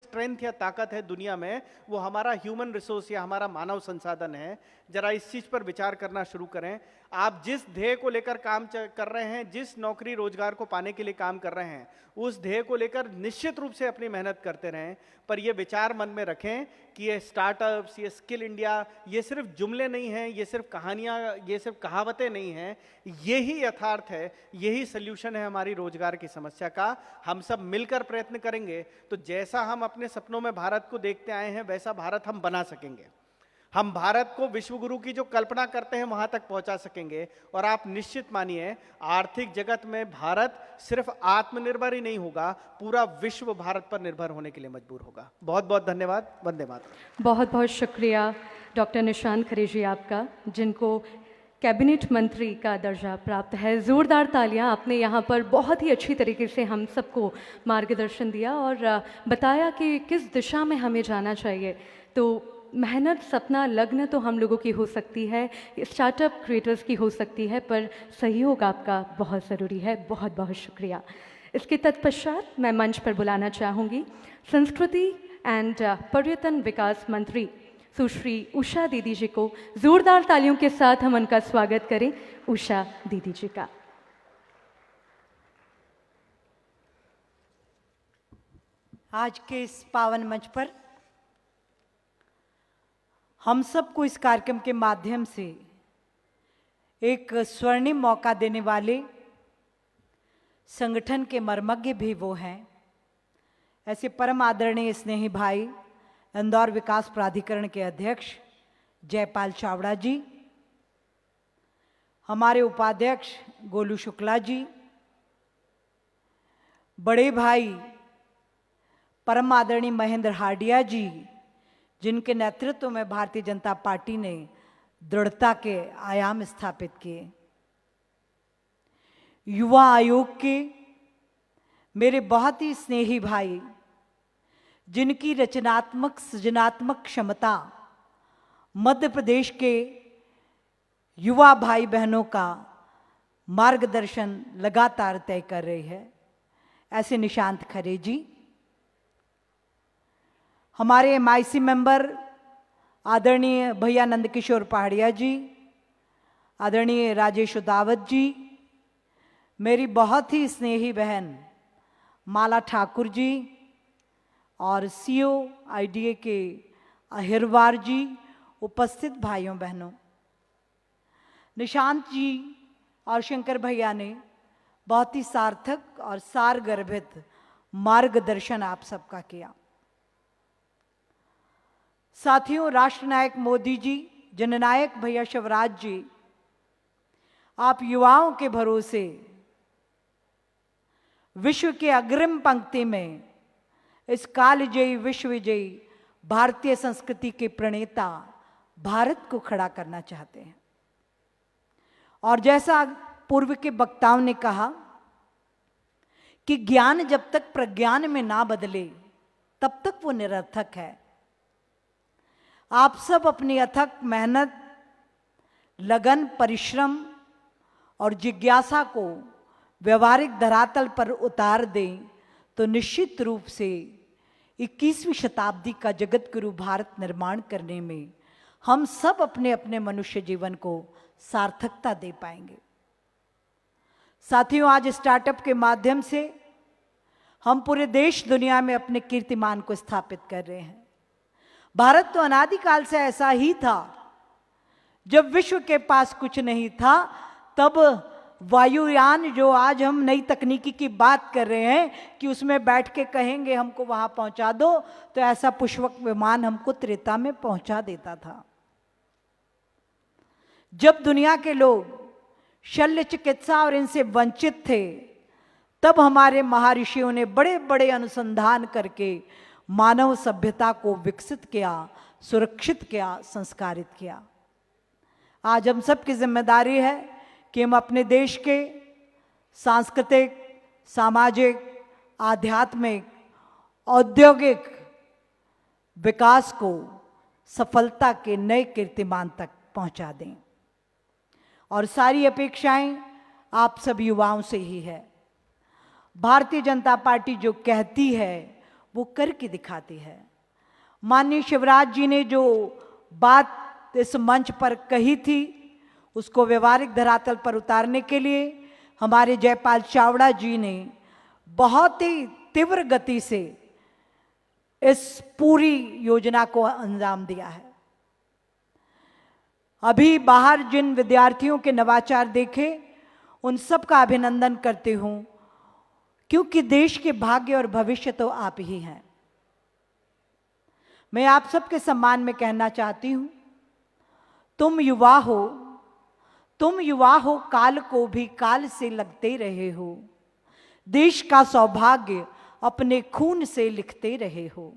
Strength या ताकत है दुनिया में, वो हमारा ह्यूमन रिसोर्स या हमारा मानव संसाधन है। जरा इस चीज पर विचार करना शुरू करें। आप जिस ध्येय को लेकर काम कर रहे हैं, जिस नौकरी रोजगार को पाने के लिए काम कर रहे हैं, उस ध्येय को लेकर निश्चित रूप से अपनी मेहनत करते रहें। पर ये विचार मन में रखें कि ये स्टार्टअप्स, ये स्किल इंडिया, ये सिर्फ जुमले नहीं हैं, ये सिर्फ कहानियां, ये सिर्फ कहावतें नहीं हैं, यही यथार्थ है, यही सल्यूशन है हमारी रोजगार की समस्या का। हम सब मिलकर प्रयत्न करेंगे तो जैसा हम अपने सपनों में भारत को देखते आए हैं, वैसा भारत हम बना सकेंगे। हम भारत को विश्व गुरु की जो कल्पना करते हैं वहां तक पहुंचा सकेंगे। और आप निश्चित मानिए, आर्थिक जगत में भारत सिर्फ आत्मनिर्भर ही नहीं होगा, पूरा विश्व भारत पर निर्भर होने के लिए मजबूर होगा। बहुत बहुत धन्यवाद। वंदे मातरम। बहुत बहुत शुक्रिया डॉक्टर निशांत खरे जी आपका, जिनको कैबिनेट मंत्री का दर्जा प्राप्त है। ज़ोरदार तालियां। आपने यहाँ पर बहुत ही अच्छी तरीके से हम सबको मार्गदर्शन दिया और बताया कि किस दिशा में हमें जाना चाहिए। तो मेहनत, सपना, लग्न तो हम लोगों की हो सकती है, स्टार्टअप क्रिएटर्स की हो सकती है, पर सहयोग आपका बहुत ज़रूरी है। बहुत बहुत शुक्रिया। इसके तत्पश्चात मैं मंच पर बुलाना चाहूँगी संस्कृति एंड पर्यटन विकास मंत्री सुश्री उषा दीदी जी को। जोरदार तालियों के साथ हम उनका स्वागत करें। उषा दीदी जी का। आज के इस पावन मंच पर हम सबको इस कार्यक्रम के माध्यम से एक स्वर्णिम मौका देने वाले संगठन के मर्मज्ञ भी वो हैं, ऐसे परम आदरणीय स्नेही भाई इंदौर विकास प्राधिकरण के अध्यक्ष जयपाल चावड़ा जी, हमारे उपाध्यक्ष गोलू शुक्ला जी, बड़े भाई परम आदरणीय महेंद्र हार्डिया जी, जिनके नेतृत्व में भारतीय जनता पार्टी ने दृढ़ता के आयाम स्थापित किए, युवा आयोग के मेरे बहुत ही स्नेही भाई, जिनकी रचनात्मक सृजनात्मक क्षमता मध्य प्रदेश के युवा भाई बहनों का मार्गदर्शन लगातार तय कर रही है, ऐसे निशांत खरे जी, हमारे MIC मेंबर आदरणीय भैया नंदकिशोर पहाड़िया जी, आदरणीय राजेश उदावत जी, मेरी बहुत ही स्नेही बहन माला ठाकुर जी और CO IDA के अहिरवार जी, उपस्थित भाइयों बहनों, निशांत जी और शंकर भैया ने बहुत ही सार्थक और सारगर्भित मार्गदर्शन आप सबका किया। साथियों, राष्ट्रनायक मोदी जी, जननायक भैया शिवराज जी, आप युवाओं के भरोसे विश्व के अग्रिम पंक्ति में इस कालजयी विश्व विजयी भारतीय संस्कृति के प्रणेता भारत को खड़ा करना चाहते हैं। और जैसा पूर्व के वक्ताओं ने कहा कि ज्ञान जब तक प्रज्ञान में ना बदले तब तक वो निरर्थक है। आप सब अपनी अथक मेहनत, लगन, परिश्रम और जिज्ञासा को व्यवहारिक धरातल पर उतार दें तो निश्चित रूप से 21वीं शताब्दी का जगत गुरु भारत निर्माण करने में हम सब अपने अपने मनुष्य जीवन को सार्थकता दे पाएंगे। साथियों, आज स्टार्टअप के माध्यम से हम पूरे देश दुनिया में अपने कीर्तिमान को स्थापित कर रहे हैं। भारत तो अनादिकाल से ऐसा ही था, जब विश्व के पास कुछ नहीं था तब वायुयान, जो आज हम नई तकनीकी की बात कर रहे हैं कि उसमें बैठ के कहेंगे हमको वहां पहुंचा दो, तो ऐसा पुष्पक विमान हमको त्रेता में पहुंचा देता था। जब दुनिया के लोग शल्य चिकित्सा और इनसे वंचित थे, तब हमारे महर्षियों ने बड़े बड़े अनुसंधान करके मानव सभ्यता को विकसित किया, सुरक्षित किया, संस्कारित किया। आज हम सबकी जिम्मेदारी है कि हम अपने देश के सांस्कृतिक, सामाजिक, आध्यात्मिक, औद्योगिक विकास को सफलता के नए कीर्तिमान तक पहुंचा दें। और सारी अपेक्षाएं आप सब युवाओं से ही है। भारतीय जनता पार्टी जो कहती है वो करके दिखाती है। माननीय शिवराज जी ने जो बात इस मंच पर कही थी उसको व्यवहारिक धरातल पर उतारने के लिए हमारे जयपाल चावड़ा जी ने बहुत ही तीव्र गति से इस पूरी योजना को अंजाम दिया है। अभी बाहर जिन विद्यार्थियों के नवाचार देखे उन सब का अभिनंदन करती हूं, क्योंकि देश के भाग्य और भविष्य तो आप ही हैं। मैं आप सबके सम्मान में कहना चाहती हूं, तुम युवा हो, काल को भी काल से लगते रहे हो, देश का सौभाग्य अपने खून से लिखते रहे हो,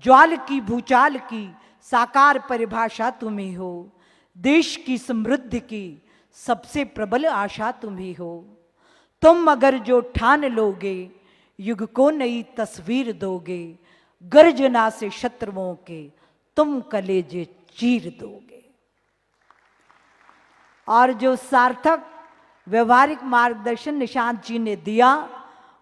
ज्वाल की भूचाल की साकार परिभाषा तुम ही हो, देश की समृद्धि की सबसे प्रबल आशा तुम ही हो। तुम अगर जो ठान लोगे युग को नई तस्वीर दोगे, गर्जना से शत्रुओं के तुम कलेजे चीर दोगे। और जो सार्थक व्यवहारिक मार्गदर्शन निशांत जी ने दिया,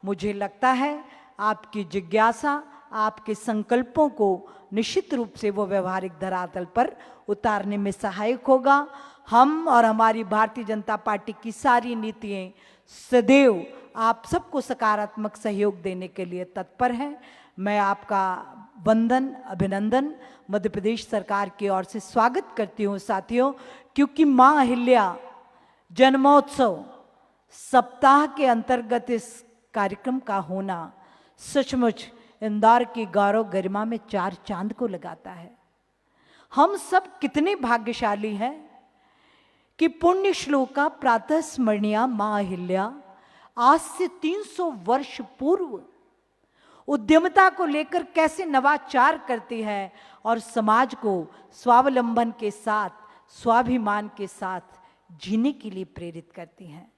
मुझे लगता है आपकी जिज्ञासा, आपके संकल्पों को निश्चित रूप से वो व्यवहारिक धरातल पर उतारने में सहायक होगा। हम और हमारी भारतीय जनता पार्टी की सारी नीतियां सदैव आप सबको सकारात्मक सहयोग देने के लिए तत्पर हैं। मैं आपका वंदन, अभिनंदन मध्य प्रदेश सरकार की ओर से स्वागत करती हूँ साथियों, क्योंकि माँ अहिल्या जन्मोत्सव सप्ताह के अंतर्गत इस कार्यक्रम का होना सचमुच इंदौर की गौरव गरिमा में 4 चांद को लगाता है। हम सब कितने भाग्यशाली हैं कि पुण्य श्लोका प्रातः स्मरणीया माँ अहिल्या आज से 300 वर्ष पूर्व उद्यमता को लेकर कैसे नवाचार करती है और समाज को स्वावलंबन के साथ, स्वाभिमान के साथ जीने के लिए प्रेरित करती हैं।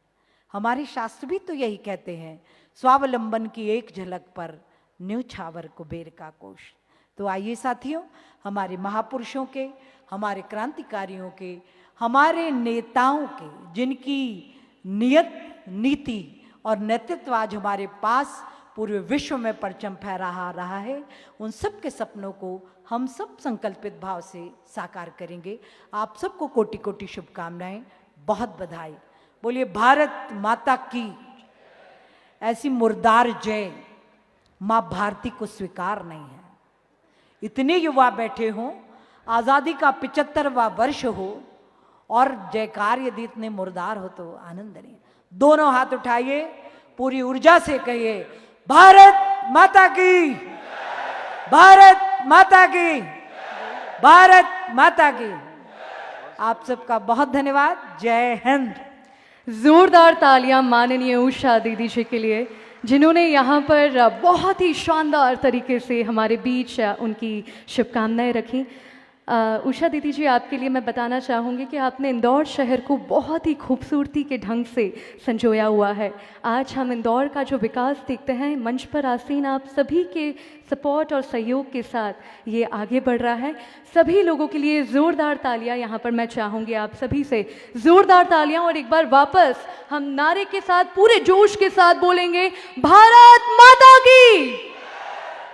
हमारे शास्त्र भी तो यही कहते हैं, स्वावलंबन की एक झलक पर न्यौछावर कुबेर का कोश। तो आइए साथियों, हमारे महापुरुषों के, हमारे क्रांतिकारियों के, हमारे नेताओं के, जिनकी नियत, नीति और नेतृत्व आज हमारे पास पूरे विश्व में परचम फहरा रहा है, उन सब के सपनों को हम सब संकल्पित भाव से साकार करेंगे। आप सबको कोटि कोटि शुभकामनाएं, बहुत बधाई। बोलिए भारत माता की। ऐसी मुर्दार जय माँ भारती को स्वीकार नहीं है। इतने युवा बैठे हों, आज़ादी का 75वां वर्ष हो और जयकार यदि इतने मुर्दार हो तो आनंद नहीं। दोनों हाथ उठाइए, पूरी ऊर्जा से कहिए भारत माता की, भारत माता की, भारत माता की। आप सबका बहुत धन्यवाद। जय हिंद। जोरदार तालियां माननीय उषा दीदी जी के लिए, जिन्होंने यहाँ पर बहुत ही शानदार तरीके से हमारे बीच उनकी शुभकामनाएं रखी। उषा दीदी जी, आपके लिए मैं बताना चाहूँगी कि आपने इंदौर शहर को बहुत ही खूबसूरती के ढंग से संजोया हुआ है। आज हम इंदौर का जो विकास देखते हैं, मंच पर आसीन आप सभी के सपोर्ट और सहयोग के साथ ये आगे बढ़ रहा है। सभी लोगों के लिए ज़ोरदार तालियां यहाँ पर मैं चाहूँगी आप सभी से, ज़ोरदार तालियां। और एक बार वापस हम नारे के साथ, पूरे जोश के साथ बोलेंगे भारत माता की,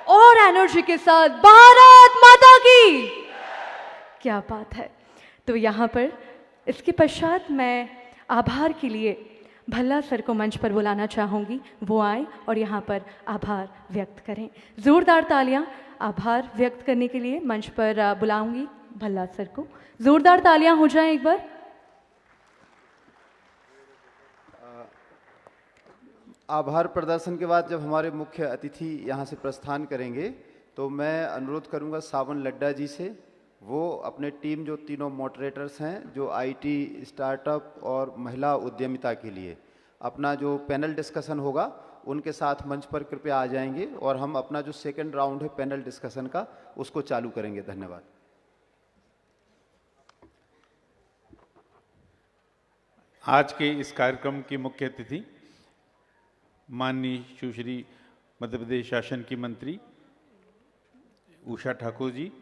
और एनर्जी के साथ भारत माता की। क्या बात है। तो यहाँ पर इसके पश्चात मैं आभार के लिए भल्ला सर को मंच पर बुलाना चाहूँगी, वो आए और यहाँ पर आभार व्यक्त करें। ज़ोरदार तालियां आभार व्यक्त करने के लिए मंच पर बुलाऊंगी भल्ला सर को। ज़ोरदार तालियां हो जाएं एक बार। आभार प्रदर्शन के बाद जब हमारे मुख्य अतिथि यहाँ से प्रस्थान करेंगे तो मैं अनुरोध करूँगा सावन लड्डा जी से, वो अपने टीम जो तीनों मॉडरेटर्स हैं, जो आईटी, स्टार्टअप और महिला उद्यमिता के लिए अपना जो पैनल डिस्कशन होगा उनके साथ मंच पर कृपया आ जाएंगे और हम अपना जो सेकंड राउंड है पैनल डिस्कशन का उसको चालू करेंगे। धन्यवाद। आज के इस कार्यक्रम की मुख्य अतिथि माननीय सुश्री मध्य प्रदेश शासन की मंत्री उषा ठाकुर जी।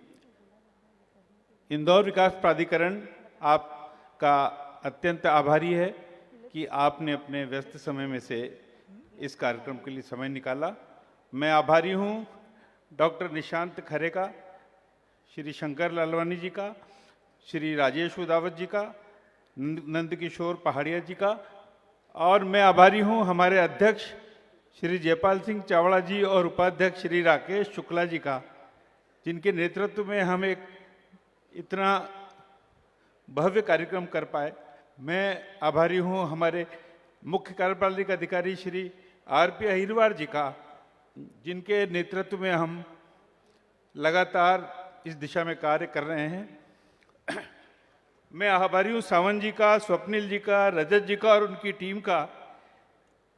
इंदौर विकास प्राधिकरण आपका अत्यंत आभारी है कि आपने अपने व्यस्त समय में से इस कार्यक्रम के लिए समय निकाला। मैं आभारी हूं डॉक्टर निशांत खरे का, श्री शंकर लालवानी जी का, श्री राजेश उदावत जी का, नंदकिशोर पहाड़िया जी का, और मैं आभारी हूं हमारे अध्यक्ष श्री जयपाल सिंह चावड़ा जी और उपाध्यक्ष श्री राकेश शुक्ला जी का, जिनके नेतृत्व में हम एक इतना भव्य कार्यक्रम कर पाए। मैं आभारी हूं हमारे मुख्य कार्यपालिक अधिकारी श्री आरपी अहिरवार जी का, जिनके नेतृत्व में हम लगातार इस दिशा में कार्य कर रहे हैं। मैं आभारी हूं सावन जी का, स्वप्निल जी का, रजत जी का और उनकी टीम का,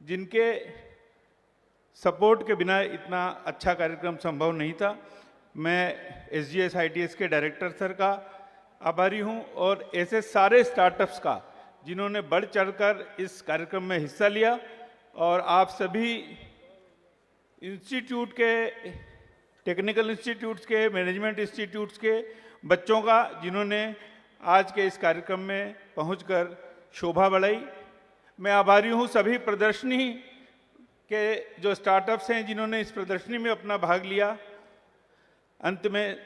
जिनके सपोर्ट के बिना इतना अच्छा कार्यक्रम संभव नहीं था। मैं SGS ITS के डायरेक्टर सर का आभारी हूं और ऐसे सारे स्टार्टअप्स का जिन्होंने बढ़ चढ़कर इस कार्यक्रम में हिस्सा लिया, और आप सभी इंस्टीट्यूट के, टेक्निकल इंस्टीट्यूट्स के, मैनेजमेंट इंस्टीट्यूट्स के बच्चों का, जिन्होंने आज के इस कार्यक्रम में पहुंचकर शोभा बढ़ाई। मैं आभारी हूं सभी प्रदर्शनी के जो स्टार्टअप्स हैं जिन्होंने इस प्रदर्शनी में अपना भाग लिया। अंत में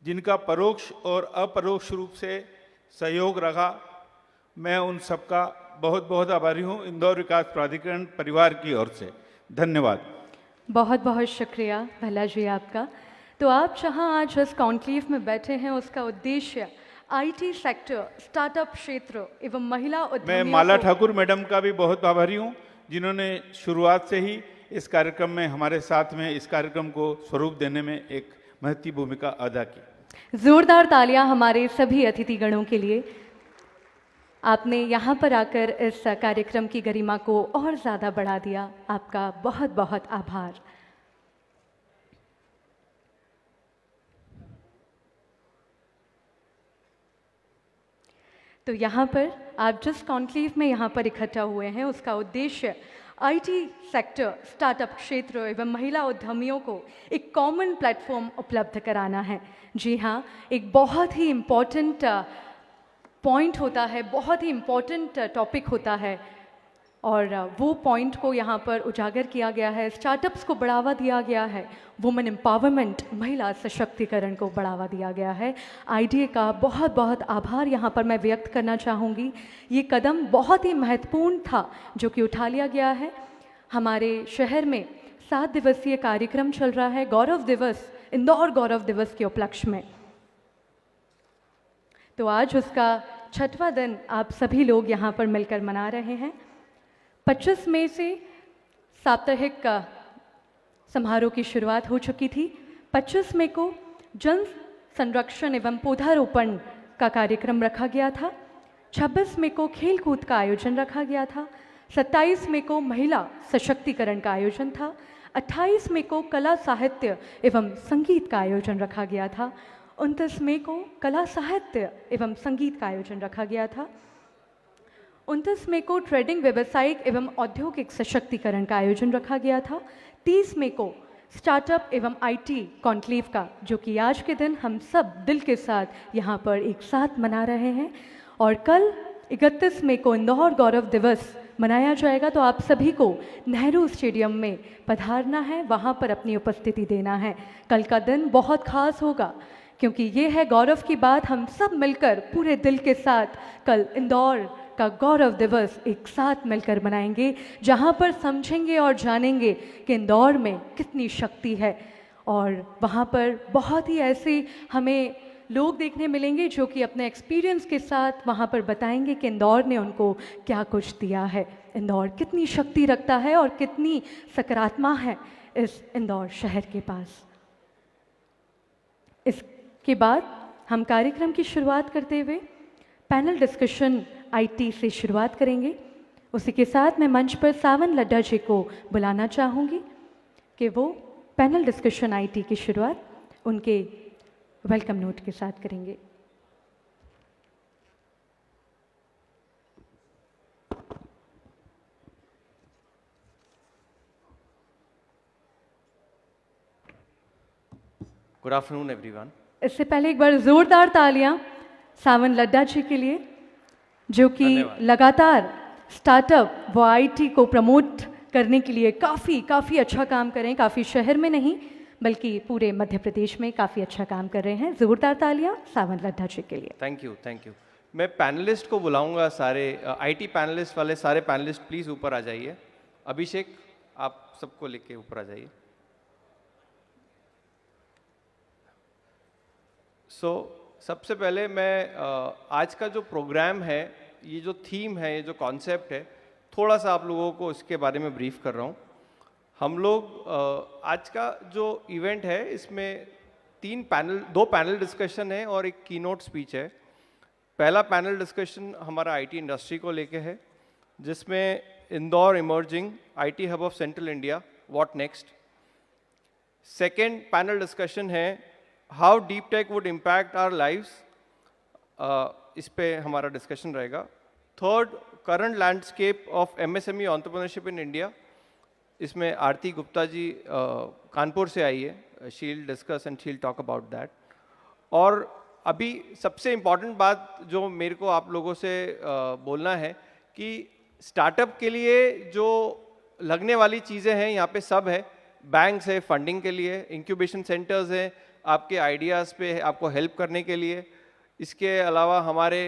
जिनका परोक्ष और अपरोक्ष रूप से सहयोग रहा, मैं उन सबका बहुत बहुत आभारी हूं इंदौर विकास प्राधिकरण परिवार की ओर से। धन्यवाद। बहुत बहुत शुक्रिया भल्ला जी आपका। तो आप जहां आज इस कॉन्क्लेव में बैठे हैं, उसका उद्देश्य IT सेक्टर, स्टार्टअप क्षेत्र एवं महिला मैं उद्यमियों माला को ठाकुर मैडम का भी बहुत आभारी हूं, जिन्होंने शुरुआत से ही इस कार्यक्रम में हमारे साथ में इस कार्यक्रम को स्वरूप देने में एक महत्वपूर्ण भूमिका अदा की। जोरदार तालियां हमारे सभी अतिथिगणों के लिए। आपने यहाँ पर आकर इस कार्यक्रम की गरिमा को और ज़्यादा बढ़ा दिया। आपका बहुत बहुत आभार। तो यहाँ पर आप जिस कॉन्क्लेव में यहाँ पर इकट्ठा हुए हैं, उसका उद्देश्य IT सेक्टर, स्टार्टअप क्षेत्र एवं महिला उद्यमियों को एक कॉमन प्लेटफॉर्म उपलब्ध कराना है। जी हाँ, एक बहुत ही इम्पॉर्टेंट पॉइंट होता है, बहुत ही इम्पॉर्टेंट टॉपिक होता है, और वो पॉइंट को यहाँ पर उजागर किया गया है। स्टार्टअप्स को बढ़ावा दिया गया है, वुमेन एम्पावरमेंट, महिला सशक्तिकरण को बढ़ावा दिया गया है। IDA का बहुत बहुत आभार यहाँ पर मैं व्यक्त करना चाहूँगी। ये कदम बहुत ही महत्वपूर्ण था जो कि उठा लिया गया है। हमारे शहर में 7 दिवसीय कार्यक्रम चल रहा है, गौरव दिवस, इंदौर गौरव दिवस के उपलक्ष्य में। तो आज उसका 6वां दिन आप सभी लोग यहाँ पर मिलकर मना रहे हैं। 25 मई से साप्ताहिक समारोह की शुरुआत हो चुकी थी। 25 मई को जन संरक्षण एवं पौधारोपण का कार्यक्रम रखा गया था। 26 मई को खेल कूद का आयोजन रखा गया था। 27 मई को महिला सशक्तिकरण का आयोजन था। 28 मई को कला साहित्य एवं संगीत का आयोजन रखा गया था। 29 मई को कला साहित्य एवं संगीत का आयोजन रखा गया था। 29 मई को ट्रेडिंग, व्यावसायिक एवं औद्योगिक सशक्तिकरण का आयोजन रखा गया था। 30 मई को स्टार्टअप एवं IT कॉन्क्लेव का, जो कि आज के दिन हम सब दिल के साथ यहाँ पर एक साथ मना रहे हैं। और कल 31 मई को इंदौर गौरव दिवस मनाया जाएगा। तो आप सभी को नेहरू स्टेडियम में पधारना है, वहाँ पर अपनी उपस्थिति देना है। कल का दिन बहुत खास होगा, क्योंकि ये है गौरव की बात। हम सब मिलकर पूरे दिल के साथ कल इंदौर का गौरव दिवस एक साथ मिलकर मनाएंगे, जहाँ पर समझेंगे और जानेंगे कि इंदौर में कितनी शक्ति है। और वहाँ पर बहुत ही ऐसे हमें लोग देखने मिलेंगे जो कि अपने एक्सपीरियंस के साथ वहाँ पर बताएंगे कि इंदौर ने उनको क्या कुछ दिया है, इंदौर कितनी शक्ति रखता है और कितनी सकारात्मक है इस इंदौर शहर के पास। इसके बाद हम कार्यक्रम की शुरुआत करते हुए पैनल डिस्कशन IT से शुरुआत करेंगे। उसी के साथ मैं मंच पर सावन लड्डा जी को बुलाना चाहूँगी कि वो पैनल डिस्कशन IT की शुरुआत उनके वेलकम नोट के साथ करेंगे। Good afternoon everyone. इससे पहले एक बार जोरदार तालियां सावन लड्डा जी के लिए, जो कि लगातार स्टार्टअप व IT को प्रमोट करने के लिए काफ़ी अच्छा काम करें। काफ़ी शहर में नहीं बल्कि पूरे मध्य प्रदेश में काफ़ी अच्छा काम कर रहे हैं। ज़ोरदार तालियां सावन लड्ढा जी के लिए। Thank you, thank you. मैं पैनलिस्ट को बुलाऊंगा, सारे आईटी पैनलिस्ट वाले सारे पैनलिस्ट प्लीज़ ऊपर आ जाइए। अभिषेक, आप सबको लेके ऊपर आ जाइए। सबसे पहले मैं आज का जो प्रोग्राम है, ये जो थीम है, ये जो कॉन्सेप्ट है, थोड़ा सा आप लोगों को इसके बारे में ब्रीफ कर रहा हूँ। हम लोग आज का जो इवेंट है इसमें दो पैनल डिस्कशन है और एक कीनोट स्पीच है। पहला पैनल डिस्कशन हमारा आईटी इंडस्ट्री को लेके है, जिसमें Indore emerging IT hub of central India, what next. Second panel discussion है how deep tech would impact our lives, इस पे हमारा डिस्कशन रहेगा। Third, current landscape of MSME entrepreneurship in India, इसमें आरती गुप्ता जी कानपुर से आई है, she will discuss and she will talk about that. और अभी सबसे इम्पॉर्टेंट बात जो मेरे को आप लोगों से बोलना है कि स्टार्टअप के लिए जो लगने वाली चीज़ें हैं यहाँ पे सब है। बैंक्स है फंडिंग के लिए, इंक्यूबेशन सेंटर्स हैं आपके आइडियाज़ पे आपको हेल्प करने के लिए। इसके अलावा हमारे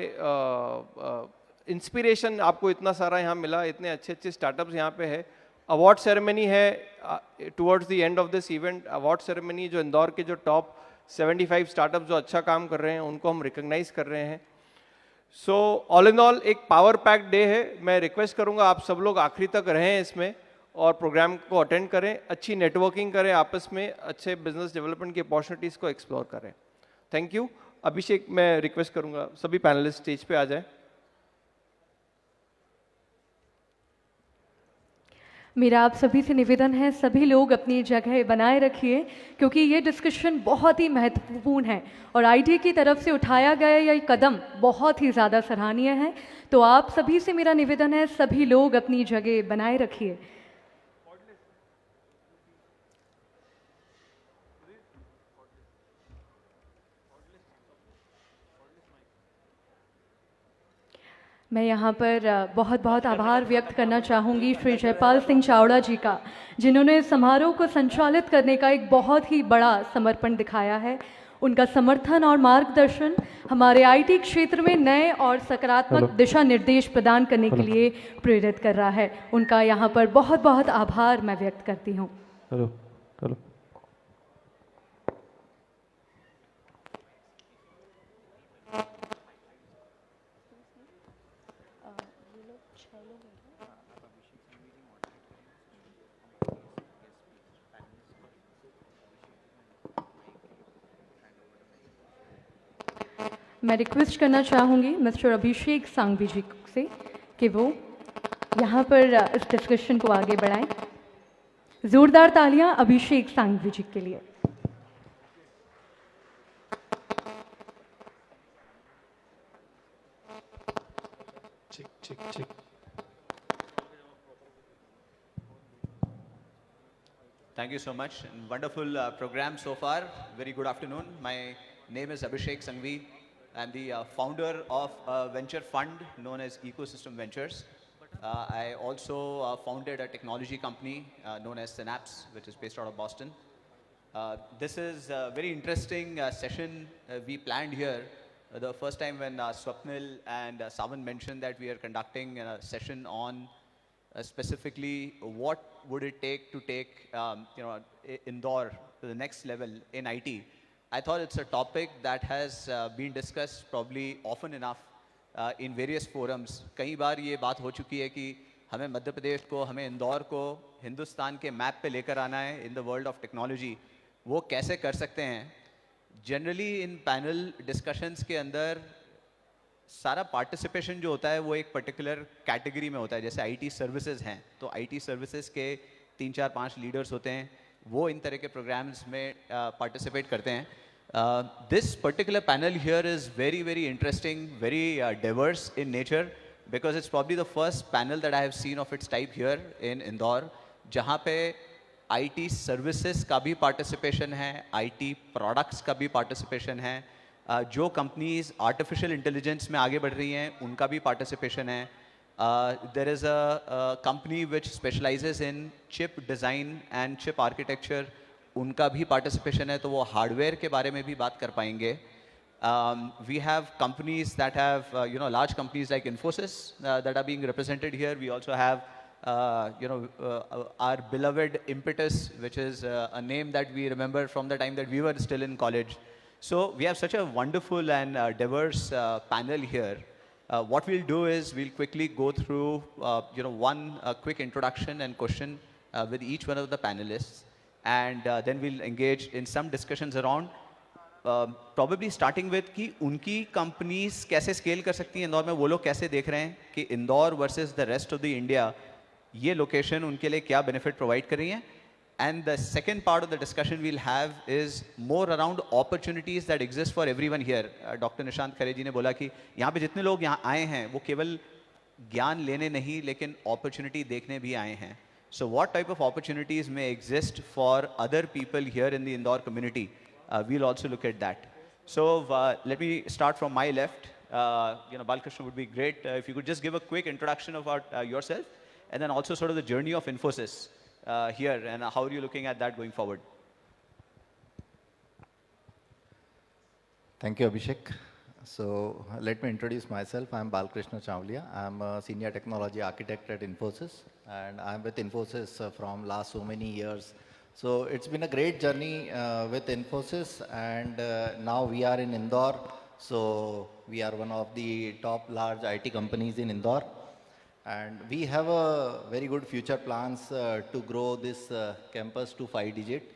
इंस्पिरेशन आपको इतना सारा यहाँ मिला, इतने अच्छे अच्छे स्टार्टअप्स यहाँ पे है। अवार्ड सेरेमनी है towards the end of this event. Award ceremony जो इंदौर के जो टॉप 75 स्टार्टअप जो अच्छा काम कर रहे हैं उनको हम रिकॉग्नाइज कर रहे हैं। सो ऑल इन ऑल एक पावर पैक डे है। मैं रिक्वेस्ट करूंगा आप सब लोग आखिरी तक रहें इसमें और प्रोग्राम को अटेंड करें, अच्छी नेटवर्किंग करें आपस में, अच्छे बिजनेस डेवलपमेंट की अपॉर्चुनिटीज़ को एक्सप्लोर करें। Thank you. अभिषेक, मैं रिक्वेस्ट करूंगा सभी पैनलिस्ट स्टेज पे आ जाएं। मेरा आप सभी से निवेदन है, सभी लोग अपनी जगह बनाए रखिए क्योंकि ये डिस्कशन बहुत ही महत्वपूर्ण है और आईटी की तरफ से उठाया गया ये कदम बहुत ही ज़्यादा सराहनीय है। तो आप सभी से मेरा निवेदन है, सभी लोग अपनी जगह बनाए रखिए। मैं यहाँ पर बहुत बहुत आभार व्यक्त करना चाहूँगी श्री जयपाल सिंह चावड़ा जी का, जिन्होंने इस समारोह को संचालित करने का एक बहुत ही बड़ा समर्पण दिखाया है। उनका समर्थन और मार्गदर्शन हमारे आईटी क्षेत्र में नए और सकारात्मक दिशा निर्देश प्रदान करने के लिए प्रेरित कर रहा है। उनका यहाँ पर बहुत बहुत आभार मैं व्यक्त करती हूँ। मैं रिक्वेस्ट करना चाहूँगी मिस्टर अभिषेक सांघवी जी से कि वो यहाँ पर इस डिस्कशन को आगे बढ़ाएं। जोरदार तालियां अभिषेक सांघवी जी के लिए। Thank you so much. And wonderful program so far. Very good afternoon. My name is Abhishek Sanghvi. I'm the founder of a venture fund known as Ecosystem Ventures. I also founded a technology company known as Synapse, which is based out of Boston. This is a very interesting session we planned here. The first time when Swapnil and Savan mentioned that we are conducting a session on specifically what would it take to take Indore to the next level in IT. I thought it's a topic that has been discussed probably often enough in various forums. कई बार ये बात हो चुकी है कि हमें मध्य प्रदेश को, हमें इंदौर को हिंदुस्तान के मैप पे लेकर आना है इन द वर्ल्ड ऑफ टेक्नोलॉजी। वो कैसे कर सकते हैं? जनरली इन पैनल डिस्कशंस के अंदर सारा पार्टिसिपेशन जो होता है वो एक पर्टिकुलर कैटेगरी में होता है। जैसे आईटी सर्विसेज हैं तो आईटी सर्विसेज के 3, 4, 5 लीडर्स होते हैं, वो इन तरह के प्रोग्राम्स में पार्टिसिपेट करते हैं। This particular panel here is very very interesting, very diverse in nature because it's probably the first panel that I have scene of its type here in Indore, जहाँ पे आईटी सर्विसेज का भी participation है, IT products का भी participation है, जो companies artificial intelligence में आगे बढ़ रही हैं उनका भी पार्टिसिपेशन है। There is a company which specializes in chip design and chip architecture, उनका भी पार्टिसिपेशन है, तो वो हार्डवेयर के बारे में भी बात कर पाएंगे. We have companies that have, large companies like Infosys that are being represented here. We also have, our beloved Impetus, which is a name that we remember from the time that we were still in college. So we have such a wonderful and diverse panel here. What we'll do is we'll quickly go through, one quick introduction and question with each one of the panelists, and then we'll engage in some discussions around. Probably starting with कि उनकी companies कैसे scale कर सकती हैं इंदौर में, वो लोग कैसे देख रहे हैं कि Indore versus the rest of the India ये लोकेशन उनके लिए क्या बेनिफिट प्रोवाइड कर रही हैं. And the second part of the discussion will have is more around opportunities that exist for everyone here. Doctor Nishant Khare ji ने बोला कि यहाँ पे जितने लोग यहाँ आए हैं वो केवल ज्ञान लेने नहीं लेकिन अपॉर्चुनिटी देखने भी आए हैं. So what type of opportunities may exist for other people here in the Indore community, we'll also look at that. So let me start from my left. Balakrishna, would be great if you could just give a quick introduction about yourself, and then also sort of the journey of Infosys here, and how are you looking at that going forward? Thank you, Abhishek. So let me introduce myself. I'm Balakrishna Chawliya. I'm a senior technology architect at Infosys, and I'm with Infosys from last so many years. So it's been a great journey with Infosys, and now we are in Indore. So we are one of the top large IT companies in Indore, and we have a very good future plans to grow this campus to 5-digit.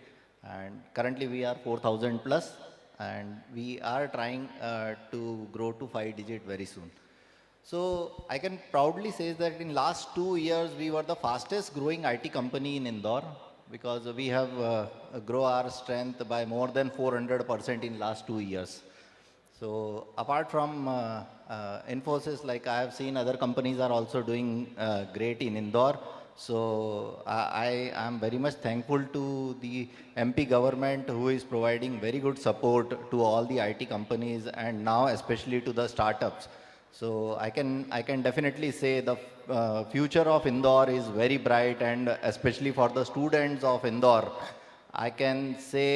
And currently we are 4,000 plus, and we are trying to grow to 5-digit very soon. So I can proudly say that in last 2 years we were the fastest growing IT company in Indore, because we have grown our strength by more than 400% in last 2 years. So apart from Infosys, like I have seen other companies are also doing great in Indore. So I am very much thankful to the MP government, who is providing very good support to all the IT companies, and now especially to the startups. So I can definitely say the future of Indore is very bright, and especially for the students of Indore, I can say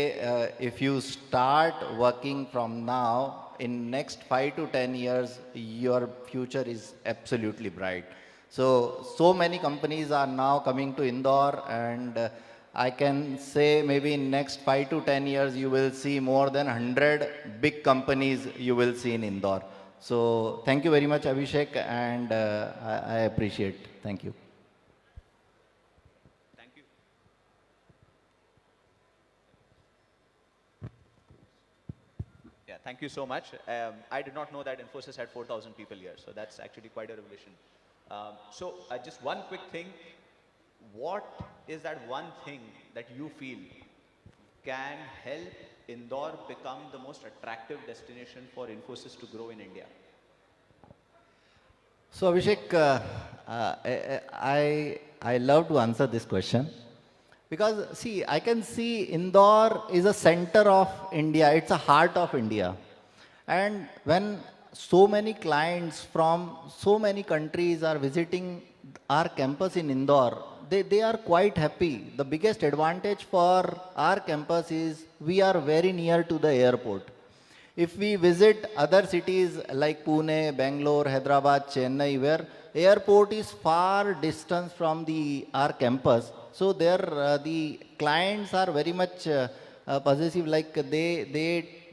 if you start working from now, in next 5 to 10 years, your future is absolutely bright. So many companies are now coming to Indore, and I can say maybe in next 5 to 10 years, you will see more than 100 big companies you will see in Indore. So thank you very much, Abhishek, and I appreciate. Thank you. Thank you. Yeah, thank you so much. I did not know that Infosys had 4,000 people here, so that's actually quite a revelation. So just one quick thing. What is that one thing that you feel can help Indore become the most attractive destination for Infosys to grow in India? So Abhishek, I love to answer this question, because see, I can see Indore is a center of India. It's a heart of India, and when so many clients from so many countries are visiting our campus in Indore, they are quite happy. The biggest advantage for our campus is we are very near to the airport. If we visit other cities like Pune, Bangalore, Hyderabad, Chennai, where airport is far distance from our campus, so there the clients are very much possessive. Like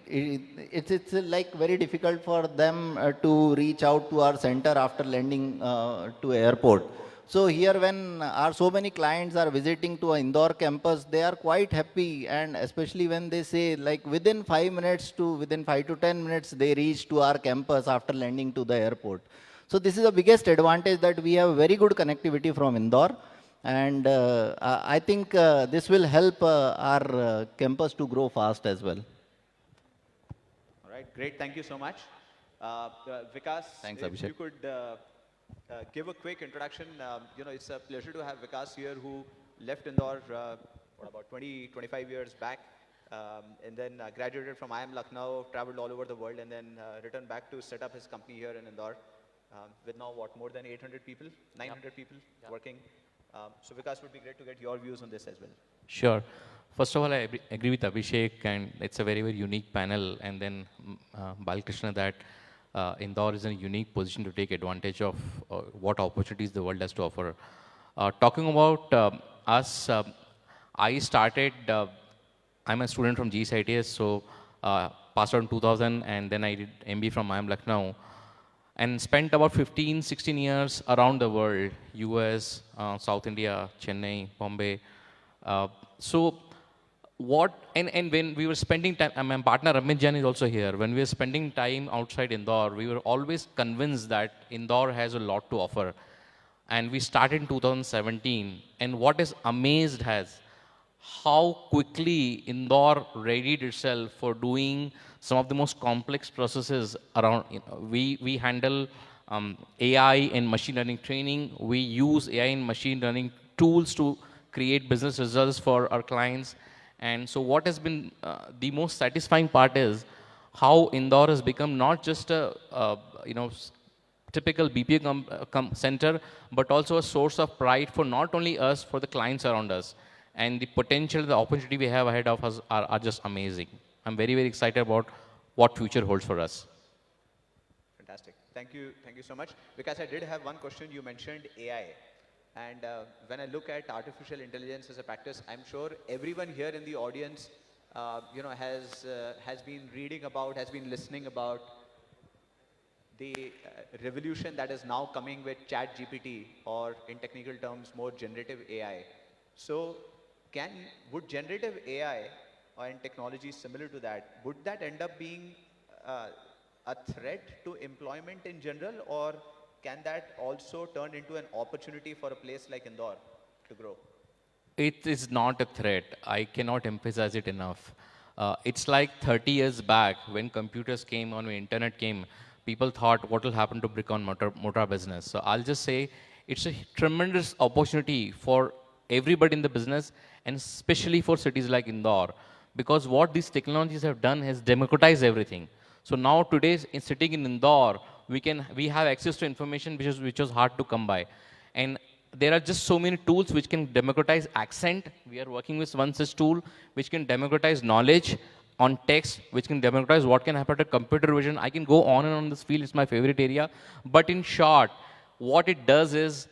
it's like very difficult for them to reach out to our center after landing to airport. So here, when so many clients are visiting to Indore campus, they are quite happy, and especially when they say like within 5 to 10 minutes they reach to our campus after landing to the airport. So this is the biggest advantage, that we have very good connectivity from Indore, and I think this will help our campus to grow fast as well. All right, great. Thank you so much. Vikas, Thanks, if Abhishek. you could give a quick introduction. It's a pleasure to have Vikas here, who left Indore about 25 years back, and then graduated from IIM Lucknow, traveled all over the world, and then returned back to set up his company here in Indore, with now more than 800 people, 900 people working. So Vikas, would be great to get your views on this as well. Sure. First of all, I agree with Abhishek, and it's a very, very unique panel. And then Balkrishna, that Indore is in a unique position to take advantage of what opportunities the world has to offer. Talking about us, I started, I'm a student from GCITS, so passed out in 2000, and then I did MBA from IIM Lucknow, and spent about 15, 16 years around the world, US, South India, Chennai, Bombay. So and when we were spending time, and my partner Amit Jain is also here, when we were spending time outside Indore, we were always convinced that Indore has a lot to offer. And we started in 2017, and what is amazed has how quickly Indore readied itself for doing some of the most complex processes around. We handle AI and machine learning training. We use AI and machine learning tools to create business results for our clients. And so what has been the most satisfying part is how Indore has become not just a typical BPA center, but also a source of pride for not only us, for the clients around us. And the potential, the opportunity we have ahead of us are just amazing. I'm very, very excited about what future holds for us. Fantastic. Thank you so much. Because I did have one question. You mentioned AI. And when I look at artificial intelligence as a practice, I'm sure everyone here in the audience, has been reading about, has been listening about the revolution that is now coming with ChatGPT, or in technical terms, more generative AI. So would generative AI or in technology similar to that, would that end up being a threat to employment in general, or can that also turn into an opportunity for a place like Indore to grow? It is not a threat. I cannot emphasize it enough. It's like 30 years back when computers came on, when internet came, people thought what will happen to brick and mortar business. So I'll just say it's a tremendous opportunity for everybody in the business, and especially for cities like Indore, because what these technologies have done has democratized everything. So now today, sitting in Indore, we have access to information which was hard to come by. And there are just so many tools which can democratize accent. We are working with one such tool which can democratize knowledge on text, which can democratize what can happen to computer vision. I can go on and on this field, it's my favorite area. But in short, what it does is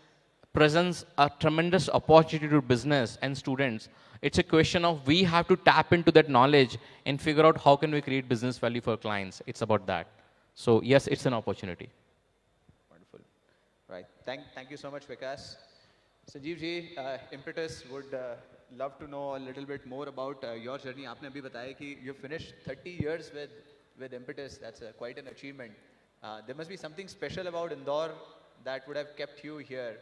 presents a tremendous opportunity to business and students. It's a question of we have to tap into that knowledge and figure out how can we create business value for clients. It's about that. So yes, it's an opportunity. Wonderful. Right. Thank you so much, Vikas. Sanjeev ji, Impetus would love to know a little bit more about your journey. आपने अभी बताया कि you finished 30 years with Impetus. That's quite an achievement. There must be something special about Indore that would have kept you here.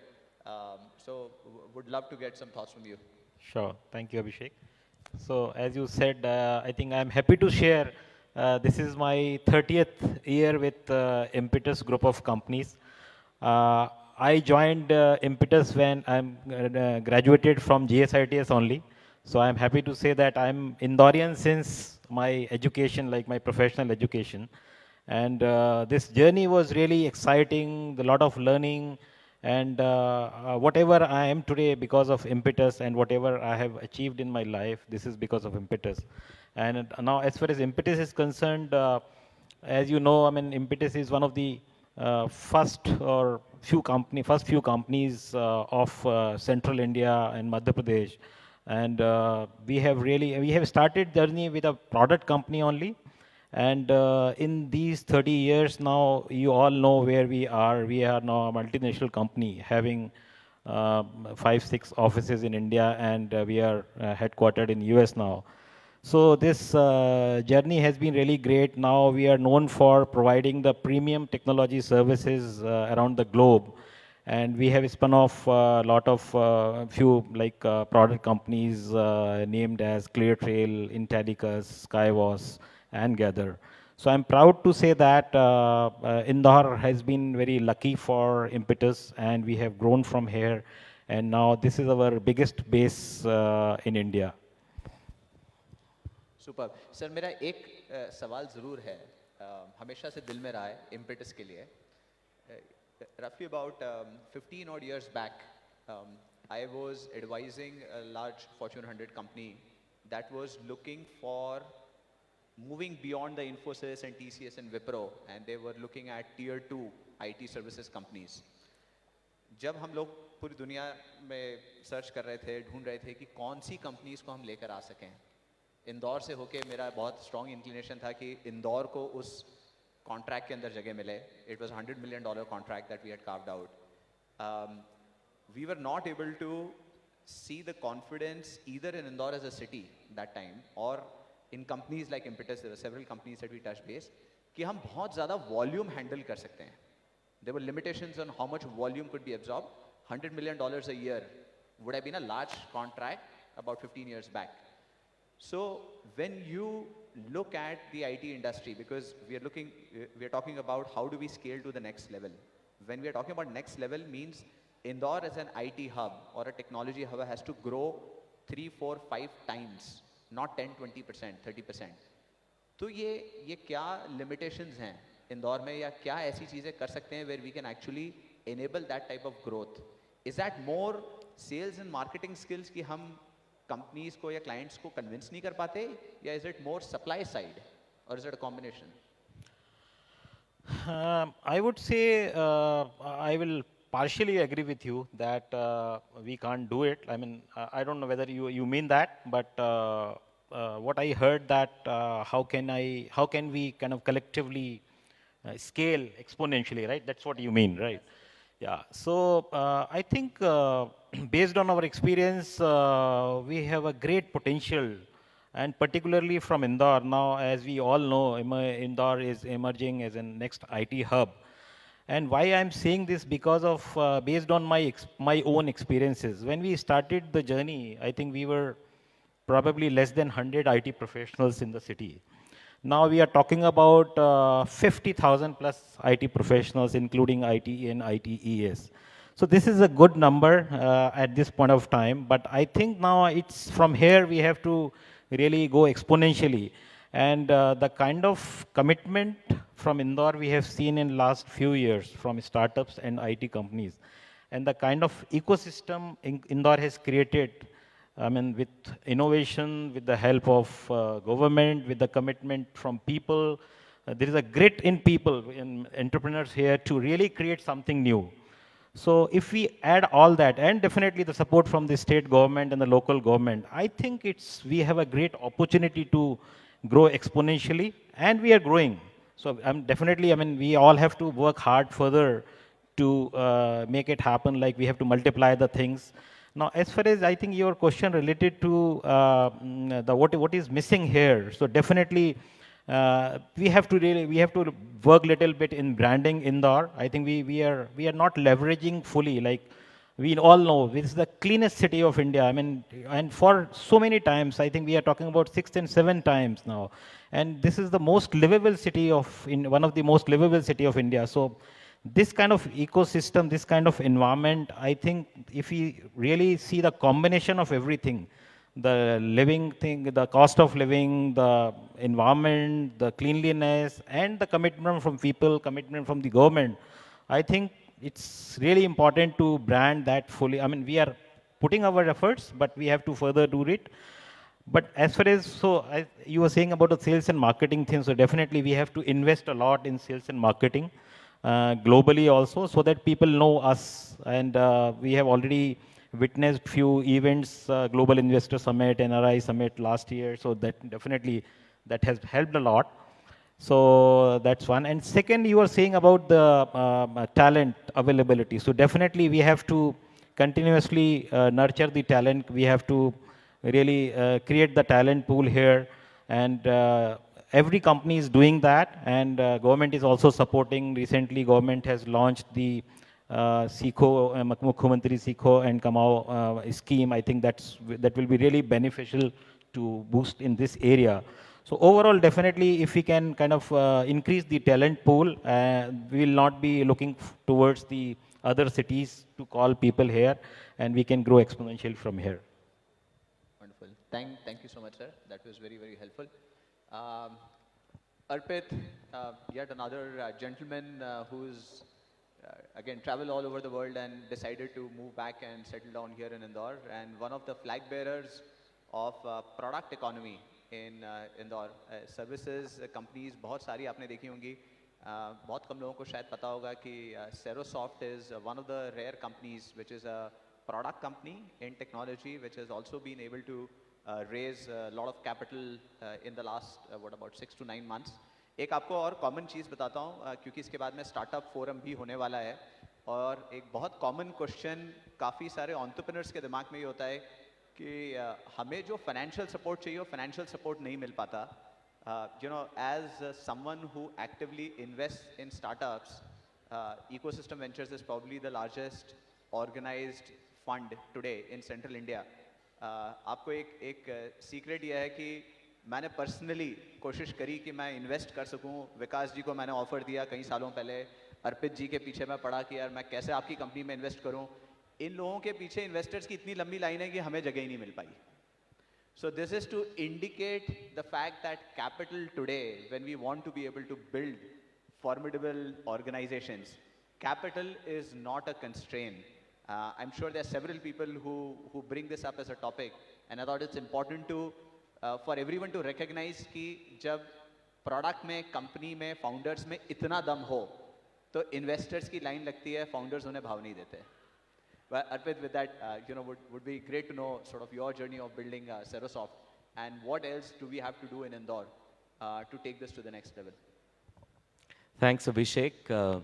So would love to get some thoughts from you. Sure. Thank you, Abhishek. So as you said, I think I'm happy to share. This is my 30th year with Impetus Group of Companies. I joined Impetus when I'm graduated from GSITS only. So I'm happy to say that I'm Indorean since my education, like my professional education. And this journey was really exciting, a lot of learning. And whatever I am today because of Impetus, and whatever I have achieved in my life, this is because of Impetus. And now as far as Impetus is concerned, as you know, I mean, Impetus is one of the first few companies of Central India and Madhya Pradesh. And we have started journey with a product company only. And in these 30 years now, you all know where we are. We are now a multinational company having 5-6 offices in India, and we are headquartered in US now. So this journey has been really great. Now we are known for providing the premium technology services around the globe. And we have spun off a lot of few product companies named as ClearTrail, Intellicus, Skywas, and Gather. So I'm proud to say that Indore has been very lucky for Impetus, and we have grown from here. And now this is our biggest base in India. Super. Sir, मेरा एक सवाल ज़रूर है, हमेशा से दिल में रहा है Impetus के लिए. Roughly about 15 odd years back, I was advising a large Fortune 100 company that was looking for moving beyond the Infosys and TCS and Wipro, and they were looking at tier 2 IT services companies. जब हम लोग पूरी दुनिया में search कर रहे थे, ढूंढ रहे थे कि कौन सी कंपनीज को हम लेकर आ सकें, इंदौर से होके मेरा बहुत स्ट्रॉन्ग इंक्लिनेशन था कि इंदौर को उस कॉन्ट्रैक्ट के अंदर जगह मिले. It was $100 million contract that we had carved out. We were not able to see the confidence either in Indore as a city that time or in companies like Impetus. There were several companies that we touched base कि हम बहुत ज़्यादा volume handle कर सकते हैं. There were limitations on how much volume could be absorbed. $100 million a year would have been a large contract about 15 years back. So when you look at the IT industry, because we are talking about how do we scale to the next level. When we are talking about next level means Indore as an IT hub or a technology hub has to grow 3, 4, 5 times, not 10, 20%, 30%. तो ये क्या limitations हैं इंदौर में या क्या ऐसी चीज़ें कर सकते हैं where we can actually enable that type of growth? Is that more sales and marketing skills कि हम companies को या clients को convince नहीं कर पाते, या is it more supply side or is it a combination? I would say I will partially agree with you that we can't do it. I mean, I don't know whether you mean that, but what I heard that how can we kind of collectively scale exponentially, right? That's what you mean, right? Yeah. So I think based on our experience, we have a great potential, and particularly from Indore. Now, as we all know, Indore is emerging as a next IT hub. And why I'm saying this, because of based on my own experiences. When we started the journey, I think we were probably less than 100 IT professionals in the city. Now we are talking about 50,000 plus IT professionals, including ITE and ITES. So this is a good number at this point of time. But I think now it's from here we have to really go exponentially. And the kind of commitment from Indore we have seen in last few years from startups and IT companies, and the kind of ecosystem Indore has created, I mean, with innovation, with the help of government, with the commitment from people. There is a grit in people, in entrepreneurs here to really create something new. So if we add all that, and definitely the support from the state government and the local government, I think we have a great opportunity to grow exponentially, and we are growing. So definitely, I mean, we all have to work hard further to make it happen. Like we have to multiply the things. Now, as far as I think your question related to what is missing here, so definitely we have to work little bit in branding Indore. I think we are not leveraging fully. Like we all know, this is the cleanest city of India. I mean, and for so many times, I think we are talking about 6 and 7 times now, and this is the most livable city one of the most livable city of India. So this kind of ecosystem, this kind of environment, I think if we really see the combination of everything, the living thing, the cost of living, the environment, the cleanliness, and the commitment from people, commitment from the government, I think it's really important to brand that fully. I mean, we are putting our efforts, but we have to further do it. But as far as, you were saying about the sales and marketing thing, so definitely we have to invest a lot in sales and marketing. Globally also, so that people know us. And we have already witnessed few events, Global Investor Summit, NRI Summit last year. So that definitely that has helped a lot. So that's one. And second, you were saying about the talent availability. So definitely we have to continuously nurture the talent. We have to really create the talent pool here. And every company is doing that, and government is also supporting. Recently, government has launched the Sikho, Mukhyamantri Sikho and Kamao scheme. I think that will be really beneficial to boost in this area. So overall, definitely, if we can kind of increase the talent pool, we will not be looking towards the other cities to call people here, and we can grow exponentially from here. Wonderful. Thank you so much, sir. That was very, very helpful. Arpit, yet another gentleman who's again traveled all over the world and decided to move back and settle down here in Indore, and one of the flag bearers of product economy in Indore. Services companies बहुत सारी आपने देखी होंगी. बहुत कम लोगों को शायद पता होगा कि Serosoft is one of the rare companies which is a product company in technology which has also been able to raise a lot of capital in the last about 6 to 9 months. एक आपको और common चीज़ बताता हूँ क्योंकि इसके बाद में startup forum भी होने वाला है और एक बहुत कॉमन क्वेश्चन काफ़ी सारे एंटरप्रेन्योर्स के दिमाग में ये होता है कि हमें जो फाइनेंशियल सपोर्ट चाहिए वो फाइनेंशियल सपोर्ट नहीं मिल पाता. You know, as someone who actively invests in startups, Ecosystem Ventures is probably the largest organized fund today in Central India. आपको एक सीक्रेट ये है कि मैंने पर्सनली कोशिश करी कि मैं इन्वेस्ट कर सकूं. विकास जी को मैंने ऑफर दिया कई सालों पहले. अर्पित जी के पीछे मैं पड़ा कि यार मैं कैसे आपकी कंपनी में इन्वेस्ट करूं. इन लोगों के पीछे इन्वेस्टर्स की इतनी लंबी लाइन है कि हमें जगह ही नहीं मिल पाई. So this is to indicate the fact that capital today, when we want to be able to build formidable organizations, capital is not a constraint. I'm sure there are several people who bring this up as a topic, and I thought it's important to for everyone to recognize कि जब product में, company में, founders में इतना दम हो, तो investors की line लगती है, founders उन्हें भाव नहीं देते. Well, Arpit, with that, you know, would be great to know sort of your journey of building Serosoft and what else do we have to do in Indore to take this to the next level. Thanks, Abhishek.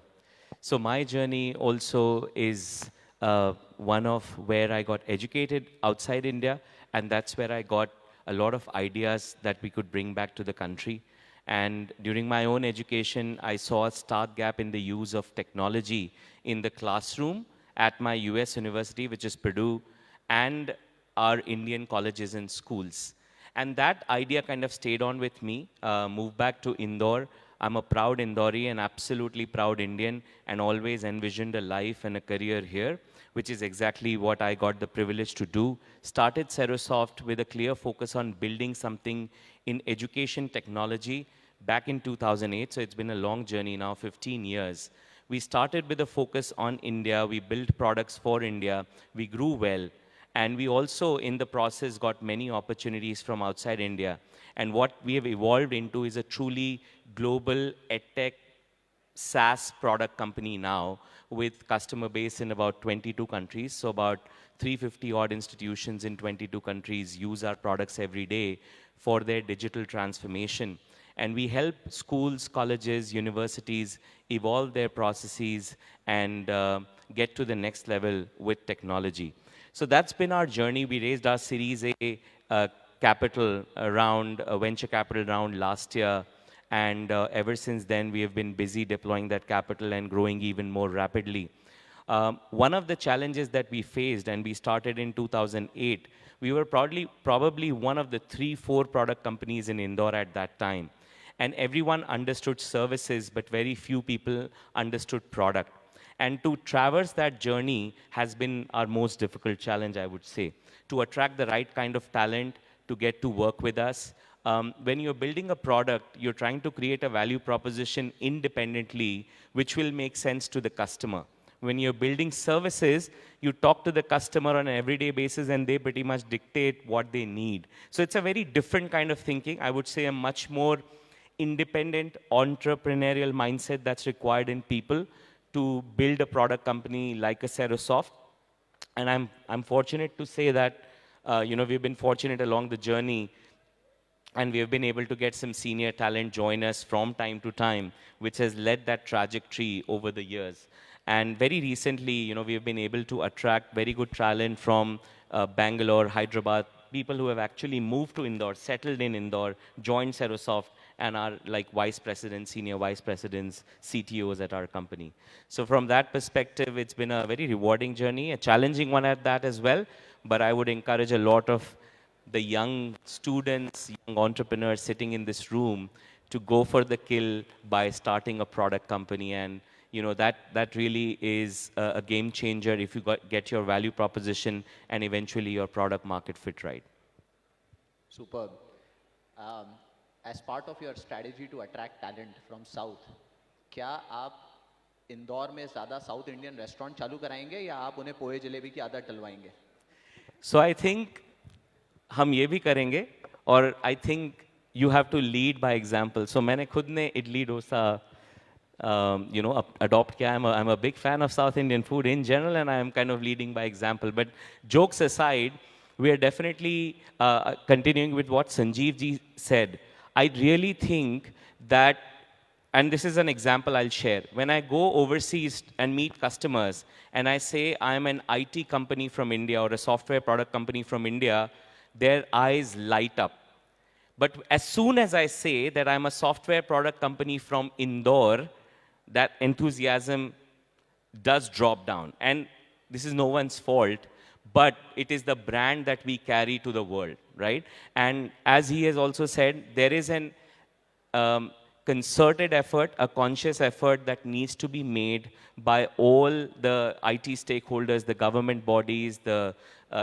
So my journey also is one of where I got educated outside India, and that's where I got a lot of ideas that we could bring back to the country. And during my own education, I saw a stark gap in the use of technology in the classroom at my US university, which is Purdue, and our Indian colleges and schools. And that idea kind of stayed on with me, moved back to Indore. I'm a proud Indorian, absolutely proud Indian, and always envisioned a life and a career here, which is exactly what I got the privilege to do. Started Serosoft with a clear focus on building something in education technology back in 2008, so it's been a long journey now, 15 years. We started with a focus on India. We built products for India. We grew well. And we also, in the process, got many opportunities from outside India. And what we have evolved into is a truly global edtech SaaS product company now with customer base in about 22 countries. So about 350 odd institutions in 22 countries use our products every day for their digital transformation. And we help schools, colleges, universities evolve their processes and get to the next level with technology. So that's been our journey. We raised our Series A capital round, venture capital round last year. And ever since then, we have been busy deploying that capital and growing even more rapidly. One of the challenges that we faced, and we started in 2008, we were probably one of the 3-4 product companies in Indore at that time. And everyone understood services, but very few people understood product. And to traverse that journey has been our most difficult challenge, I would say. To attract the right kind of talent to get to work with us. When you're building a product, you're trying to create a value proposition independently, which will make sense to the customer. When you're building services, you talk to the customer on an everyday basis and they pretty much dictate what they need. So it's a very different kind of thinking. I would say a much more independent entrepreneurial mindset that's required in people to build a product company like a Serosoft. And I'm fortunate to say that we've been fortunate along the journey, and we have been able to get some senior talent join us from time to time, which has led that trajectory over the years. And very recently, we have been able to attract very good talent from Bangalore, Hyderabad, people who have actually moved to Indore, settled in Indore, joined Serosoft, and are like vice presidents, senior vice presidents, CTOs at our company. So from that perspective, it's been a very rewarding journey, a challenging one at that as well. But I would encourage a lot of the young students, young entrepreneurs sitting in this room to go for the kill by starting a product company. And that really is a game changer if you get your value proposition and eventually your product market fit right. Superb. As part of your strategy to attract talent from South, क्या आप इंदौर में ज़्यादा south Indian restaurant चालू कराएंगे या आप उन्हें पोहे जलेबी की आदत डलवाएंगे? So I think हम ये भी करेंगे और I think you have to lead by example. So मैंने खुद ने इडली डोसा adopt किया. I'm a big fan of South Indian food in general, and I am kind of leading by example. But jokes aside, we are definitely continuing with what Sanjeev ji said. I really think that, and this is an example I'll share. When I go overseas and meet customers, and I say I'm an IT company from India or a software product company from India, their eyes light up. But as soon as I say that I'm a software product company from Indore, that enthusiasm does drop down. And this is no one's fault, but it is the brand that we carry to the world, right? And as he has also said, there is an concerted effort, a conscious effort that needs to be made by all the IT stakeholders, the government bodies, the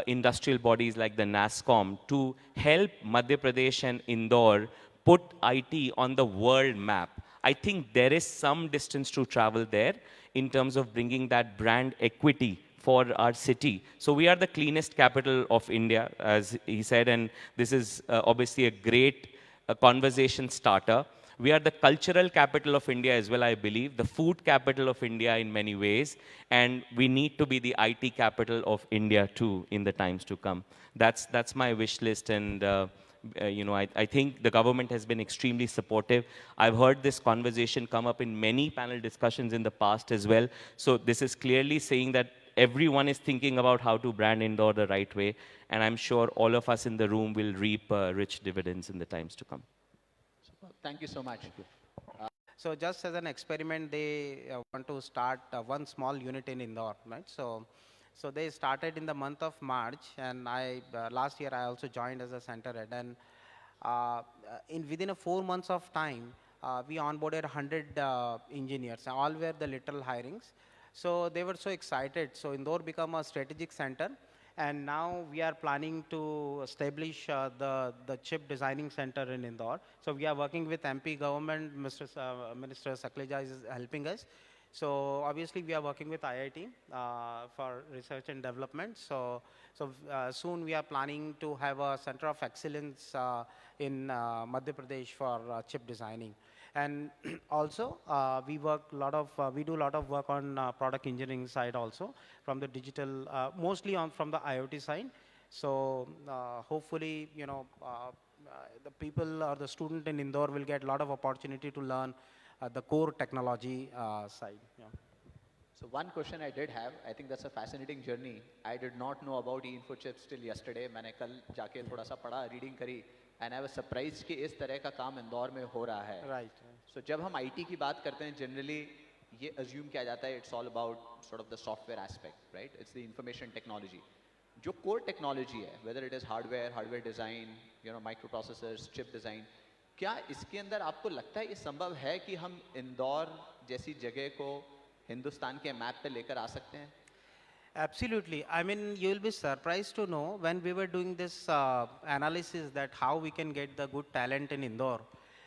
industrial bodies like the NASSCOM to help Madhya Pradesh and Indore put IT on the world map. I think there is some distance to travel there in terms of bringing that brand equity for our city. So we are the cleanest capital of India, as he said, and this is obviously a great conversation starter. We are the cultural capital of India as well, I believe, the food capital of India in many ways, and we need to be the IT capital of India too in the times to come. That's my wish list, and I think the government has been extremely supportive. I've heard this conversation come up in many panel discussions in the past as well. So this is clearly saying that everyone is thinking about how to brand Indore the right way, and I'm sure all of us in the room will reap rich dividends in the times to come. Thank you so much. So just as an experiment, they want to start one small unit in Indore, right? So they started in the month of March, and last year I also joined as a center head, and within 4 months of time, we onboarded 100 engineers, all were the literal hirings. So they were so excited. So Indore became a strategic center, and now we are planning to establish the chip designing center in Indore. So we are working with MP government. Minister Sakleja is helping us. So obviously we are working with IIT for research and development. So soon we are planning to have a center of excellence in Madhya Pradesh for chip designing. And also, we do a lot of work on product engineering side also, from the digital, mostly from the IoT side. So hopefully, the people or the student in Indore will get a lot of opportunity to learn the core technology side. Yeah. So one question I did have, I think that's a fascinating journey. I did not know about eInfo chips till yesterday. मैंने कल जाके थोड़ा सा पढ़ा, reading करी, and I was surprised कि इस तरह का काम इंदौर में हो रहा है. Right. So जब हम IT की बात करते हैं, generally ये assume किया जाता है, it's all about sort of the software aspect, right? It's the information technology. जो core technology है, whether it is hardware design, microprocessors, chip design, क्या इसके अंदर आपको लगता है ये संभव है कि हम इंदौर जैसी जगह को हिंदुस्तान के मैप पे लेकर आ सकते हैं? Absolutely. I mean, you will be surprised to know when we were doing this analysis that how we can get the good talent in Indore.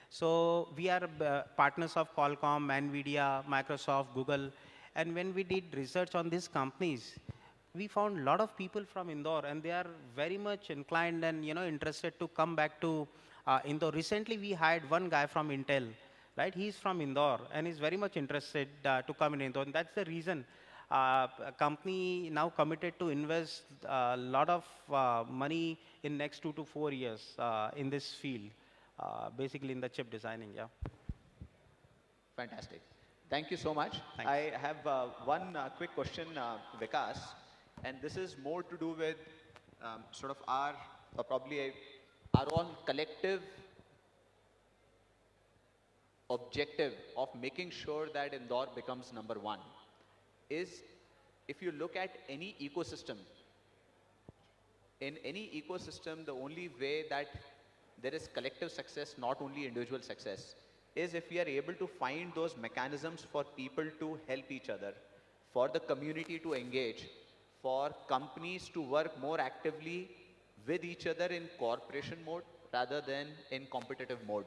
So we are partners of Qualcomm, NVIDIA, Microsoft, Google. And when we did research on these companies, we found a lot of people from Indore, and they are very much inclined and interested to come back to Indore. Recently, we hired one guy from Intel, right? He's from Indore, and he's very much interested to come in Indore. And that's the reason a company now committed to invest a lot of money in next 2 to 4 years in this field, basically in the chip designing. Yeah. Fantastic. Thank you so much. Thanks. I have one quick question, Vikas, and this is more to do with sort of our own collective objective of making sure that Indore becomes #1. Is if you look at any ecosystem, in any ecosystem, the only way that there is collective success, not only individual success, is if we are able to find those mechanisms for people to help each other, for the community to engage, for companies to work more actively with each other in cooperation mode rather than in competitive mode.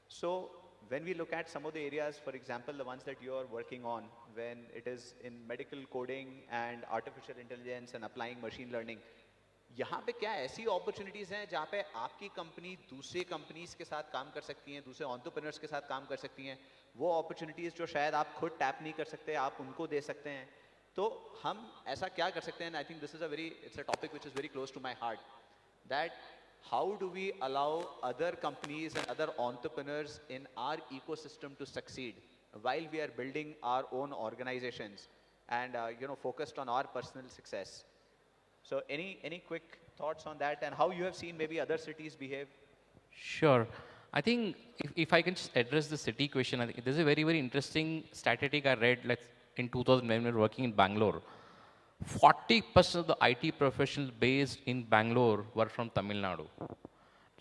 So when we look at some of the areas, for example, the ones that you are working on, when it is in medical coding and artificial intelligence and applying machine learning, यहाँ पे क्या ऐसी opportunities हैं जहाँ पे आपकी company दूसरे companies के साथ काम कर सकती हैं, दूसरे एंटरप्रेन्योर्स के साथ काम कर सकती हैं, वो अपॉर्चुनिटीज जो शायद आप खुद टैप नहीं कर सकते, आप उनको दे सकते हैं। तो हम ऐसा क्या कर सकते हैं? I think this is it's a topic which is very close to my heart, that how do we allow other companies and other entrepreneurs in our ecosystem to succeed while we are building our own organizations and focused on our personal success? So any quick thoughts on that, and how you have seen maybe other cities behave? Sure. I think if I can just address the city question, I think there's a very, very interesting statistic I read in 2000 when we were working in Bangalore. 40% of the IT professionals based in Bangalore were from Tamil Nadu.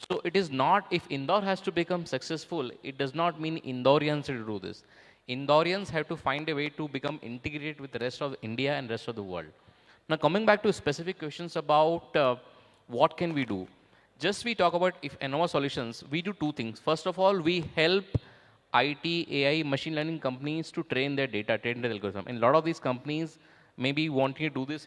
So it is not, if Indore has to become successful, it does not mean Indoreans will do this. Indoreans have to find a way to become integrated with the rest of India and rest of the world. Now coming back to specific questions about what can we do. Just we talk about if Innova Solutions, we do two things. First of all, we help IT, AI, machine learning companies to train their data, train their algorithm. And a lot of these companies maybe wanting to do this,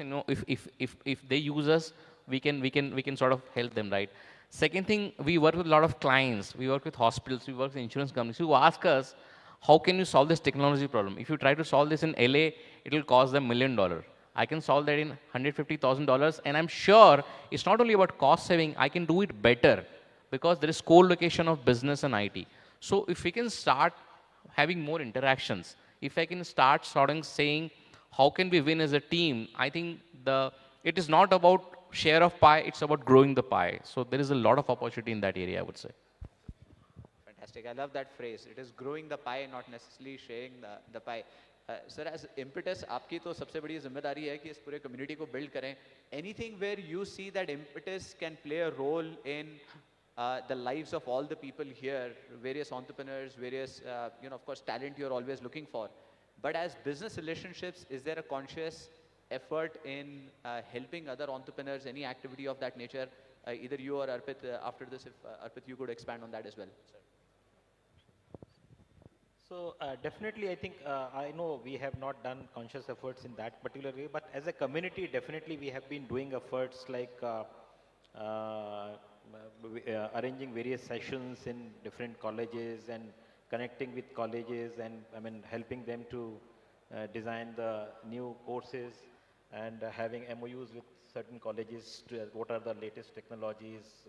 if they use us, we can sort of help them, right? Second thing, we work with a lot of clients, we work with hospitals, we work with insurance companies who ask us, how can you solve this technology problem? If you try to solve this in LA, it will cost them $1 million. I can solve that in $150,000, and I'm sure it's not only about cost saving, I can do it better because there is co-location of business and IT. So if we can start having more interactions, if I can start sort of saying, how can we win as a team? I think it is not about share of pie, it's about growing the pie. So there is a lot of opportunity in that area, I would say. Fantastic. I love that phrase. It is growing the pie, not necessarily sharing the pie. Sir, as Impetus, आपकी तो सबसे बड़ी जिम्मेदारी है कि इस पूरे community को build करें. Anything where you see that Impetus can play a role in the lives of all the people here, various entrepreneurs, various, of course, talent you're always looking for. But as business relationships, is there a conscious effort in helping other entrepreneurs, any activity of that nature? Either you or Arpit, after this, if Arpit, you could expand on that as well. Sir. So definitely, I think, I know we have not done conscious efforts in that particular way, but as a community, definitely we have been doing efforts like arranging various sessions in different colleges and connecting with colleges and helping them to design the new courses and having MOUs with certain colleges to what are the latest technologies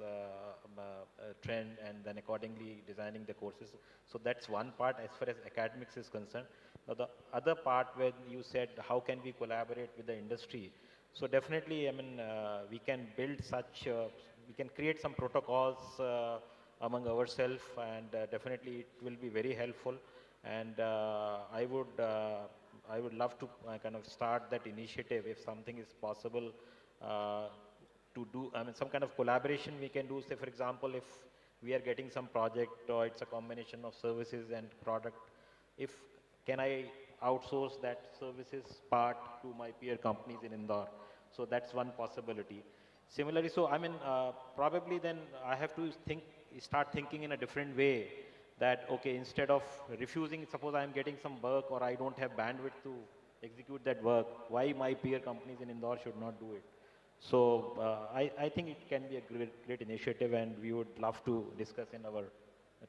trend, and then accordingly designing the courses. So that's one part as far as academics is concerned. Now the other part when you said how can we collaborate with the industry, so definitely we can build such we can create some protocols among ourselves, and definitely it will be very helpful. And I would love to kind of start that initiative if something is possible to do. Some kind of collaboration we can do. Say, for example, if we are getting some project or it's a combination of services and product, can I outsource that services part to my peer companies in Indore? So that's one possibility. Similarly, so probably then I have to start thinking in a different way, that okay, instead of refusing, suppose I am getting some work or I don't have bandwidth to execute that work, why my peer companies in Indore should not do it? So I think it can be a great initiative, and we would love to discuss in our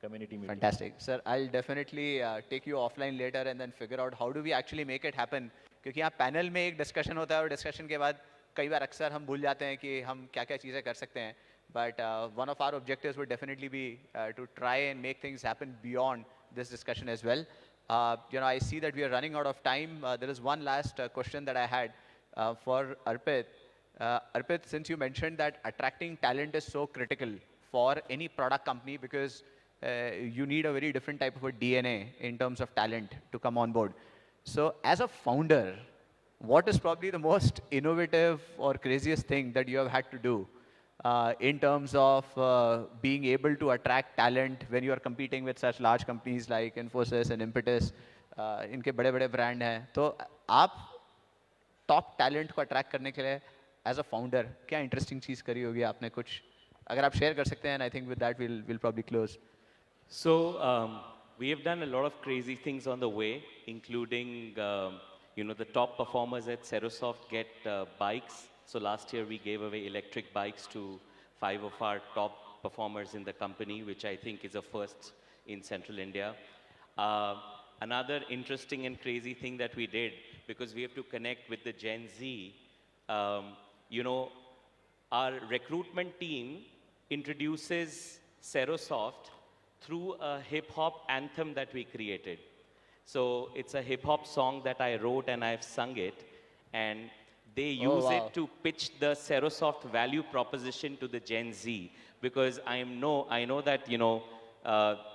community meeting. Fantastic. Sir, I'll definitely take you offline later and then figure out how do we actually make it happen. क्योंकि यहाँ panel में एक discussion होता है और discussion के बाद कई बार अक्सर हम भूल जाते हैं कि हम क्या क्या चीज़ें कर सकते हैं. But one of our objectives would definitely be to try and make things happen beyond this discussion as well. I see that we are running out of time. There is one last question that I had for Arpit. Arpit, since you mentioned that attracting talent is so critical for any product company because you need a very different type of a DNA in terms of talent to come on board. So as a founder, what is probably the most innovative or craziest thing that you have had to do in terms of being able to attract talent when you are competing with such large companies like Infosys and Impetus? इनके बड़े-बड़े brand हैं. तो आप top talent को attract करने के लिए as a founder क्या interesting चीज़ करी होगी आपने कुछ? अगर आप share कर सकते हैं, I think with that we'll probably close. So we have done a lot of crazy things on the way, including the top performers at Cerosoft get bikes So last year we gave away electric bikes to 5 of our top performers in the company, which I think is a first in Central India. Another interesting and crazy thing that we did, because we have to connect with the Gen Z, you know, our recruitment team introduces Serosoft through a hip-hop anthem that we created. So it's a hip-hop song that I wrote and I've sung it, and they use it to pitch the Serosoft value proposition to the Gen Z, because I know that, you know,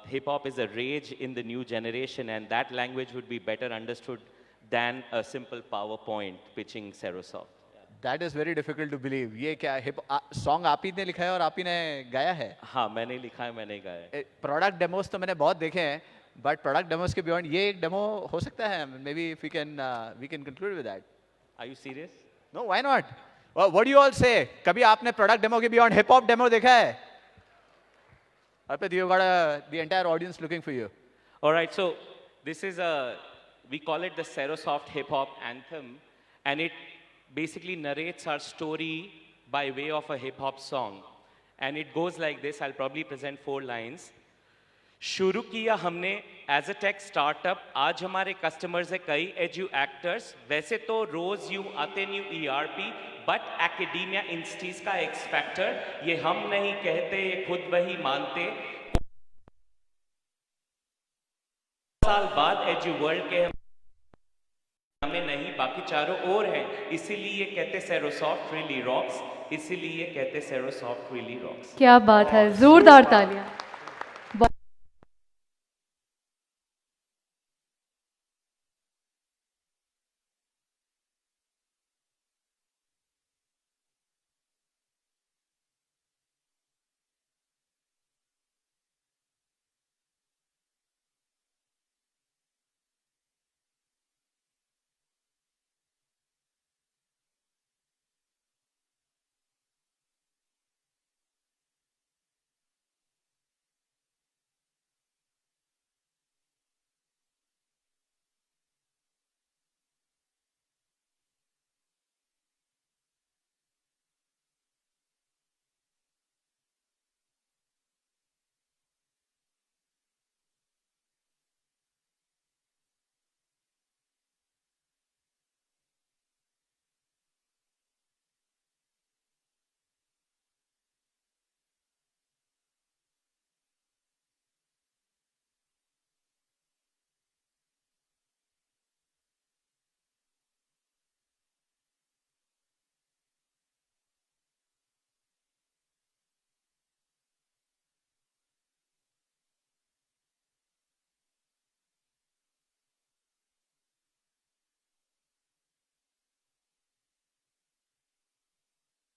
hip-hop is a rage in the new generation, and that language would be better understood than a simple PowerPoint pitching Serosoft. That is very difficult to believe. ये क्या hip song आप ही ने लिखा है और आप ही ने गाया है? हाँ, मैंने लिखा है, मैंने गाया है. प्रोडक्ट डेमोस तो मैंने बहुत देखे हैं, बट प्रोडक्ट डेमोस के बियॉन्ड ये एक डेमो हो सकता है? Maybe if we can conclude with that. Are you serious? No, why not? What do you all say? कभी आपने प्रोडक्ट डेमो के बियॉन्ड हिप हॉप डेमो देखा है? Arpit, you got the entire audience looking for you. All right, so this is we call it the Serosoft hip hop anthem, and it basically narrates our story by way of a hip hop song. And it goes like this. I'll probably present 4 lines. शुरू किया हमने as a tech startup, आज हमारे customers है कई edu actors, वैसे तो रोज यूं आते न्यू ईआरपी, बट एकेडमिया इंस्टीज का एक्स फैक्टर, ये हम नहीं कहते, ये खुद वही मानते. साल बाद एजू वर्ल्ड के हमें नहीं, बाकी चारों और हैं, इसीलिए कहते सेरोसॉफ्ट रियली रॉक्स, इसीलिए कहते सेरोसॉफ्ट रियली रॉक्स. क्या बात है, जोरदार तालियां.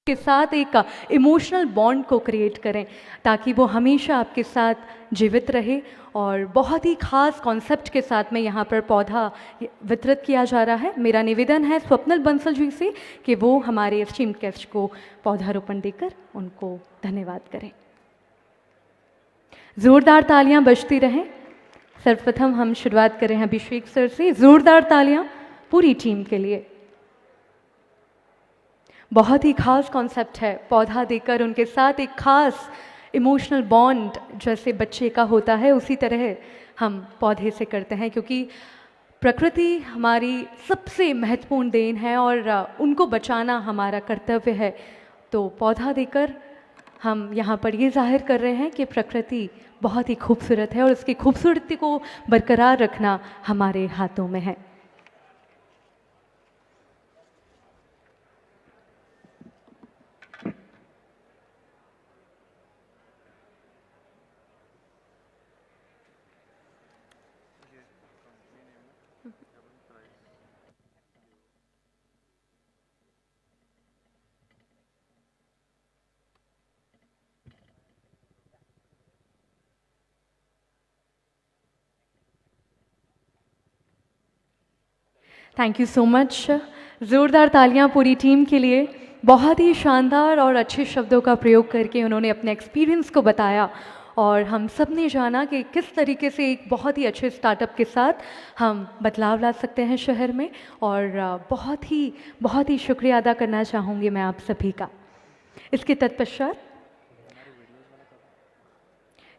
के साथ एक इमोशनल बॉन्ड को क्रिएट करें ताकि वो हमेशा आपके साथ जीवित रहे. और बहुत ही खास कॉन्सेप्ट के साथ में यहाँ पर पौधा वितरित किया जा रहा है. मेरा निवेदन है स्वप्निल बंसल जी से कि वो हमारे एस्टीम्ड गेस्ट को पौधारोपण देकर उनको धन्यवाद करें. ज़ोरदार तालियां बजती रहें. सर्वप्रथम हम शुरुआत करें अभिषेक सर से. ज़ोरदार तालियां पूरी टीम के लिए. बहुत ही खास कॉन्सेप्ट है, पौधा देकर उनके साथ एक खास इमोशनल बॉन्ड जैसे बच्चे का होता है उसी तरह हम पौधे से करते हैं, क्योंकि प्रकृति हमारी सबसे महत्वपूर्ण देन है और उनको बचाना हमारा कर्तव्य है. तो पौधा देकर हम यहाँ पर ये जाहिर कर रहे हैं कि प्रकृति बहुत ही खूबसूरत है और उसकी खूबसूरती को बरकरार रखना हमारे हाथों में है. Thank you so much. ज़ोरदार तालियां पूरी टीम के लिए. बहुत ही शानदार और अच्छे शब्दों का प्रयोग करके उन्होंने अपने एक्सपीरियंस को बताया और हम सब ने जाना कि किस तरीके से एक बहुत ही अच्छे स्टार्टअप के साथ हम बदलाव ला सकते हैं शहर में। और बहुत ही शुक्रिया अदा करना चाहूँगी मैं आप सभी का।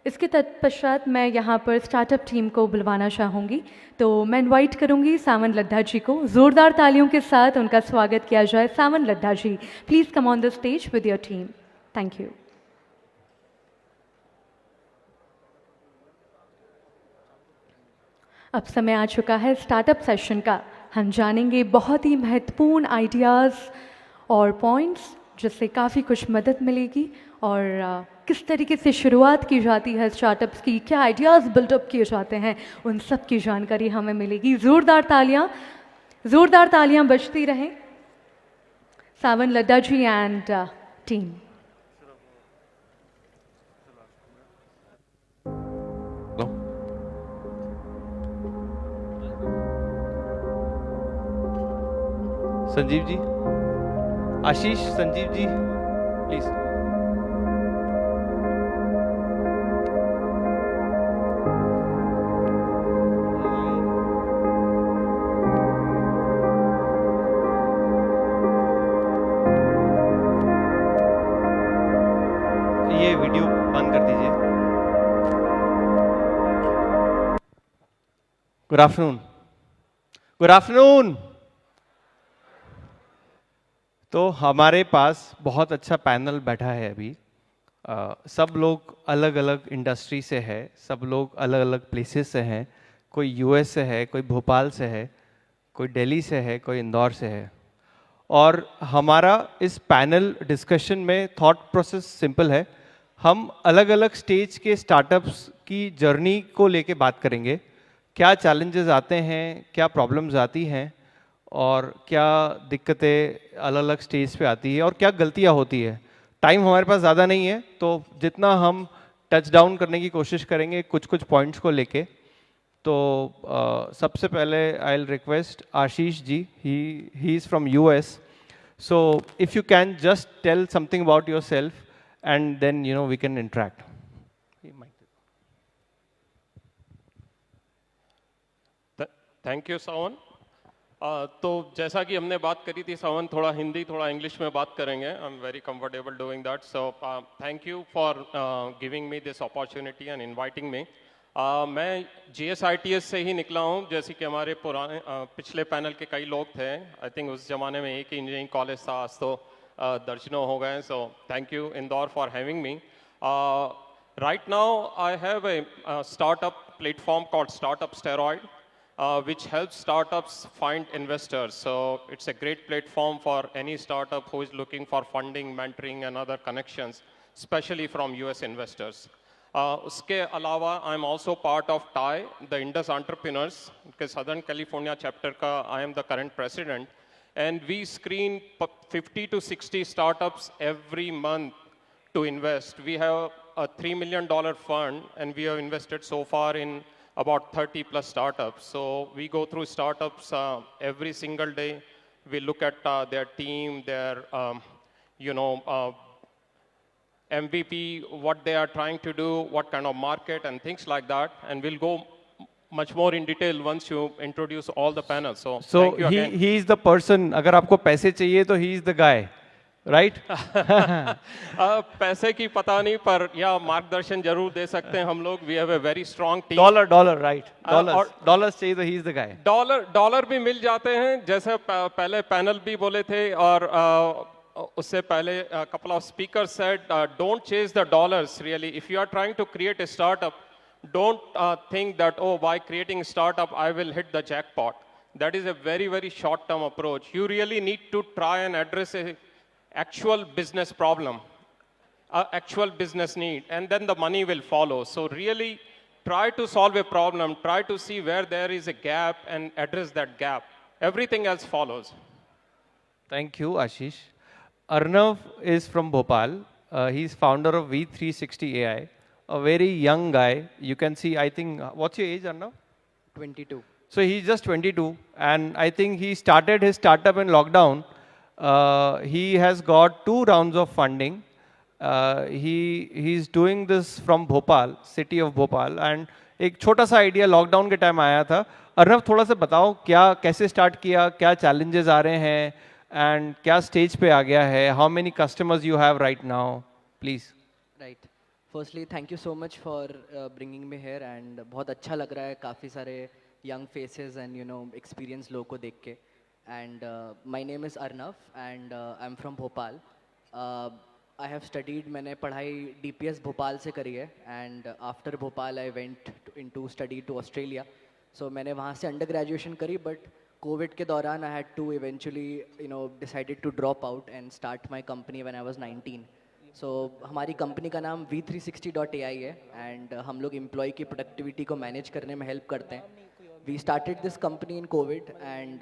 इसके तत्पश्चात मैं यहाँ पर स्टार्टअप टीम को बुलवाना चाहूँगी। तो मैं इनवाइट करूँगी सावन लद्दा जी को, ज़ोरदार तालियों के साथ उनका स्वागत किया जाए। Sawan Ladda ji, please come on the stage with your team. Thank you. अब समय आ चुका है स्टार्टअप सेशन का। हम जानेंगे बहुत ही महत्वपूर्ण आइडियाज़ और पॉइंट्स जिससे काफ़ी कुछ मदद मिलेगी, और किस तरीके से शुरुआत की जाती है स्टार्टअप्स की, क्या आइडियाज़ बिल्डअप किए जाते हैं, उन सब की जानकारी हमें मिलेगी। ज़ोरदार तालियां बजती रहें। Sawan Ladda ji and team. Sanjeev ji, Ashish, Sanjeev ji please. ये वीडियो बंद कर दीजिए। Good afternoon. Good afternoon. तो हमारे पास बहुत अच्छा पैनल बैठा है अभी। सब लोग अलग अलग इंडस्ट्री से है, सब लोग अलग अलग प्लेसेस से हैं। कोई यूएस से है, कोई भोपाल से है, कोई दिल्ली से है, कोई इंदौर से है। और हमारा इस पैनल डिस्कशन में थॉट प्रोसेस सिंपल है। हम अलग अलग स्टेज के स्टार्टअप्स की जर्नी को लेके बात करेंगे। क्या चैलेंजेस आते हैं, क्या प्रॉब्लम्स आती हैं, और क्या दिक्कतें अलग अलग स्टेज पे आती है, और क्या गलतियां होती है। टाइम हमारे पास ज़्यादा नहीं है, तो जितना हम टच डाउन करने की कोशिश करेंगे कुछ कुछ पॉइंट्स को लेके। तो सबसे पहले I will request Ashish ji, he is from US, so if you can just tell something about yourself and then we can interact. Thank you Sawan. तो जैसा कि हमने बात करी थी सावन, थोड़ा हिंदी थोड़ा इंग्लिश में बात करेंगे। आई am very comfortable doing that. So thank you for giving me this opportunity and inviting me. मैं GSITS से ही निकला हूँ, जैसे कि हमारे पुराने पिछले पैनल के कई लोग थे। आई थिंक उस ज़माने में एक ही इंजीनियरिंग कॉलेज था, आज तो दर्जनों हो गए। So thank you Indore for having me. Right now I have a startup platform called startup steroid, which helps startups find investors. So it's a great platform for any startup who is looking for funding, mentoring and other connections, especially from US investors. उसके अलावा I'm also part of TIE, the Indus Entrepreneurs, के Southern California chapter का I am the current president, and we screen 50 to 60 startups every month to invest. We have a $3 million fund, and we have invested so far in about 30 plus startups. So we go through startups every single day. We look at their team, their MVP, what they are trying to do, what kind of market and things like that. And we'll go much more in detail once you introduce all the panels. So thank you again. he is the person, अगर आपको पैसे चाहिए तो he is the guy, right? पैसे की पता नहीं, पर या मार्गदर्शन जरूर दे सकते हैं हम लोग। We have a very strong team. Dollar right? Dollars चाहिए तो he is the guy. Dollar भी मिल जाते हैं, जैसे पहले पैनल भी बोले थे, और उससे पहले couple of speakers said don't chase the dollars really. If you are trying to create a startup, don't think that, oh, by creating a startup I will hit the jackpot. That is a very, very short term approach. You really need to try and address a actual business problem, actual business need, and then the money will follow. So really try to solve a problem, try to see where there is a gap and address that gap. Everything else follows. Thank you, Ashish. Arnav is from Bhopal. He's founder of V360 AI, a very young guy. You can see, I think, what's your age, Arnav? 22. So he's just 22, and I think he started his startup in lockdown. He has got 2 rounds of funding. He is doing this from Bhopal, city of Bhopal, and एक छोटा सा idea lockdown के time आया था। अर्नव, थोड़ा सा बताओ क्या, कैसे स्टार्ट किया, क्या चैलेंजेस आ रहे हैं, एंड क्या स्टेज पे आ गया है, how many customers you have right now, please. Right, firstly thank you so much for bringing me here, and बहुत अच्छा लग रहा है काफ़ी सारे young faces and you know experience लोगों को देख के। And my name is Arnav and I am from Bhopal. I have studied, मैंने पढ़ाई DPS भोपाल से करी है, and after Bhopal I went into study to Australia. सो मैंने वहाँ से अंडर ग्रेजुएशन करी, बट कोविड के दौरान I had to eventually you know decided to drop out and start my company when I was 19। So हमारी कंपनी का नाम V360.ai है, एंड हम लोग एम्प्लॉय की प्रोडक्टिविटी को मैनेज करने में हेल्प करते हैं। We started this company in Covid, and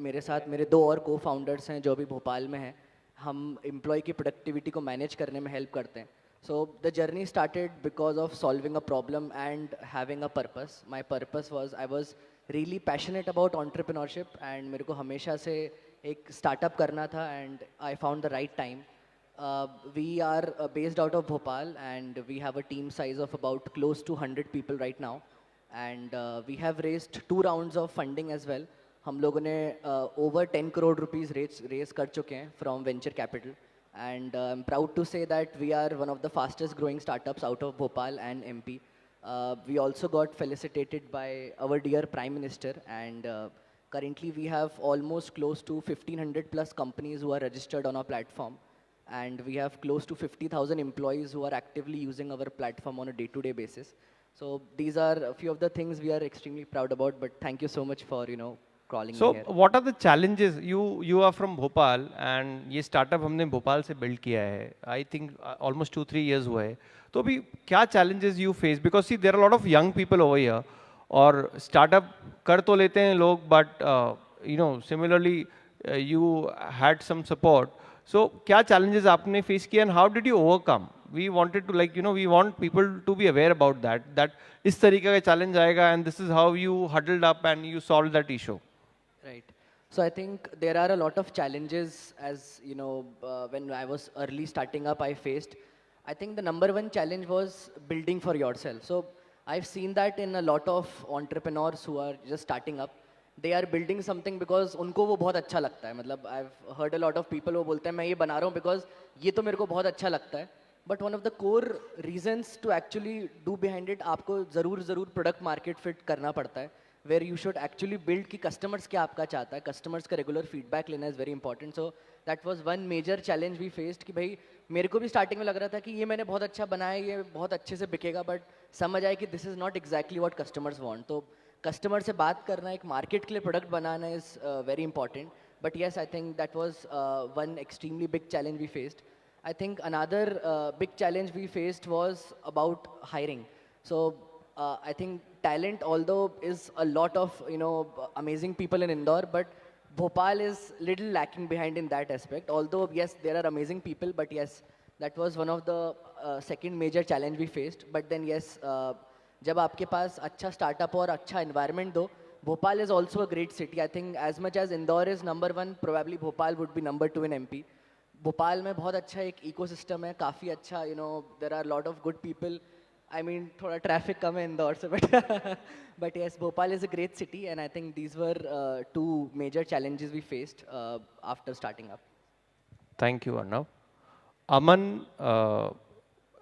मेरे साथ मेरे 2 और को फाउंडर्स हैं जो भी भोपाल में हैं। हम एम्प्लॉय की प्रोडक्टिविटी को मैनेज करने में हेल्प करते हैं। So the journey started because of solving a problem and having a purpose. My purpose was, I was really passionate about entrepreneurship, and मेरे को हमेशा से एक स्टार्टअप करना था, and I found the right time. We are based out of Bhopal, and we have a team size of about close to 100 people right now, and we have raised 2 rounds of funding as well. हम लोगों ने over 10 crore rupees raise कर चुके हैं from venture capital, and I'm proud to say that we are one of the fastest growing startups out of Bhopal and MP. We also got felicitated by our dear Prime Minister, and currently we have almost close to 1500 plus companies who are registered on our platform. And we have close to 50,000 employees who are actively using our platform on a day-to-day basis. So these are a few of the things we are extremely proud about, but thank you so much for, you know, calling So me here. what are the challenges? You are from Bhopal, and ये startup हमने भोपाल से build किया है। I think almost 2-3 years हुए हैं। तो अभी क्या challenges you face? Because see, there are a lot of young people over here, और startup कर तो लेते हैं लोग, but you know, similarly you had some support. So क्या challenges आपने face किया, and how did you overcome? We wanted to, like, you know, we want people to be aware about that इस तरीके का challenge आएगा, and this is how you huddled up and you solved that issue. Right. So I think there are a lot of challenges, as you know, when I was early starting up, I faced. I think the number one challenge was building for yourself. So I've seen that in a lot of entrepreneurs who are just starting up. They are building something because उनको वो बहुत अच्छा लगता है। मतलब I've heard a lot of people वो बोलते हैं मैं ये बना रहा हूँ because ये तो मेरे को बहुत अच्छा लगता है। But one of the core reasons to actually do behind it, आपको ज़रूर product market fit करना पड़ता है, where you should actually build कि customers क्या आपका चाहता है, customers का regular feedback लेना is very important. So that was one major challenge we faced कि भाई मेरे को भी starting में लग रहा था कि ये मैंने बहुत अच्छा बनाया, ये बहुत अच्छे से बिकेगा, but समझ आया कि this is not exactly what customers want. तो कस्टमर से बात करना, एक मार्केट के लिए प्रोडक्ट बनाना is very important. But yes, I think that was one extremely big challenge we faced. I think another big challenge we faced was about hiring. So I think talent, although is a lot of, you know, amazing people in Indore, but Bhopal is little lacking behind in that aspect. Although yes, there are amazing people, but yes, that was one of the second major challenge we faced. But then yes, जब आपके पास अच्छा startup और अच्छा environment दो, Bhopal is also a great city. I think as much as Indore is number 1, probably Bhopal would be number 2 in MP. Bhopal में बहुत अच्छा एक इकोसिस्टम है, काफ़ी अच्छा, you know, there are lot of good people. I mean थोड़ा ट्रैफिक कम है इंदौर से, but yes, Bhopal is a great city, and I think these were 2 major challenges we faced after starting up. Thank you Arnav.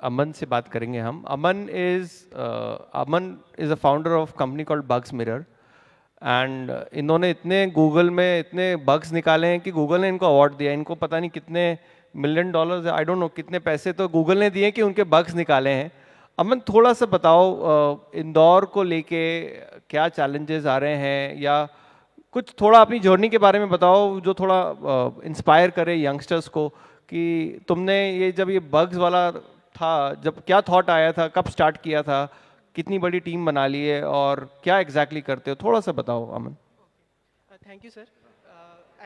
Aman से बात करेंगे हम. Aman is a founder of company called Bugs Mirror, and इन्होंने इतने गूगल में इतने बग्स निकाले हैं कि गूगल ने इनको अवार्ड दिया. इनको पता नहीं कितने $1 मिलियन, आई डोंट नो कितने पैसे तो गूगल ने दिए कि उनके बग्स निकाले हैं. अमन, थोड़ा सा बताओ इंदौर को लेके क्या चैलेंजेस आ रहे हैं, या कुछ थोड़ा अपनी जर्नी के बारे में बताओ जो थोड़ा इंस्पायर करे यंगस्टर्स को, कि तुमने ये जब ये बग्स वाला था, जब क्या थॉट आया था, कब स्टार्ट किया था, कितनी बड़ी टीम बना ली है, और क्या एग्जैक्टली करते हो, थोड़ा सा बताओ Aman. Thank you sir.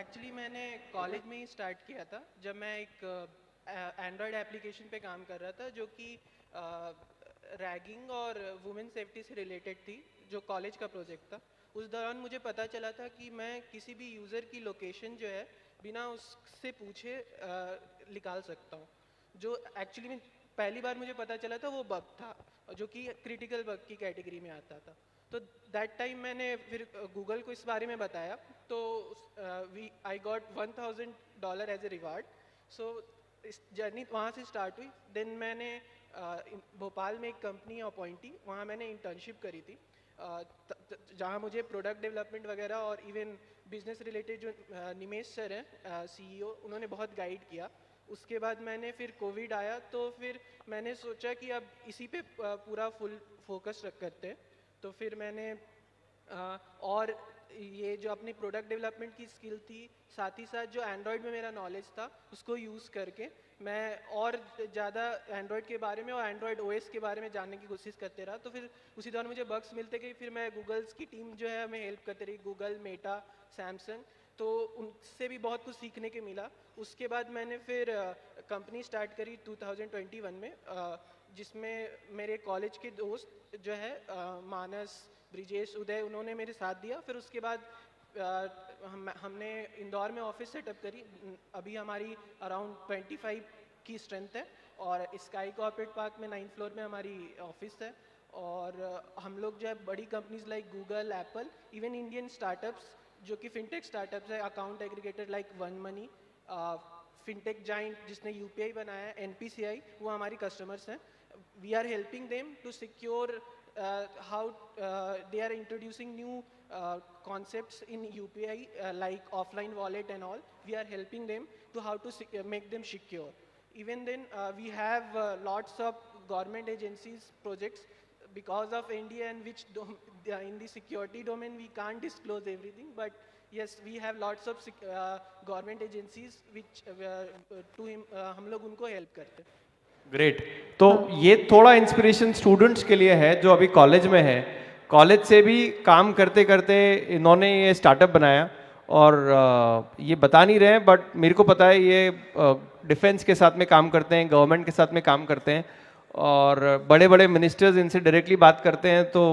Actually मैंने कॉलेज में ही स्टार्ट किया था, जब मैं एक एंड्रॉयड एप्लीकेशन पे काम कर रहा था जो कि रैगिंग और वुमेन सेफ्टी से रिलेटेड थी, जो कॉलेज का प्रोजेक्ट था. उस दौरान मुझे पता चला था कि मैं किसी भी यूज़र की लोकेशन जो है बिना उससे पूछे निकाल सकता हूँ. जो एक्चुअली में पहली बार मुझे पता चला था वो बग था, जो कि क्रिटिकल बग की कैटेगरी में आता था। तो दैट टाइम मैंने फिर गूगल को इस बारे में बताया, तो I got $1000 as a reward. So इस जर्नी वहाँ से स्टार्ट हुई। देन मैंने भोपाल में एक कंपनी अपॉइंटी, वहाँ मैंने इंटर्नशिप करी थी, जहाँ मुझे प्रोडक्ट डेवलपमेंट वगैरह और इवन बिजनेस रिलेटेड जो निमेश सर हैं CEO, उन्होंने बहुत गाइड किया। उसके बाद मैंने फिर कोविड आया, तो फिर मैंने सोचा कि अब इसी पे पूरा फुल फोकस करते हैं। तो फिर मैंने और ये जो अपनी प्रोडक्ट डेवलपमेंट की स्किल थी, साथ ही साथ जो एंड्रॉयड में मेरा नॉलेज था, उसको यूज़ करके मैं और ज़्यादा एंड्रॉयड के बारे में और एंड्रॉयड OS के बारे में जानने की कोशिश करते रहा। तो फिर उसी दौरान मुझे बग्स मिलते गए, फिर मैं गूगल्स की टीम जो है हमें हेल्प करती रही, गूगल, मेटा, सैमसंग, तो उनसे भी बहुत कुछ सीखने के मिला। उसके बाद मैंने फिर कंपनी स्टार्ट करी 2021 में, जिसमें मेरे कॉलेज के दोस्त जो है मानस, ब्रिजेश, उदय, उन्होंने मेरे साथ दिया। फिर उसके बाद हमने इंदौर में ऑफिस सेटअप करी। अभी हमारी अराउंड 25 की स्ट्रेंथ है, और स्काई कॉर्पोरेट पार्क में 9th फ्लोर में हमारी ऑफिस है। और हम लोग जो है बड़ी companies like Google, Apple, even Indian startups जो कि फिनटेक स्टार्टअप्स है, account aggregator like One Money, fintech giant जिसने UPI बनाया है, NPCI, वो हमारी कस्टमर्स हैं। We are helping them to secure how they are introducing new concepts in UPI like offline wallet and all. We are helping them to how to make them secure. Even then we have lots of government agencies projects because of India, and which in the security domain we can't disclose everything, but yes, we have lots of government agencies which हम लोग उनको help करते हैं। Great. तो ये थोड़ा inspiration students के लिए है जो अभी कॉलेज में है। कॉलेज से भी काम करते करते इन्होंने ये स्टार्टअप बनाया, और ये बता नहीं रहे हैं, बट मेरे को पता है ये डिफेंस के साथ में काम करते हैं, गवर्नमेंट के साथ में काम करते हैं, और बड़े बड़े मिनिस्टर्स इनसे डायरेक्टली बात करते हैं। तो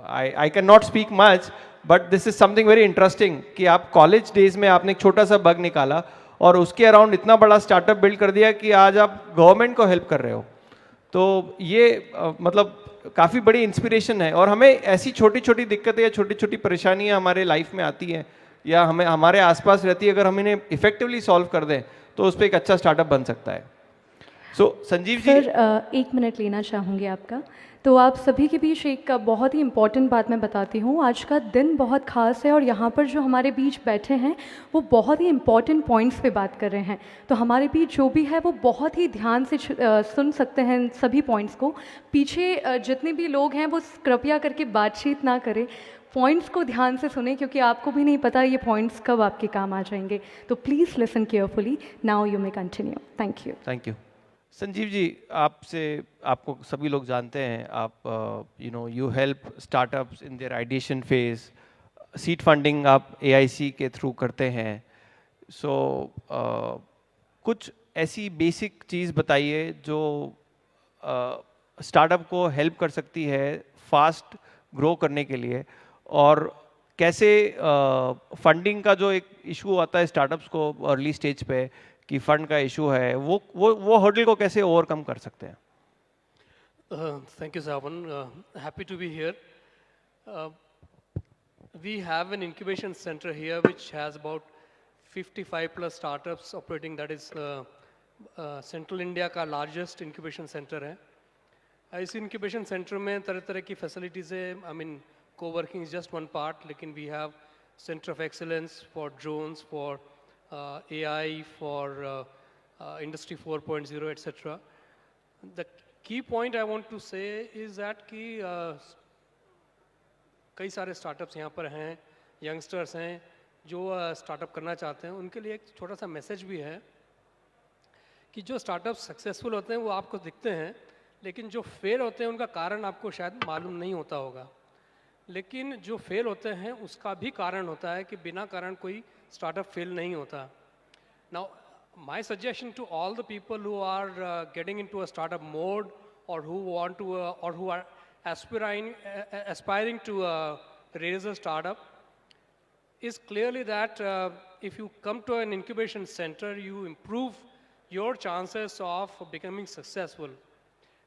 I can not speak much, but this is something very interesting कि आप कॉलेज डेज में आपने एक छोटा सा बग निकाला और उसके अराउंड इतना बड़ा स्टार्टअप बिल्ड कर दिया कि आज आप गवर्नमेंट को हेल्प कर रहे हो। तो ये मतलब काफ़ी बड़ी इंस्पिरेशन है। और हमें ऐसी छोटी छोटी दिक्कतें या छोटी छोटी परेशानियां हमारे लाइफ में आती हैं या हमें हमारे आसपास रहती है, अगर हम इन्हें इफेक्टिवली सॉल्व कर दें तो उस पर एक अच्छा स्टार्टअप बन सकता है। संजीव जी, सर 1 मिनट लेना चाहूँगी आपका। तो आप सभी के बीच एक बहुत ही इम्पॉर्टेंट बात मैं बताती हूँ। आज का दिन बहुत ख़ास है और यहाँ पर जो हमारे बीच बैठे हैं वो बहुत ही इम्पॉर्टेंट पॉइंट्स पे बात कर रहे हैं। तो हमारे बीच जो भी है वो बहुत ही ध्यान से सुन सकते हैं सभी पॉइंट्स को। पीछे जितने भी लोग हैं वो कृपया करके बातचीत ना करें, पॉइंट्स को ध्यान से सुने, क्योंकि आपको भी नहीं पता ये पॉइंट्स कब आपके काम आ जाएंगे। तो please listen carefully. Now you may continue. Thank you. Thank you. Sanjeev ji, आपको सभी लोग जानते हैं, आप you help startups in their ideation phase, seed funding आप AIC के थ्रू करते हैं। कुछ ऐसी बेसिक चीज़ बताइए जो स्टार्टअप को हेल्प कर सकती है फास्ट ग्रो करने के लिए, और कैसे फंडिंग का जो एक इशू आता है स्टार्टअप्स को अर्ली स्टेज पे कि फंड का इशू है, वो हर्डल को कैसे ओवरकम कर सकते हैं? Thank you, Savan. Happy to be here. We have an incubation center here which has about 55 plus startups operating. That is Central India का largest incubation center है। इस incubation center में तरह तरह की facilities है। I mean, co-working is just one part, लेकिन we have center of excellence for drones, for AI, for Industry 4.0, etc. The key point I want to say is that कि कई सारे startups यहाँ पर हैं, यंगस्टर्स हैं जो स्टार्टअप करना चाहते हैं। उनके लिए एक छोटा सा मैसेज भी है कि जो स्टार्टअप सक्सेसफुल होते हैं वो आपको दिखते हैं, लेकिन जो फेल होते हैं उनका कारण आपको शायद मालूम नहीं होता होगा। लेकिन जो फेल होते हैं उसका भी कारण होता है कि बिना कारण कोई startup fail nahi hota. Now, my suggestion to all the people who are getting into a startup mode, or who want to, or who are aspiring to raise a startup, is clearly that if you come to an incubation center, you improve your chances of becoming successful.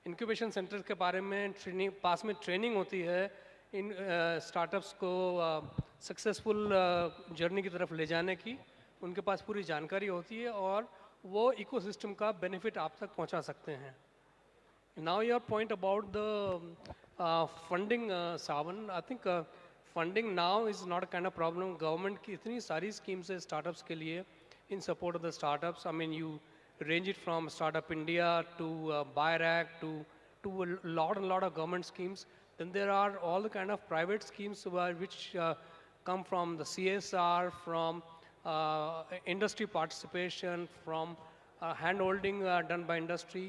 Incubation centre के बारे में training, पास में training होती है in startups को successful journey की तरफ ले जाने की, उनके पास पूरी जानकारी होती है और वो इकोसिस्टम का बेनिफिट आप तक पहुंचा सकते हैं। Now your point about the funding, Sawan, I think funding now is not a kind of problem. Government की इतनी सारी स्कीम्स है स्टार्टअप्स के लिए इन support of the startups. I mean you range it from Startup India to BuyRack to a lot of government schemes. Then there are all the kind of private schemes which come from the CSR, from industry participation, from hand-holding done by industry.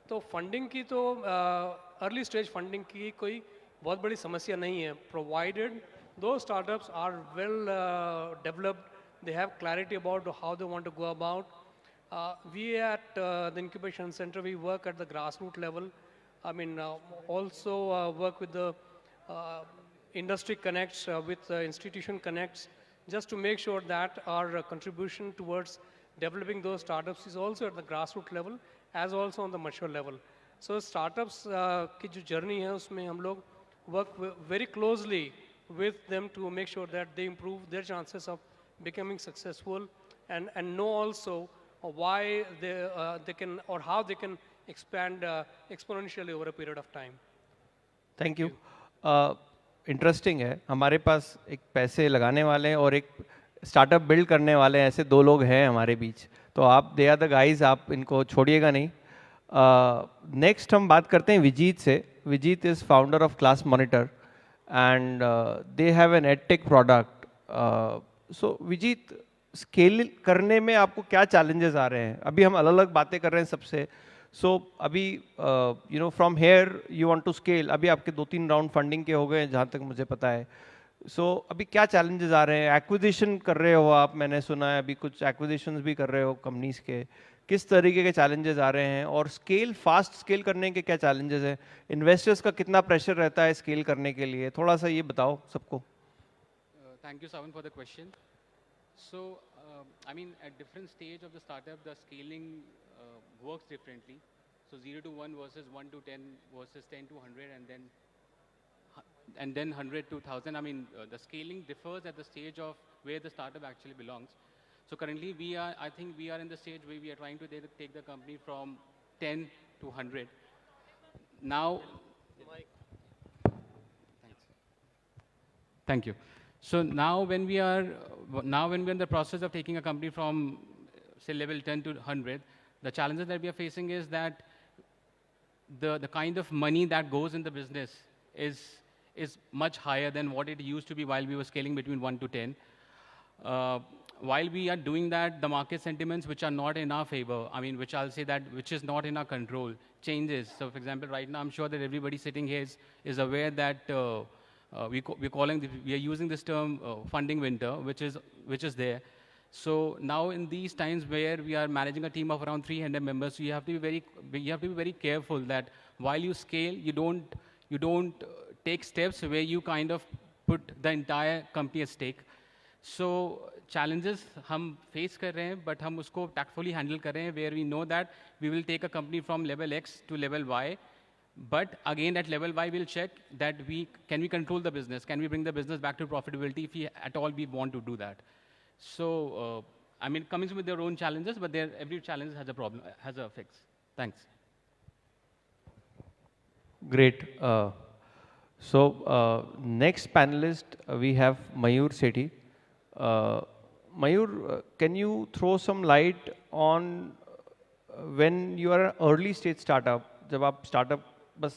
तो funding की तो early stage funding की कोई बहुत बड़ी समस्या नहीं है, provided those startups are well developed, they have clarity about how they want to go about. We at the incubation center, we work at the grassroots level. I mean, also work with the industry connects, with institution connects, just to make sure that our contribution towards developing those startups is also at the grassroots level, as also on the mature level. So startups की जो journey है उसमें हम लोग work very closely with them to make sure that they improve their chances of becoming successful, and know also why they can or how they can expand exponentially over a period of time. Thank you. Interesting है, हमारे पास एक पैसे लगाने वाले और एक startup build करने वाले ऐसे दो लोग हैं हमारे बीच, तो आप दे आर द गाइज, आप इनको छोड़िएगा नहीं। नेक्स्ट हम बात करते हैं विजीत से। Vijit is founder of class monitor and they have an edtech product. So Vijit, scale करने में आपको क्या चैलेंजेस आ रहे हैं? अभी हम अलग अलग बातें कर रहे हैं सबसे। सो अभी you know from here you want to scale, अभी आपके 2-3 राउंड फंडिंग के हो गए जहाँ तक मुझे पता है। सो अभी क्या चैलेंजेस आ रहे हैं? एक्विजिशन कर रहे हो आप, मैंने सुना है अभी कुछ एक्विजिशंस भी कर रहे हो कंपनीज के, किस तरीके के चैलेंजेस आ रहे हैं? और स्केल, फास्ट स्केल करने के क्या चैलेंजेस हैं? इन्वेस्टर्स का कितना प्रेशर रहता है स्केल करने के लिए? थोड़ा सा ये बताओ सबको। Thank you, Savan, for the question. So, I mean, at different stage of the startup, the scaling works differently. So 0 to 1 versus 1 to 10 versus 10 to 100, and then 100 to 1000. I mean, the scaling differs at the stage of where the startup actually belongs. So currently, I think we are in the stage where we are trying to take the company from 10 to 100. Now, thank you. So now when we are in the process of taking a company from say level 10 to 100, the challenges that we are facing is that the kind of money that goes in the business is much higher than what it used to be while we were scaling between 1 to 10. While we are doing that, the market sentiments which are not in our favor, I mean, which I'll say that which is not in our control, changes. So for example, right now I'm sure that everybody sitting here is aware that we are using this term funding winter, which is there. So now in these times where we are managing a team of around 300 members, you have to be very careful that while you scale, you don't take steps where you kind of put the entire company at stake. So challenges हम face कर रहे हैं, but हम उसको tactfully handle कर रहे हैं, where we know that we will take a company from level X to level Y. But again, at level Y, we'll check that can we control the business? Can we bring the business back to profitability if at all we want to do that? So, I mean, coming with their own challenges, but every challenge has a problem, has a fix. Thanks. Great. So, next panelist, we have Mayur Sethi. Mayur, can you throw some light on when you are an early stage startup, जब आप startup बस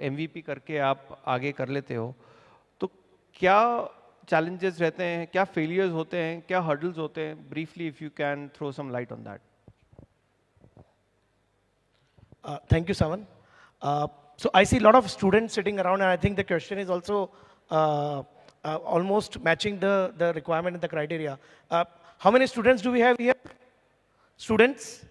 MVP करके आप आगे कर लेते हो, तो क्या challenges रहते हैं, क्या failures होते हैं, क्या hurdles होते हैं? Briefly, if you can throw some light on that. Thank you, Savan. So I see a lot of students sitting around, and I think the question is also almost matching the requirement and the criteria. How many students do we have here? Students?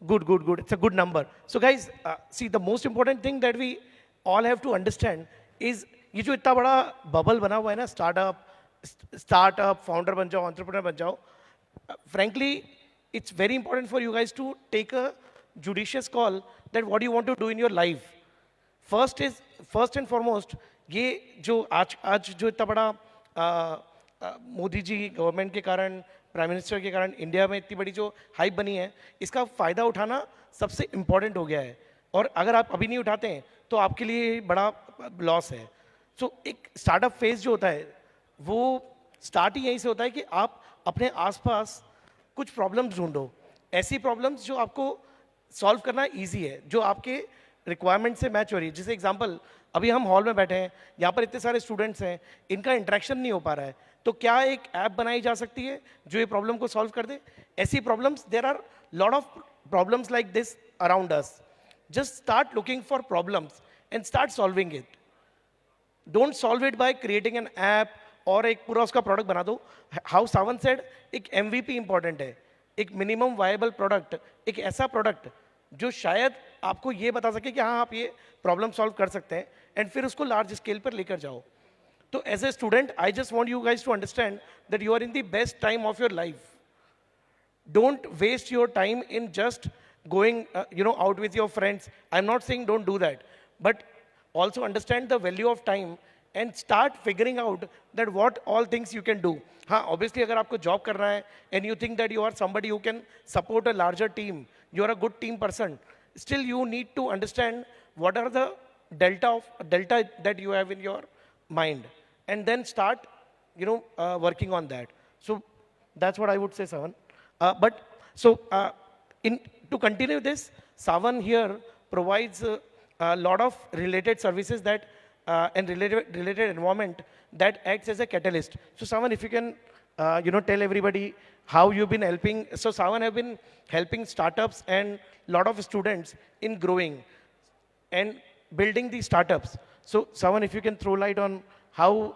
Good. It's a good number. So guys, see, the most important thing that we all have to understand is ये जो इतना बड़ा bubble बना हुआ है ना, startup founder बन जाओ, एंटरप्रेन्योर बन जाओ, frankly it's very important for you guys to take a judicious call that what you want to do in your life. First and foremost, ये जो आज जो इतना बड़ा मोदी जी गवर्नमेंट के कारण, प्राइम मिनिस्टर के कारण इंडिया में इतनी बड़ी जो हाइप बनी है, इसका फ़ायदा उठाना सबसे इम्पॉर्टेंट हो गया है. और अगर आप अभी नहीं उठाते हैं तो आपके लिए बड़ा लॉस है. सो एक स्टार्टअप फेज जो होता है वो स्टार्ट ही यहीं से होता है कि आप अपने आसपास कुछ प्रॉब्लम्स ढूंढो, ऐसी प्रॉब्लम्स जो आपको सॉल्व करना इजी है, जो आपके रिक्वायरमेंट से मैच हो रही है. जैसे एग्जांपल, अभी हम हॉल में बैठे हैं, यहाँ पर इतने सारे स्टूडेंट्स हैं, इनका इंटरेक्शन नहीं हो पा रहा है, तो क्या एक ऐप बनाई जा सकती है जो ये प्रॉब्लम को सॉल्व कर दे? ऐसी problems, there are lot of problems like this around us. Just start looking for problems and start solving it. Don't solve it by creating an app और एक पूरा उसका प्रोडक्ट बना दो. हाउ सावन सेड, एक MVP इंपॉर्टेंट है, एक minimum viable product, एक ऐसा प्रोडक्ट जो शायद आपको ये बता सके कि हाँ आप ये प्रॉब्लम सॉल्व कर सकते हैं, एंड फिर उसको लार्ज स्केल पर लेकर जाओ. तो as a student I just want you guys to understand that you are in the best time of your life. Don't waste your time in just going out with your friends. I'm not saying don't do that, but also understand the value of time and start figuring out that what all things you can do. हाँ, obviously अगर आपको job करना है and you think that you are somebody who can support a larger team, you are a good team person, still you need to understand what are the delta that you have in your mind, and then start working on that. So that's what I would say, Savan. To continue this, Savan here provides a lot of related services that and related environment that acts as a catalyst. So Savan, if you can tell everybody how you've been helping. So Savan have been helping startups and lot of students in growing and building these startups. So Savan, if you can throw light on how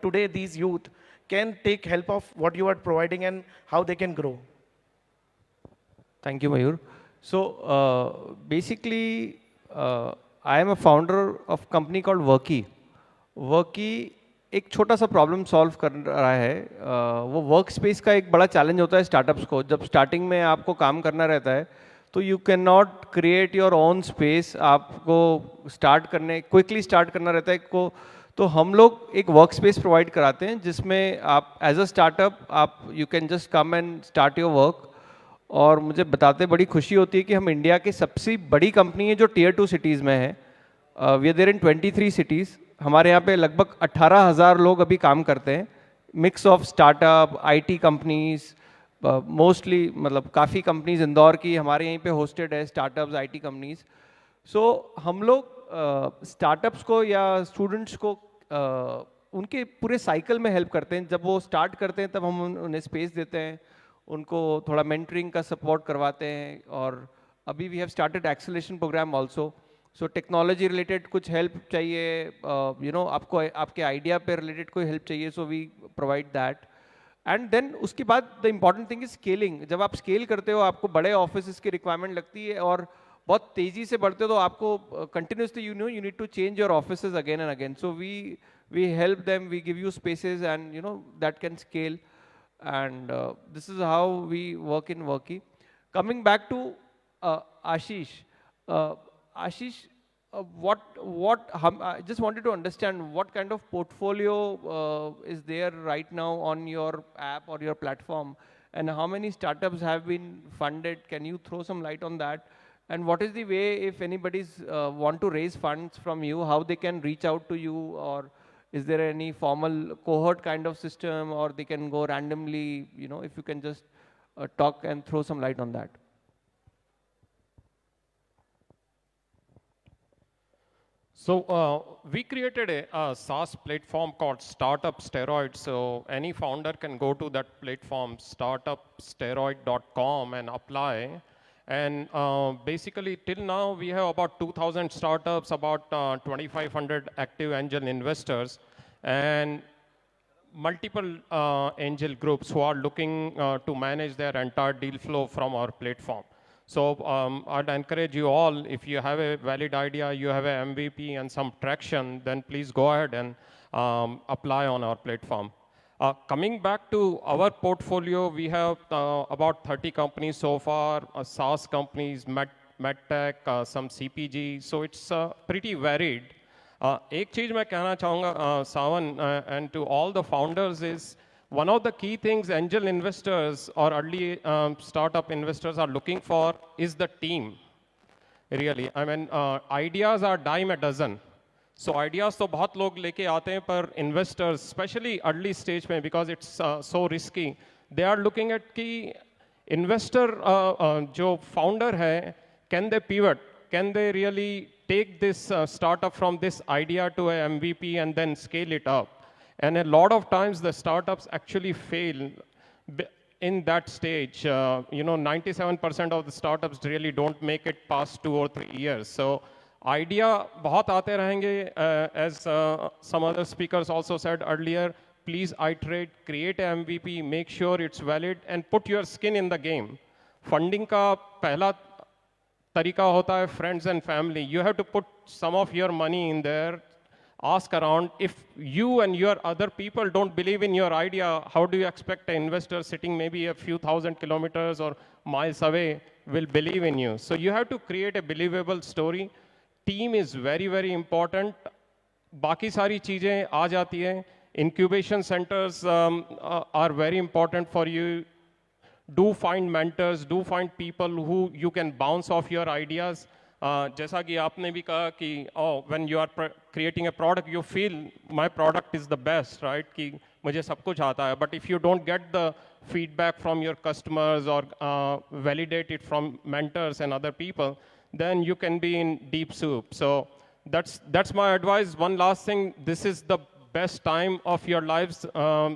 today these youth can take help of what you are providing and how they can grow. Thank you, Mayur. So basically, I am a founder of a company called Worky. Worky एक छोटा सा problem solve कर रहा है. वो work space का एक बड़ा चैलेंज होता है स्टार्टअप्स को. जब स्टार्टिंग में आपको काम करना रहता है तो you can not create your own space. आपको क्विकली स्टार्ट करना रहता है को. तो हम लोग एक वर्क स्पेस प्रोवाइड कराते हैं जिसमें आप एज अ स्टार्टअप आप you can just come and start your work. और मुझे बताते बड़ी खुशी होती है कि हम इंडिया की सबसे बड़ी कंपनी है जो Tier 2 सिटीज़ में है. We are there in 23 cities. हमारे यहाँ पे लगभग 18,000 लोग अभी काम करते हैं. Mix of startup, IT companies, mostly मतलब काफ़ी कंपनीज इंदौर की हमारे यहीं पे होस्टेड है, स्टार्टअप्स, IT कंपनीज. सो हम लोग स्टार्टअप्स को या स्टूडेंट्स को उनके पूरे साइकिल में हेल्प करते हैं. जब वो स्टार्ट करते हैं तब हम उन्हें स्पेस देते हैं, उनको थोड़ा मेंटरिंग का सपोर्ट करवाते हैं. और अभी we have started acceleration program also. So technology related कुछ हेल्प चाहिए, आपको आपके आइडिया पे रिलेटेड कोई हेल्प चाहिए, so we provide that. And then उसके बाद the important thing is scaling. जब आप स्केल करते हो आपको बड़े ऑफिस की रिक्वायरमेंट लगती है और बहुत तेज़ी से बढ़ते हो तो आपको continuously you need to change your offices again and again. So we help them, we give you spaces and that can scale. And this is how we work in Worky. Coming back to Ashish. Ashish, I just wanted to understand what kind of portfolio is there right now on your app or your platform, and how many startups have been funded? Can you throw some light on that? And what is the way, if anybody's want to raise funds from you, how they can reach out to you? Or is there any formal cohort kind of system, or they can go randomly? If you can just talk and throw some light on that. So we created a SaaS platform called Startup Steroid. So any founder can go to that platform, startupsteroid.com, and apply. And basically, till now, we have about 2,000 startups, about 2,500 active angel investors, and multiple angel groups who are looking to manage their entire deal flow from our platform. So I'd encourage you all, if you have a valid idea, you have an MVP and some traction, then please go ahead and apply on our platform. Coming back to our portfolio, we have about 30 companies so far, SaaS companies, medtech, some CPG, so it's pretty varied. एक चीज मैं कहना चाहूँगा सावन and to all the founders is one of the key things angel investors or early startup investors are looking for is the team. Really, I mean, ideas are dime a dozen. So ideas तो बहुत लोग लेके आते हैं पर investors, especially early stage में, because it's so risky, they are looking at कि investor जो founder है, can they pivot? Can they really take this startup from this idea to a MVP and then scale it up? And a lot of times the startups actually fail in that stage. 97% of the startups really don't make it past 2 or 3 years. So idea बहुत आते रहेंगे, as some other speakers also said earlier, please iterate, create a MVP, make sure it's valid and put your skin in the game. Funding का पहला तरीका होता है friends and family. You have to put some of your money in there, ask around. If you and your other people don't believe in your idea, how do you expect an investor sitting maybe a few thousand kilometers or miles away will believe in you? So you have to create a believable story. Team is very, very important. बाकी सारी चीज़ें आ जाती हैं. Incubation centers are very important for you. Do find mentors, do find people who you can bounce off your ideas. जैसा कि आपने भी कहा कि when you are creating a product, you feel my product is the best, right? कि मुझे सब कुछ आता है. But if you don't get the feedback from your customers or validate it from mentors and other people, then you can be in deep soup. So that's my advice. One last thing, this is the best time of your lives,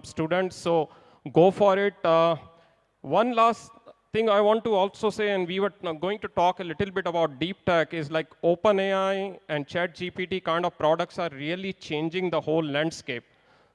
students, so go for it. One last thing I want to also say, and we were going to talk a little bit about deep tech, is like OpenAI and ChatGPT kind of products are really changing the whole landscape.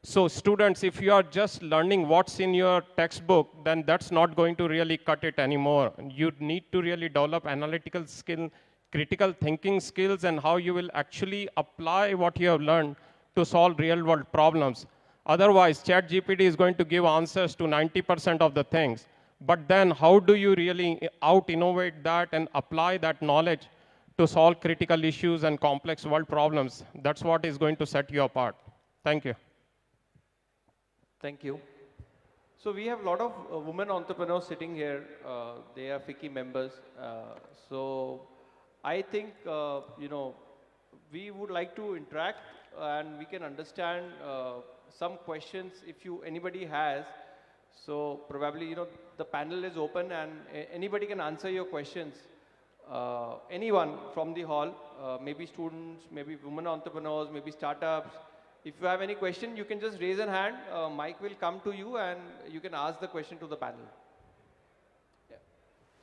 So students, if you are just learning what's in your textbook, then that's not going to really cut it anymore. You need to really develop analytical skill, critical thinking skills, and how you will actually apply what you have learned to solve real world problems. Otherwise, ChatGPT is going to give answers to 90% of the things. But then how do you really out-innovate that and apply that knowledge to solve critical issues and complex world problems? That's what is going to set you apart. Thank you. Thank you. So we have a lot of women entrepreneurs sitting here. They are FICCI members. So I think, we would like to interact and we can understand some questions if anybody has. So probably, the panel is open and anybody can answer your questions. Anyone from the hall, maybe students, maybe women entrepreneurs, maybe startups. If you have any question, you can just raise a hand. Mike will come to you and you can ask the question to the panel. Yeah.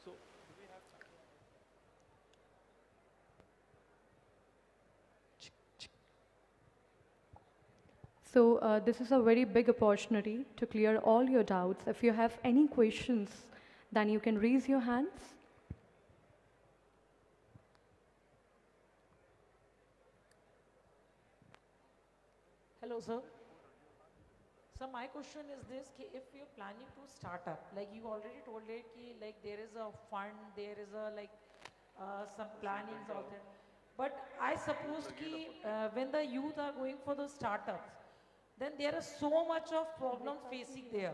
So, So this is a very big opportunity to clear all your doubts. If you have any questions, then you can raise your hands. Hello, sir. So my question is this: if you're planning to start up, like you already told it, like there is a fund, there is a some plannings out there. But I suppose when the youth are going for the startups, then there is so much of problem facing there,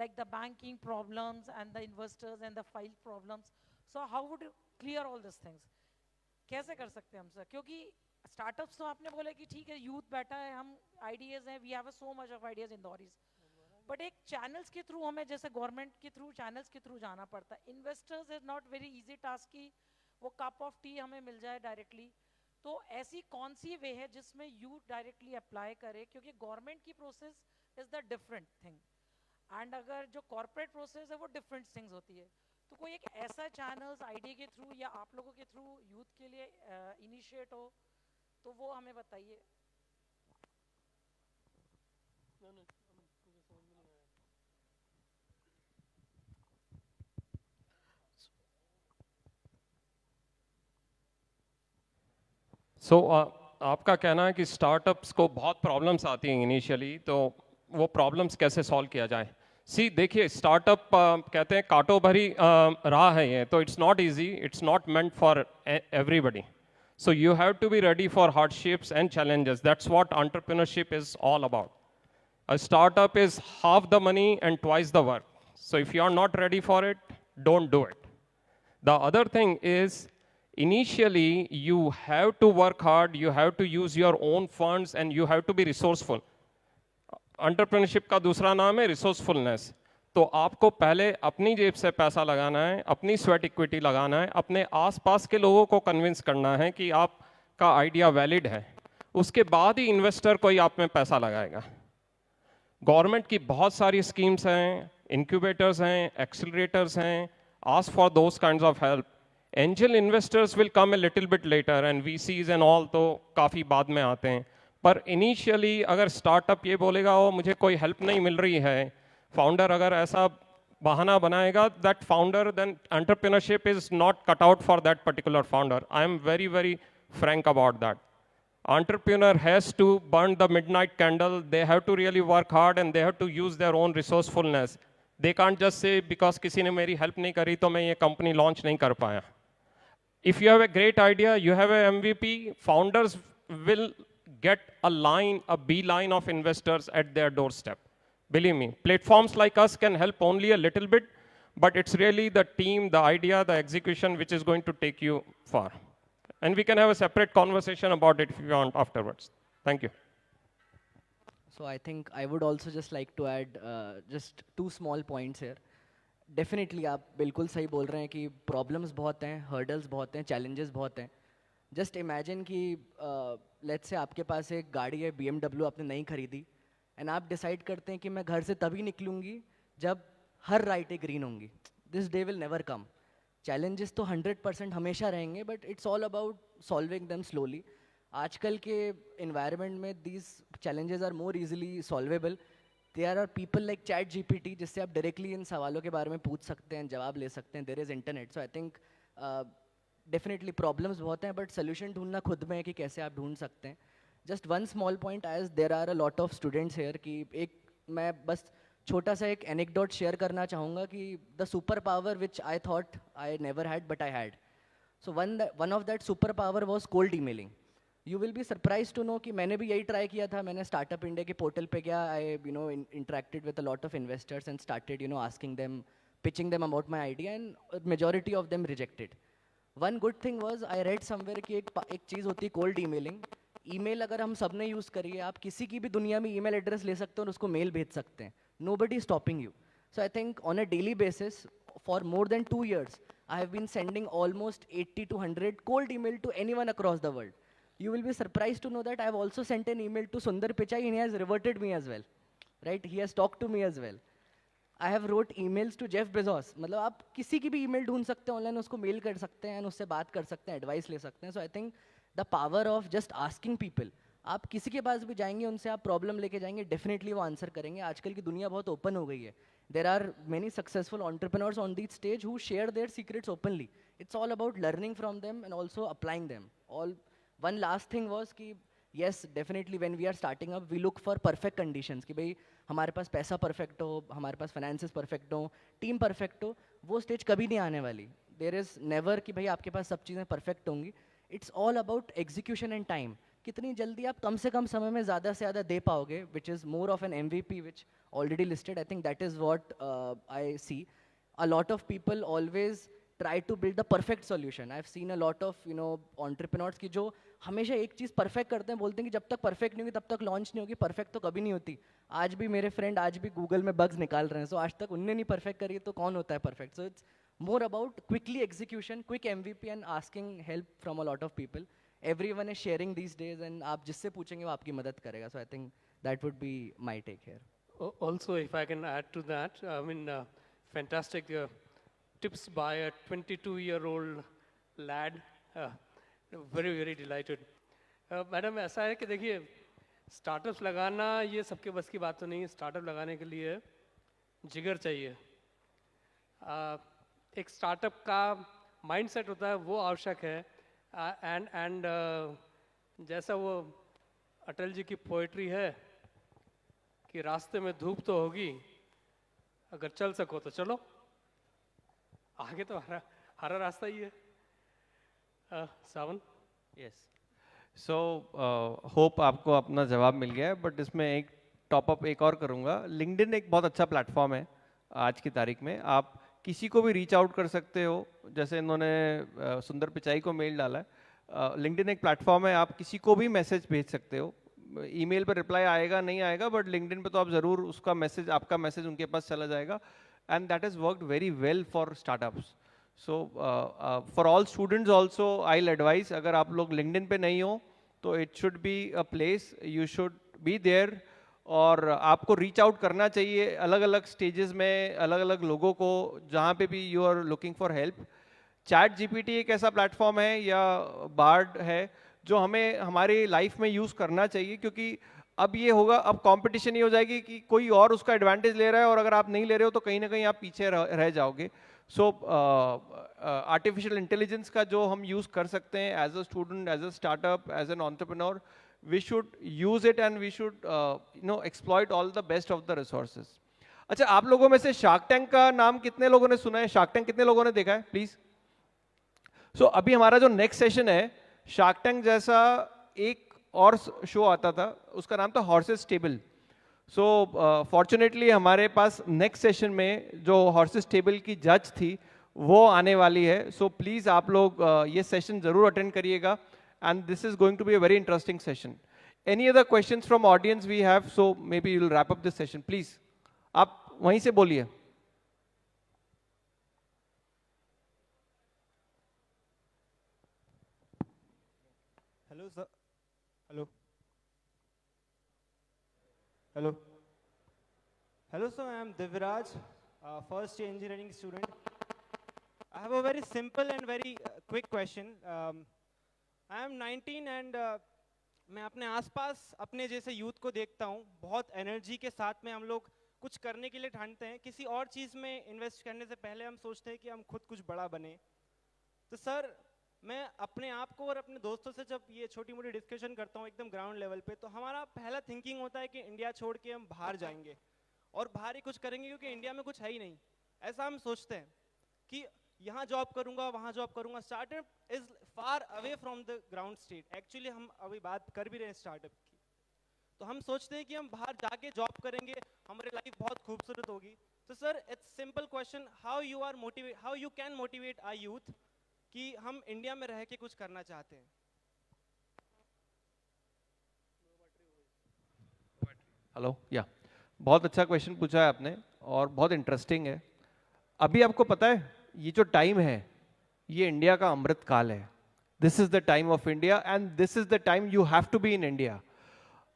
like the banking problems and the investors and the file problems. So how would you clear all these things? कैसे कर सकते हैं हम sir? क्योंकि startups तो आपने बोला कि ठीक है यूथ बैठा है, हम आइडियाज हैं, we have so much of ideas in दौरीज, बट एक चैनल्स के थ्रू हमें जैसे गवर्नमेंट के थ्रू चैनल्स के थ्रू जाना पड़ता है. Investors is not very easy task की वो कप ऑफ टी हमें मिल जाए डायरेक्टली. तो ऐसी कौन सी वे है जिसमें यूथ डायरेक्टली अप्लाई करे, क्योंकि गवर्नमेंट की process is the different thing and अगर जो कॉर्पोरेट प्रोसेस है वो डिफरेंट थिंग्स होती है. तो कोई एक ऐसा चैनल्स आईडी के थ्रू या आप लोगों के थ्रू यूथ के लिए इनिशिएट हो तो वो हमें बताइए. So आपका कहना है कि स्टार्टअप्स को बहुत प्रॉब्लम्स आती हैं इनिशियली, तो वो प्रॉब्लम्स कैसे सॉल्व किया जाए। सी देखिए, स्टार्टअप कहते हैं कांटो भरी राह है ये, तो it's not easy, it's not meant for everybody. So you have to be ready for hardships and challenges. That's what entrepreneurship is all about. A startup is half the money and twice the work. So if you are not ready for it, don't do it. The other thing is, initially you have to work hard, you have to use your own funds, and you have to be resourceful. Entrepreneurship का दूसरा नाम है resourcefulness. तो आपको पहले अपनी जेब से पैसा लगाना है, अपनी स्वेट इक्विटी लगाना है, अपने आसपास के लोगों को कन्विंस करना है कि आपका आइडिया वैलिड है, उसके बाद ही इन्वेस्टर कोई आप में पैसा लगाएगा। गवर्नमेंट की बहुत सारी स्कीम्स हैं, इंक्यूबेटर्स हैं, एक्सेलरेटर्स हैं, ask for those kinds of help. Angel investors will come a little bit letter and VCs and all तो काफ़ी बाद में आते हैं, पर इनिशियली अगर स्टार्टअप ये बोलेगा ओ मुझे कोई हेल्प नहीं मिल रही है, फाउंडर अगर ऐसा बहाना बनाएगा, that founder then entrepreneurship is not cut out for that particular founder. I am very very frank about that. Entrepreneur has to burn the midnight candle. They have to really work hard and they have to use their own resourcefulness. They can't just say because किसी ने मेरी help नहीं करी तो मैं ये company launch नहीं कर पाया. If you have a great idea, you have a MVP, founders will get a line, a beeline of investors at their doorstep. Believe me, platforms like us can help only a little bit, but it's really the team, the idea, the execution which is going to take you far. And we can have a separate conversation about it if you want afterwards. Thank you. So I think I would also just like to add just 2 small points here. Definitely आप बिल्कुल सही बोल रहे हैं कि problems बहुत हैं, hurdles बहुत हैं, challenges बहुत हैं. Just imagine कि let's say आपके पास एक गाड़ी है BMW आपने नहीं खरीदी and आप decide करते हैं कि मैं घर से तभी निकलूँगी जब हर लाइटें green होंगी. This day will never come. Challenges तो 100% हमेशा रहेंगे, but it's all about solving them slowly. आजकल के इन्वायरमेंट में these challenges are more easily solvable. There are people like ChatGPT जिससे आप डायरेक्टली इन सवालों के बारे में पूछ सकते हैं, जवाब ले सकते हैं. There is internet. So I think definitely problems बहुत हैं, बट सोल्यूशन ढूंढना खुद में है कि कैसे आप ढूंढ सकते हैं. Just one small point, as there are a lot of students here, कि एक मैं बस छोटा सा एक एनेक्डोट शेयर करना चाहूँगा कि the super power which I thought I never had but I had. So one of that super power was cold emailing. You will be surprise to know कि मैंने भी यही ट्राई किया था. मैंने स्टार्टअप इंडिया के पोर्टल पे गया, I interacted with a lot of investors and started asking them, pitching them about my idea, and majority of them rejected. One good thing was I read somewhere कि एक चीज़ होती है cold emailing. Email अगर हम सब ने use करिए, आप किसी की भी दुनिया में ईमेल एड्रेस ले सकते हो और उसको मेल भेज सकते हैं. Nobody is stopping you. So I think on a daily basis, for more than 2 years, I have been sending almost 80 to 100 cold email to anyone across the world. You will be surprised to know that I have also sent an email to Sundar Pichai and he has reverted me as well. Right? He has talked to me as well. I have wrote emails to Jeff Bezos. मतलब आप किसी की भी email ढूंढ सकते हैं online, उसको mail कर सकते हैं, उससे बात कर सकते हैं, एडवाइस ले सकते हैं. So I think the power of just asking people. आप किसी के पास भी जाएंगे, उनसे आप प्रॉब्लम लेके जाएंगे, डेफिनेटली वो आंसर करेंगे. आजकल की दुनिया बहुत ओपन हो गई है. There are many successful entrepreneurs on this stage who share their secrets openly. It's all about learning from them and also applying them. All one last thing was कि yes definitely when we are starting up we look for perfect conditions, कि भाई हमारे पास पैसा perfect हो, हमारे पास finances perfect हो, टीम परफेक्ट हो. वो स्टेज कभी नहीं आने वाली. देर इज़ नेवर कि भाई आपके पास सब चीज़ें परफेक्ट होंगी. It's all about execution and time. कितनी जल्दी आप कम से कम समय में ज़्यादा से ज़्यादा दे पाओगे, which is more of an MVP which already listed. I think that is what I see. A lot of people always try to build the perfect solution. I have seen a lot of entrepreneurs की जो हमेशा एक चीज़ perfect करते हैं, बोलते हैं कि जब तक परफेक्ट नहीं होगी तब तक लॉन्च नहीं होगी. परफेक्ट तो कभी नहीं होती. आज भी मेरे फ्रेंड आज भी गूगल में बग्स निकाल रहे हैं. सो आज तक उनने नहीं परफेक्ट करी, तो कौन होता है perfect. So it's more about quickly execution, quick MVP and asking help from a lot of people. Everyone is sharing these days, and आप जिससे पूछेंगे वो आपकी मदद करेगा. So I think that would be my take here. Also, if I can add to that, I mean, fantastic tips by a 22-year-old lad. Very, very delighted. Madam ऐसा है कि देखिए, स्टार्टअप्स लगाना ये सबके बस की बात तो नहीं है. स्टार्टअप लगाने के लिए जिगर चाहिए. एक स्टार्टअप का माइंडसेट होता है, वो आवश्यक है. एंड जैसा वो अटल जी की पोइट्री है, कि रास्ते में धूप तो होगी, अगर चल सको तो चलो, आगे तो हरा हरा रास्ता ही है। सावन। यस, सो होप आपको अपना जवाब मिल गया है, बट इसमें एक टॉपअप एक और करूँगा। लिंक्डइन एक बहुत अच्छा प्लेटफॉर्म है आज की तारीख में। आप किसी को भी रीच आउट कर सकते हो, जैसे इन्होंने सुंदर पिचाई को मेल डाला है। लिंक्डइन एक प्लेटफॉर्म है, आप किसी को भी मैसेज भेज सकते हो। ईमेल पर रिप्लाई आएगा नहीं आएगा, बट लिंक्डइन पे तो आप ज़रूर उसका मैसेज, आपका मैसेज उनके पास चला जाएगा। And that is worked very well for startups. So for all students also I will advise, अगर आप लोग लिंक्डइन पे नहीं हो तो it should be a place, you should be there. और आपको रीच आउट करना चाहिए अलग अलग स्टेजेस में, अलग अलग लोगों को, जहाँ पे भी you are looking for help. ChatGPT एक ऐसा प्लेटफॉर्म है या बार्ड है जो हमें हमारी लाइफ में यूज़ करना चाहिए, क्योंकि अब ये होगा, अब कंपटीशन ये हो जाएगी कि कोई और उसका एडवांटेज ले रहा है और अगर आप नहीं ले रहे हो तो कहीं ना कहीं आप पीछे रह जाओगे। सो आर्टिफिशियल इंटेलिजेंस का जो हम यूज़ कर सकते हैं as a student, as a startup, as an entrepreneur, we should use it and we should exploit all the best of the resources. अच्छा, आप लोगों में से शार्क टैंक का नाम कितने लोगों ने सुना है? शार्क टैंक कितने लोगों ने देखा है प्लीज? सो अभी हमारा जो नेक्स्ट सेशन है, शार्क टैंक जैसा एक और शो आता था, उसका नाम था हॉर्सेस टेबल। सो फॉर्चुनेटली हमारे पास नेक्स्ट सेशन में जो हॉर्सेस टेबल की जज थी वो आने वाली है। सो प्लीज़ आप लोग ये सेशन ज़रूर अटेंड करिएगा, and this is going to be a very interesting session. Any other questions from audience we have? So maybe we'll wrap up this session. Please, आप वहीं से बोलिए। Hello sir. Hello. Hello. Hello sir, I am Divraj, first year engineering student. I have a very simple and very quick question. I am 19 and मैं अपने आसपास अपने जैसे youth को देखता हूँ, बहुत एनर्जी के साथ में हम लोग कुछ करने के लिए ठानते हैं। किसी और चीज़ में इन्वेस्ट करने से पहले हम सोचते हैं कि हम खुद कुछ बड़ा बने। तो सर, मैं अपने आप को और अपने दोस्तों से जब ये छोटी मोटी डिस्कशन करता हूँ एकदम ग्राउंड लेवल पे, तो हमारा पहला थिंकिंग होता है कि इंडिया छोड़ के हम बाहर जाएंगे और बाहर ही कुछ करेंगे, क्योंकि इंडिया में कुछ है ही नहीं। ऐसा हम सोचते हैं कि यहाँ जॉब करूँगा, वहाँ जॉब करूँगा। Startup is far away from the ground state. Actually हम अभी बात कर भी रहे हैं स्टार्टअप की, तो हम सोचते हैं कि हम बाहर जाके जॉब करेंगे, हमारी लाइफ बहुत खूबसूरत होगी। तो sir, it's simple question, how you can motivate our youth कि हम इंडिया में रह के कुछ करना चाहते हैं। हेलो, या बहुत अच्छा क्वेश्चन पूछा है आपने और बहुत इंटरेस्टिंग है। अभी आपको पता है ये जो टाइम है ये इंडिया का अमृत काल है। This is the time of India and this is the time you have to be in India.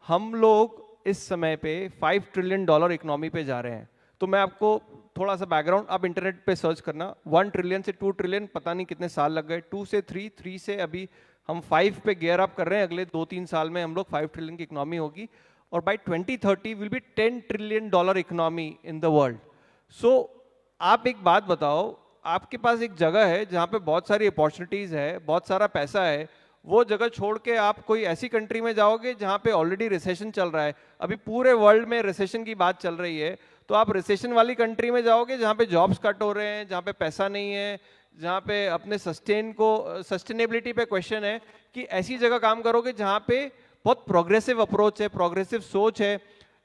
हम लोग इस समय पे $5 ट्रिलियन इकोनॉमी पे जा रहे हैं। तो मैं आपको थोड़ा सा बैकग्राउंड, आप इंटरनेट पे सर्च करना, 1 ट्रिलियन से 2 ट्रिलियन, पता नहीं कितने साल लग गए, 2 से 3, 3 से अभी हम 5 पे गियर अप कर रहे हैं। अगले 2-3 साल में हम लोग 5 ट्रिलियन की इकोनॉमी होगी और by 2030 will be $10 trillion economy in the world. So आप एक बात बताओ, आपके पास एक जगह है जहाँ पे बहुत सारी अपॉर्चुनिटीज़ है, बहुत सारा पैसा है, वो जगह छोड़ के आप कोई ऐसी कंट्री में जाओगे जहाँ पे ऑलरेडी रिसेशन चल रहा है। अभी पूरे वर्ल्ड में रिसेशन की बात चल रही है, तो आप रिसेशन वाली कंट्री में जाओगे जहाँ पे जॉब्स कट हो रहे हैं, जहाँ पे पैसा नहीं है, जहाँ पे अपने सस्टेनेबिलिटी पे क्वेश्चन है, कि ऐसी जगह काम करोगे जहाँ पे बहुत प्रोग्रेसिव अप्रोच है, प्रोग्रेसिव सोच है,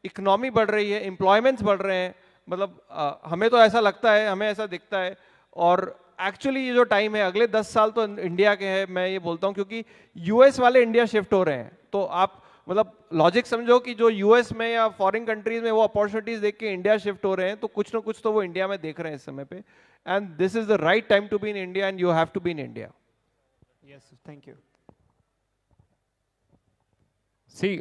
इकोनॉमी बढ़ रही है, एम्प्लॉयमेंट्स बढ़ रहे हैं। मतलब हमें तो ऐसा लगता है, हमें ऐसा दिखता है। और एक्चुअली ये जो टाइम है अगले 10 साल तो इंडिया के हैं, मैं ये बोलता हूँ, क्योंकि यूएस वाले इंडिया शिफ्ट हो रहे हैं। तो आप मतलब लॉजिक समझो कि जो यूएस में या फॉरेन कंट्रीज में वो अपॉर्चुनिटीज देख के इंडिया शिफ्ट हो रहे हैं, तो कुछ ना कुछ तो वो इंडिया में देख रहे हैं इस समय पे। And this is the right time to be in India and you have to be in India. Yes, thank you. See,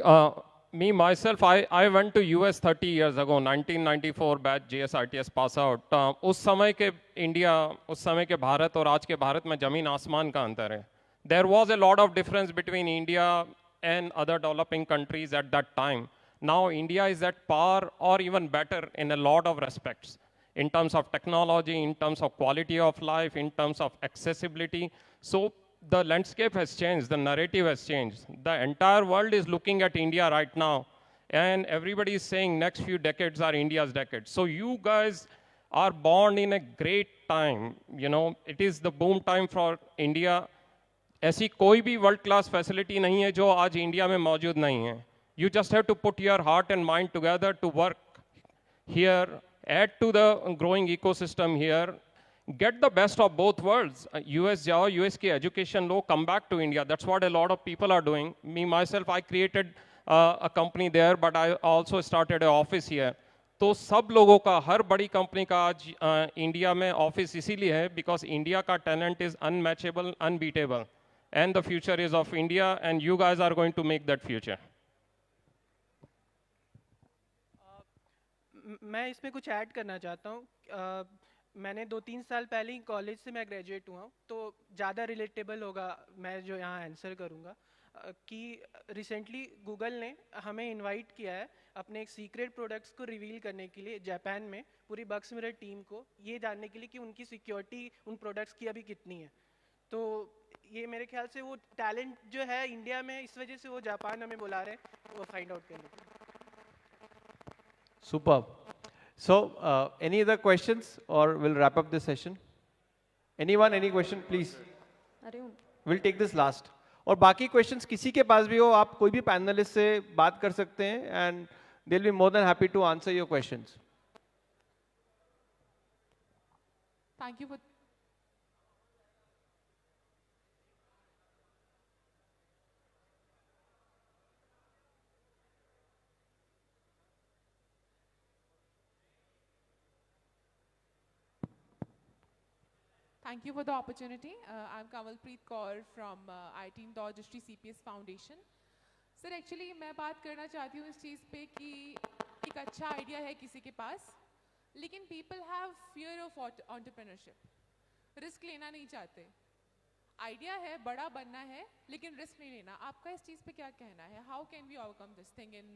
me myself, I went to US 30 years ago, 1994 batch JSRTS pass out. उस समय के India, उस समय के भारत और आज के भारत में जमीन आसमान का अंतर है. There was a lot of difference between India and other developing countries at that time. Now India is at par or even better in a lot of respects, in terms of technology, in terms of quality of life, in terms of accessibility. So the landscape has changed, the narrative has changed. The entire world is looking at India right now and everybody is saying next few decades are India's decades. So you guys are born in a great time. You know, it is the boom time for India. ऐसी कोई भी world class facility नहीं है जो आज India में मौजूद नहीं है. You just have to put your heart and mind together to work here, add to the growing ecosystem here, get the best of both worlds. US jao, US ki education lo, come back to India. That's what a lot of people are doing. Me myself, I created a company there, but I also started an office here. तो सब लोगों का, हर बड़ी company का आज India में office इसीलिए है बिकॉज इंडिया का talent is unmatchable, unbeatable, and the future is of India, and you guys are going to make that future. मैं इसमें कुछ ऐड करना चाहता हूँ. मैंने 2-3 साल पहले ही कॉलेज से मैं ग्रेजुएट हुआ हूँ, तो ज़्यादा रिलेटेबल होगा मैं जो यहाँ आंसर करूँगा. कि रिसेंटली गूगल ने हमें इनवाइट किया है अपने एक सीक्रेट प्रोडक्ट्स को रिवील करने के लिए जापान में, पूरी बग्स मिरर टीम को, ये जानने के लिए कि उनकी सिक्योरिटी उन प्रोडक्ट्स की अभी कितनी है. तो ये मेरे ख्याल से वो टैलेंट जो है इंडिया में, इस वजह से वो जापान हमें बुला रहे हैं वो फाइंड आउट करने के लिए. Superb. So, any other questions or we'll wrap up this session? Anyone, any question, please? We'll take this last. और बाकी questions किसी के पास भी हो, आप कोई भी पैनलिस्ट से बात कर सकते हैं and they'll be more than happy to answer your questions. Thank you for Thank you for the opportunity. I'm Kamalpreet Kaur from IIT Indore Drishtri CPS Foundation. Sir, actually मैं बात करना चाहती हूँ इस चीज़ पे कि एक अच्छा आइडिया है किसी के पास, लेकिन people have fear of entrepreneurship. Risk लेना नहीं चाहते. आइडिया है, बड़ा बनना है, लेकिन रिस्क नहीं लेना. आपका इस चीज़ पे क्या कहना है? How can we overcome this thing in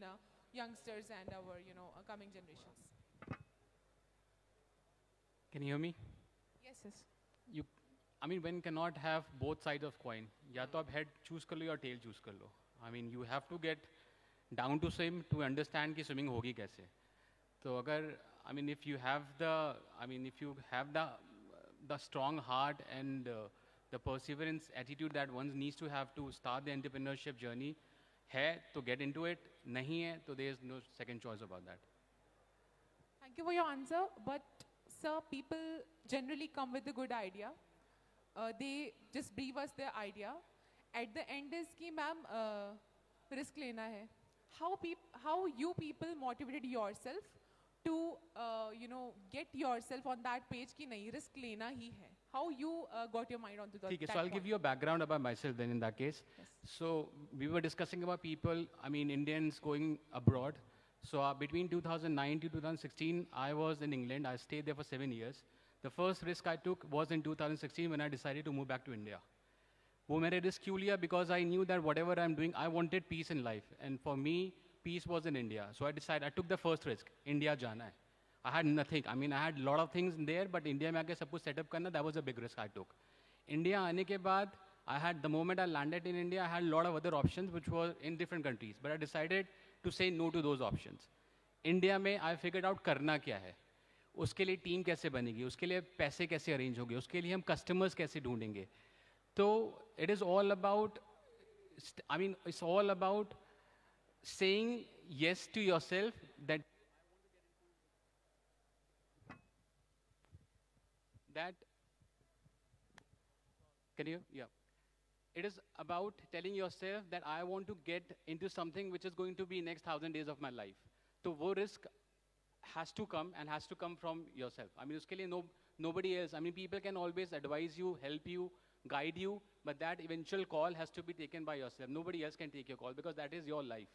youngsters and our coming generations? Can you hear me? Yes, yes. I mean, one cannot have both sides of coin. या तो आप head choose कर लो या tail choose कर लो. I mean, you have to get down to swim to understand कि swimming होगी कैसे. तो अगर, I mean, if you have the strong heart and the perseverance attitude that one needs to have to start the entrepreneurship journey, है तो get into it. नहीं है तो there is no second choice about that. Thank you for your answer. But sir, people generally come with a good idea. They just brief us their idea. At the end is कि ma'am risk लेना है. How you people motivated yourself to get yourself on that page कि नहीं risk लेना ही है. How you got your mind onto that? ठीक है, so I'll give you a background about myself then in that case. Yes. So we were discussing about people, I mean Indians going abroad. So between 2009 to 2016, I was in England. I stayed there for 7 years. The first risk I took was in 2016 when I decided to move back to India. वो मैंने risk क्यों लिया? Because I knew that whatever I'm doing, I wanted peace in life. And for me, peace was in India. So I took the first risk. India जाना है. I had nothing. I mean, I had a lot of things there, but India में आके सब कुछ setup करना, that was a big risk I took. India आने के बाद, the moment I landed in India, I had a lot of other options which were in different countries. But I decided to say no to those options. India में I figured out करना क्या है. उसके लिए team कैसे बनेगी, उसके लिए पैसे कैसे अरेंज होंगे, उसके लिए हम कस्टमर्स कैसे ढूंढेंगे. तो it is all about, I mean, it's all about saying yes to yourself that can you? Yeah. It is about telling yourself that I want to get into something which is going to be next 1,000 days of my life. So वो risk has to come and has to come from yourself. I mean, उसके लिए nobody else. I mean, people can always advise you, help you, guide you, but that eventual call has to be taken by yourself. Nobody else can take your call because that is your life.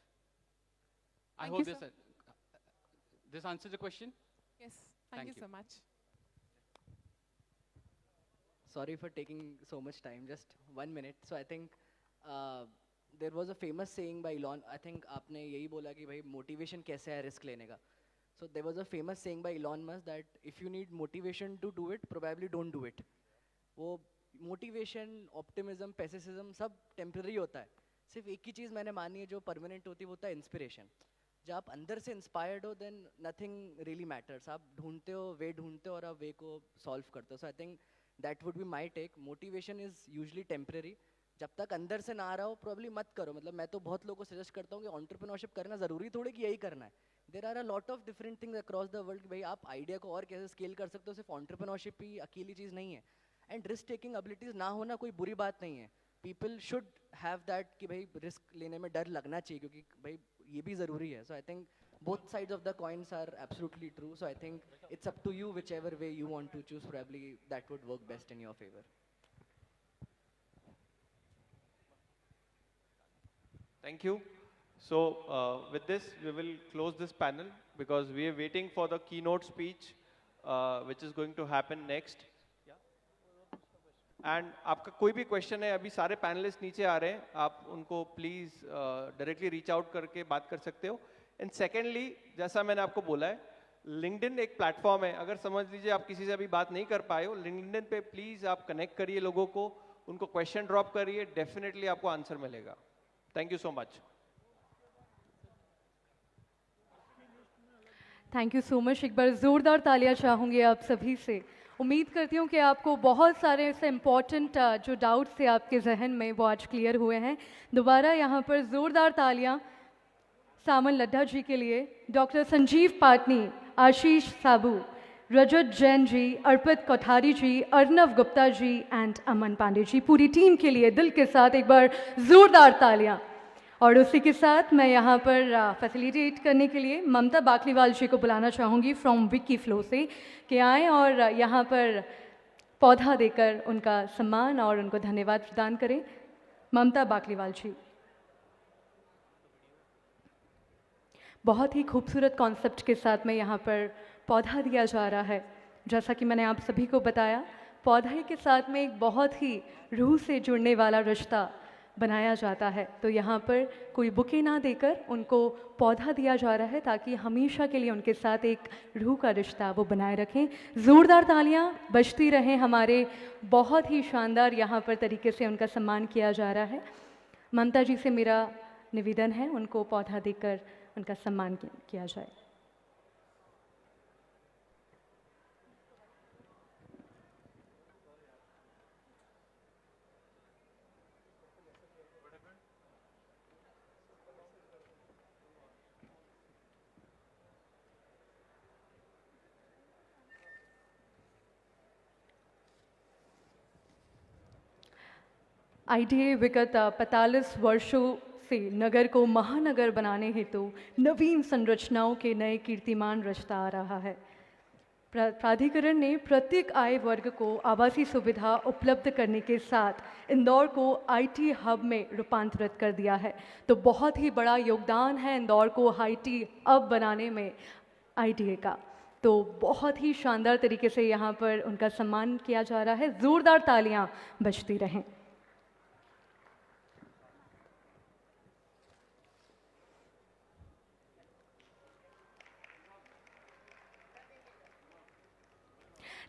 I hope this answers the question. Yes. Thank you so much. Sorry for taking so much time, just 1 minute. So I think there was a famous saying by Elon. I think आपने यही बोला कि भाई motivation कैसे है risk लेने का. So there was a famous saying by Elon Musk that if you need motivation to do it, probably don't do it. वो motivation, optimism, pessimism सब temporary होता है. सिर्फ एक ही चीज़ मैंने मानी है जो permanent होती है वो होता है inspiration. जब आप अंदर से इंस्पायर्ड हो देन नथिंग रियली मैटर्स. आप ढूंढते हो और आप वे को सॉल्व करते हो. So I think that would be my take. Motivation is usually temporary. जब तक अंदर से ना आ रहा हो प्रॉब्ली मत करो. मतलब मैं तो बहुत लोगों को सजेस्ट करता हूँ कि एंटरप्रेन्योरशिप करना ज़रूरी थोड़ी कि यही करना है. There are a lot of different things across the world कि भाई आप आइडिया को और कैसे स्केल कर सकते हो. सिर्फ एंटरप्रेन्योरशिप ही अकेली चीज़ नहीं है. एंड रिस्क टेकिंग एबिलिटीज़ ना होना कोई बुरी बात नहीं है. पीपल शुड हैव दैट कि भाई रिस्क लेने में डर लगना चाहिए क्योंकि भाई ये भी ज़रूरी है. So I think both sides of the coins are absolutely true. So I think it's up to you whichever way you want to choose. Probably that would work best in your favor. Thank you. So with this, we will close this panel because we are waiting for the keynote speech, which is going to happen next. And आपका कोई भी question है, अभी सारे panelist नीचे आ रहे हैं, आप उनको प्लीज़ डायरेक्टली रीच आउट करके बात कर सकते हो. एंड सेकेंडली, जैसा मैंने आपको बोला है, लिंक्डइन एक प्लेटफॉर्म है. अगर समझ लीजिए आप किसी से अभी बात नहीं कर पाए हो, लिंक्डइन पे प्लीज़ आप कनेक्ट करिए लोगों को, उनको क्वेश्चन ड्रॉप करिए, डेफिनेटली आपको आंसर मिलेगा. Thank you so much. Thank you so much. एक बार ज़ोरदार तालियां चाहूँगी आप सभी से. उम्मीद करती हूँ कि आपको बहुत सारे ऐसे इम्पॉर्टेंट जो डाउट्स थे आपके जहन में वो आज क्लियर हुए हैं. दोबारा यहाँ पर ज़ोरदार तालियां सावन लड्ढा जी के लिए, डॉक्टर संजीव पाटनी, आशीष साबू, रजत जैन जी, अर्पित कोठारी जी, अर्नव गुप्ता जी एंड अमन पांडे जी, पूरी टीम के लिए दिल के साथ एक बार ज़ोरदार तालियां. और उसी के साथ मैं यहाँ पर फैसिलिटेट करने के लिए ममता बाकलीवाल जी को बुलाना चाहूँगी फ्रॉम विकी फ्लो से कि आएँ और यहाँ पर पौधा देकर उनका सम्मान और उनको धन्यवाद प्रदान करें. ममता बाकलीवाल जी. बहुत ही खूबसूरत कॉन्सेप्ट के साथ में यहाँ पर पौधा दिया जा रहा है. जैसा कि मैंने आप सभी को बताया, पौधे के साथ में एक बहुत ही रूह से जुड़ने वाला रिश्ता बनाया जाता है. तो यहाँ पर कोई बुके ना देकर उनको पौधा दिया जा रहा है ताकि हमेशा के लिए उनके साथ एक रूह का रिश्ता वो बनाए रखें. ज़ोरदार तालियां बजती रहें. हमारे बहुत ही शानदार यहाँ पर तरीके से उनका सम्मान किया जा रहा है. ममता जी से मेरा निवेदन है उनको पौधा देकर उनका सम्मान किया जाए. ITA विगत 45 वर्षों से नगर को महानगर बनाने हेतु नवीन संरचनाओं के नए कीर्तिमान रचता आ रहा है. प्राधिकरण ने प्रत्येक आय वर्ग को आवासीय सुविधा उपलब्ध करने के साथ इंदौर को IT हब में रूपांतरित कर दिया है. तो बहुत ही बड़ा योगदान है इंदौर को IT हब बनाने में ITA का. तो बहुत ही शानदार तरीके से यहाँ पर उनका सम्मान किया जा रहा है. ज़ोरदार तालियां बजती रहें.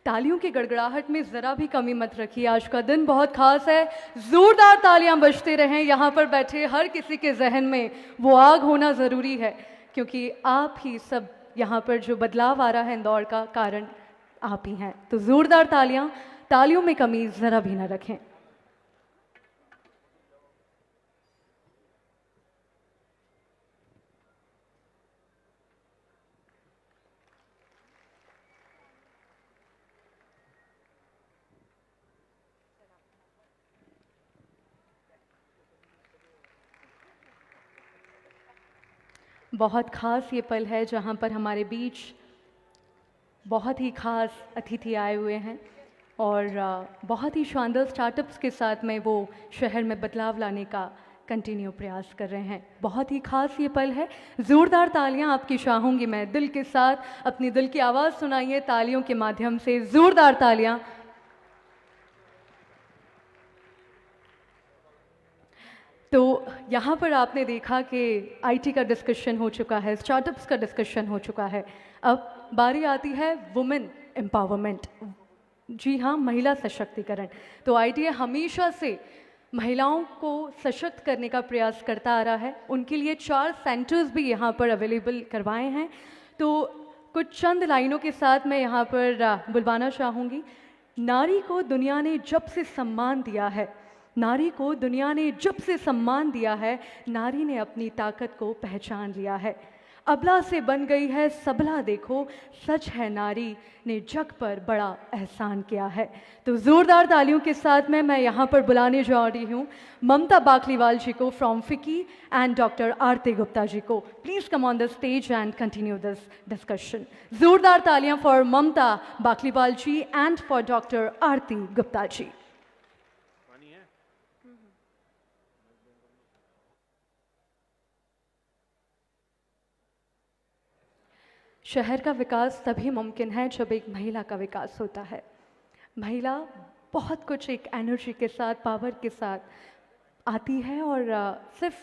तालियों की गड़गड़ाहट में ज़रा भी कमी मत रखिए. आज का दिन बहुत खास है. ज़ोरदार तालियां बजते रहें. यहाँ पर बैठे हर किसी के जहन में वो आग होना ज़रूरी है क्योंकि आप ही सब यहाँ पर जो बदलाव आ रहा है इंदौर का कारण आप ही हैं. तो ज़ोरदार तालियां, तालियों में कमी ज़रा भी ना रखें. बहुत ख़ास ये पल है जहाँ पर हमारे बीच बहुत ही ख़ास अतिथि आए हुए हैं और बहुत ही शानदार स्टार्टअप्स के साथ में वो शहर में बदलाव लाने का कंटिन्यू प्रयास कर रहे हैं. बहुत ही ख़ास ये पल है. ज़ोरदार तालियां आपकी चाहूँगी मैं दिल के साथ. अपनी दिल की आवाज़ सुनाइए तालियों के माध्यम से. ज़ोरदार तालियां. तो यहाँ पर आपने देखा कि IT का डिस्कशन हो चुका है, स्टार्टअप्स का डिस्कशन हो चुका है. अब बारी आती है वुमेन एम्पावरमेंट. जी हाँ, महिला सशक्तिकरण. तो ITA हमेशा से महिलाओं को सशक्त करने का प्रयास करता आ रहा है। उनके लिए 4 सेंटर्स भी यहाँ पर अवेलेबल करवाए हैं। तो कुछ चंद लाइनों के साथ मैं यहाँ पर बुलवाना चाहूँगी। नारी को दुनिया ने जब से सम्मान दिया है, नारी को दुनिया ने जब से सम्मान दिया है, नारी ने अपनी ताकत को पहचान लिया है। अबला से बन गई है सबला, देखो सच है नारी ने जग पर बड़ा एहसान किया है। तो ज़ोरदार तालियों के साथ में मैं यहाँ पर बुलाने जा रही हूँ ममता बाकलीवाल जी को from FICCI and doctor Aarti Gupta ji को। Please come on the stage and continue this discussion. ज़ोरदार तालियां for Mamta Bakliwal ji and for doctor Aarti Gupta ji. शहर का विकास तभी मुमकिन है जब एक महिला का विकास होता है। महिला बहुत कुछ एक एनर्जी के साथ, पावर के साथ आती है और सिर्फ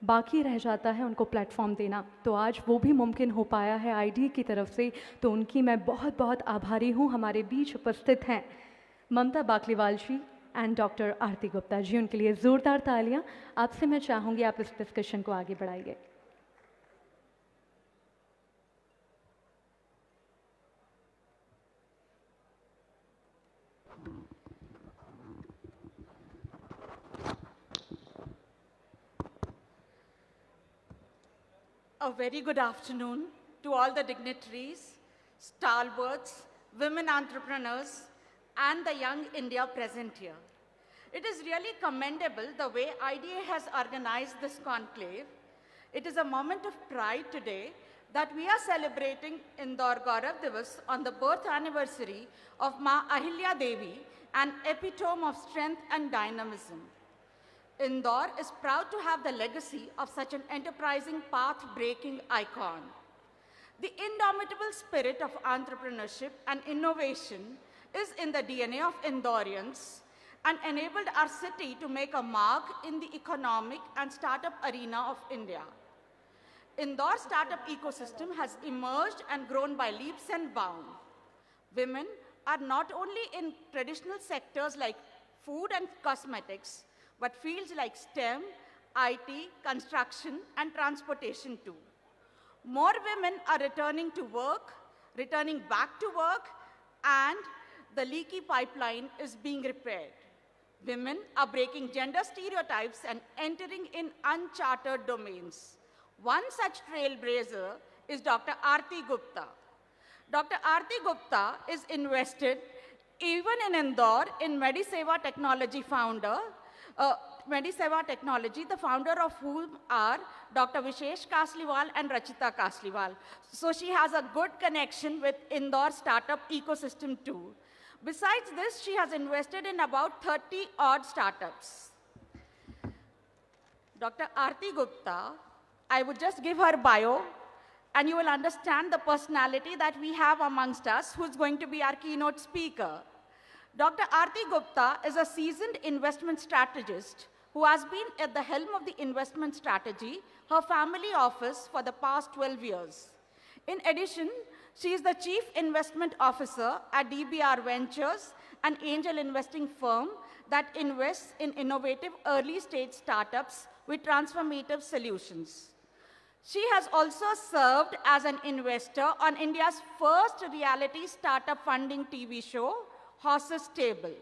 बाकी रह जाता है उनको प्लेटफॉर्म देना। तो आज वो भी मुमकिन हो पाया है आईडी की तरफ से, तो उनकी मैं बहुत बहुत आभारी हूँ। हमारे बीच उपस्थित हैं ममता बाकलीवाल जी एंड डॉक्टर आरती गुप्ता जी। उनके लिए ज़ोरदार तालियाँ। आपसे मैं चाहूँगी आप इस डिस्कशन को आगे बढ़ाइए। A very good afternoon to all the dignitaries, stalwarts, women entrepreneurs, and the young India present here. It is really commendable the way IDA has organized this conclave. It is a moment of pride today that we are celebrating Indore Gaurav Divas on the birth anniversary of Ma Ahilya Devi, an epitome of strength and dynamism. Indore is proud to have the legacy of such an enterprising, path-breaking icon. The indomitable spirit of entrepreneurship and innovation is in the DNA of Indoreans and enabled our city to make a mark in the economic and startup arena of India. Indore startup ecosystem has emerged and grown by leaps and bounds. Women are not only in traditional sectors like food and cosmetics, but fields like STEM, IT, construction, and transportation too. More women are returning back to work, and the leaky pipeline is being repaired. Women are breaking gender stereotypes and entering in uncharted domains. One such trailblazer is Dr. Aarti Gupta. Dr. Aarti Gupta is invested even in Indore in Mediseva Technology the founder of whom are Dr. Vishesh Kasliwal and Rachita Kasliwal. So she has a good connection with Indore startup ecosystem too. Besides this, she has invested in about 30 odd startups. Dr. Aarti Gupta, I would just give her bio, and you will understand the personality that we have amongst us, who's going to be our keynote speaker. Dr. Aarti Gupta is a seasoned investment strategist who has been at the helm of the investment strategy, her family office, for the past 12 years. In addition, she is the Chief Investment Officer at DBR Ventures, an angel investing firm that invests in innovative early-stage startups with transformative solutions. She has also served as an investor on India's first reality startup funding TV show, Horses Stable.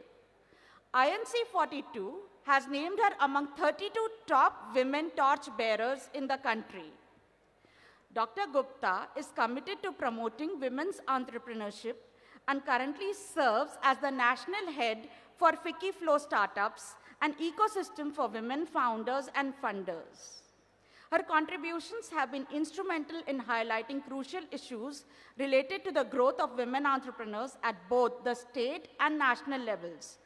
INC 42 has named her among 32 top women torchbearers in the country. Dr. Gupta is committed to promoting women's entrepreneurship and currently serves as the national head for FICCI Flow Startups, an ecosystem for women founders and funders. Her contributions have been instrumental in highlighting crucial issues related to the growth of women entrepreneurs at both the state and national levels.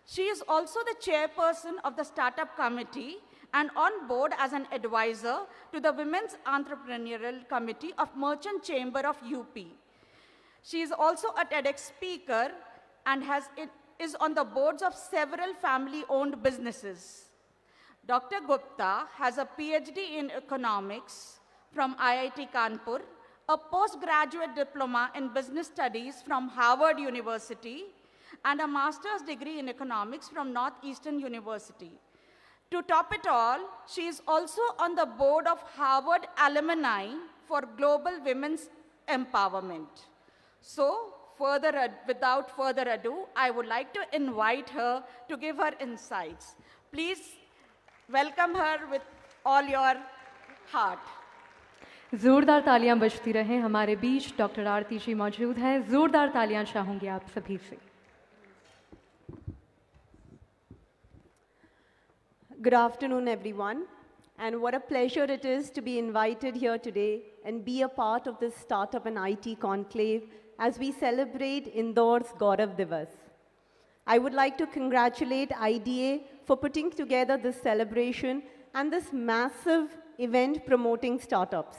She is also the chairperson of the Startup Committee and on board as an advisor to the Women's Entrepreneurial Committee of Merchant Chamber of UP. She is also a TEDx speaker and is on the boards of several family-owned businesses. Dr. Gupta has a PhD in economics from IIT Kanpur, a postgraduate diploma in business studies from Harvard University, and a master's degree in economics from Northeastern University. To top it all, she is also on the board of Harvard Alumni for Global Women's Empowerment. So, without further ado, I would like to invite her to give her insights. Please welcome her with all your heart. ज़ोरदार तालियां बजती रहें। हमारे बीच doctor आरती जी मौजूद हैं। ज़ोरदार तालियां चाहूँगी आप सभी से। Good afternoon, everyone. And what a pleasure it is to be invited here today and be a part of this Startup and IT Conclave as we celebrate Indore's Gaurav Divas. I would like to congratulate IDA for putting together this celebration and this massive event promoting startups.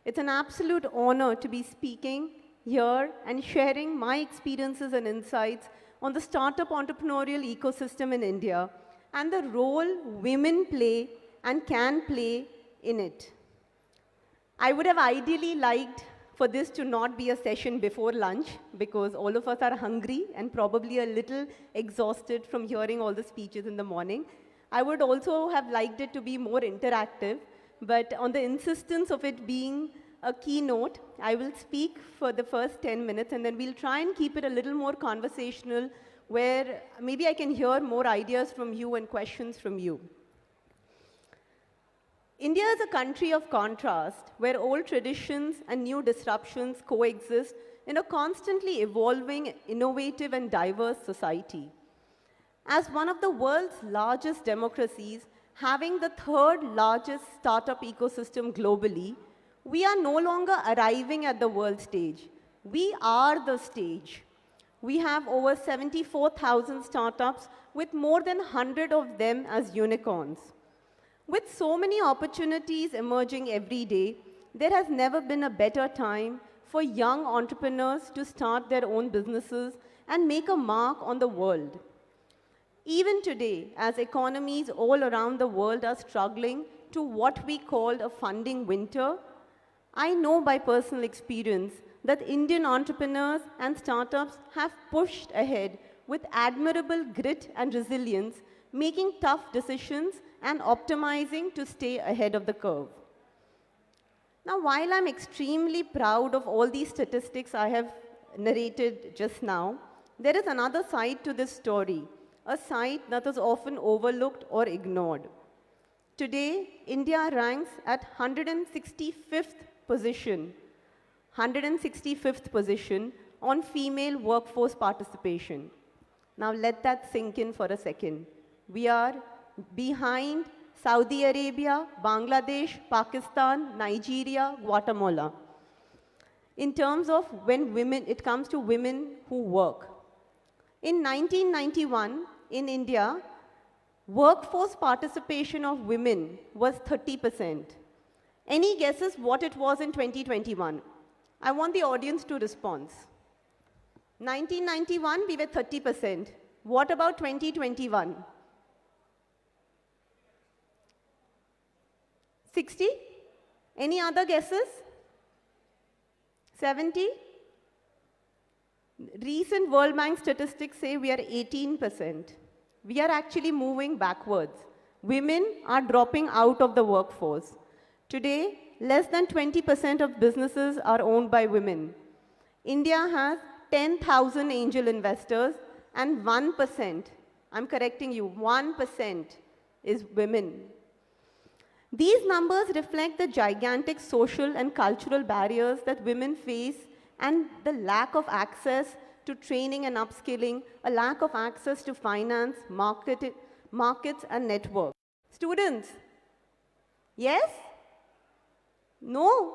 It's an absolute honor to be speaking here and sharing my experiences and insights on the startup entrepreneurial ecosystem in India and the role women play and can play in it. I would have ideally liked for this to not be a session before lunch because all of us are hungry and probably a little exhausted from hearing all the speeches in the morning. I would also have liked it to be more interactive, but on the insistence of it being a keynote, I will speak for the first 10 minutes and then we'll try and keep it a little more conversational where maybe I can hear more ideas from you and questions from you. India is a country of contrast where old traditions and new disruptions coexist in a constantly evolving, innovative and diverse society. As one of the world's largest democracies, having the third largest startup ecosystem globally, we are no longer arriving at the world stage. We are the stage. We have over 74,000 startups with more than 100 of them as unicorns. With so many opportunities emerging every day, there has never been a better time for young entrepreneurs to start their own businesses and make a mark on the world. Even today, as economies all around the world are struggling to what we call a funding winter, I know by personal experience that Indian entrepreneurs and startups have pushed ahead with admirable grit and resilience, making tough decisions and optimizing to stay ahead of the curve. Now, while I'm extremely proud of all these statistics I have narrated just now, there is another side to this story, a side that is often overlooked or ignored. Today, India ranks at 165th position on female workforce participation. Now let that sink in for a second. We are behind Saudi Arabia, Bangladesh, Pakistan, Nigeria, Guatemala. In terms of when it comes to women who work. In 1991, in India, workforce participation of women was 30%. Any guesses what it was in 2021? I want the audience to respond. 1991, we were 30%. What about 2021? 60? Any other guesses? 70? Recent World Bank statistics say we are 18%. We are actually moving backwards. Women are dropping out of the workforce. Today, less than 20% of businesses are owned by women. India has 10,000 angel investors and 1%, I'm correcting you, 1% is women. These numbers reflect the gigantic social and cultural barriers that women face and the lack of access to training and upskilling, a lack of access to finance, markets and network. Students, yes? No?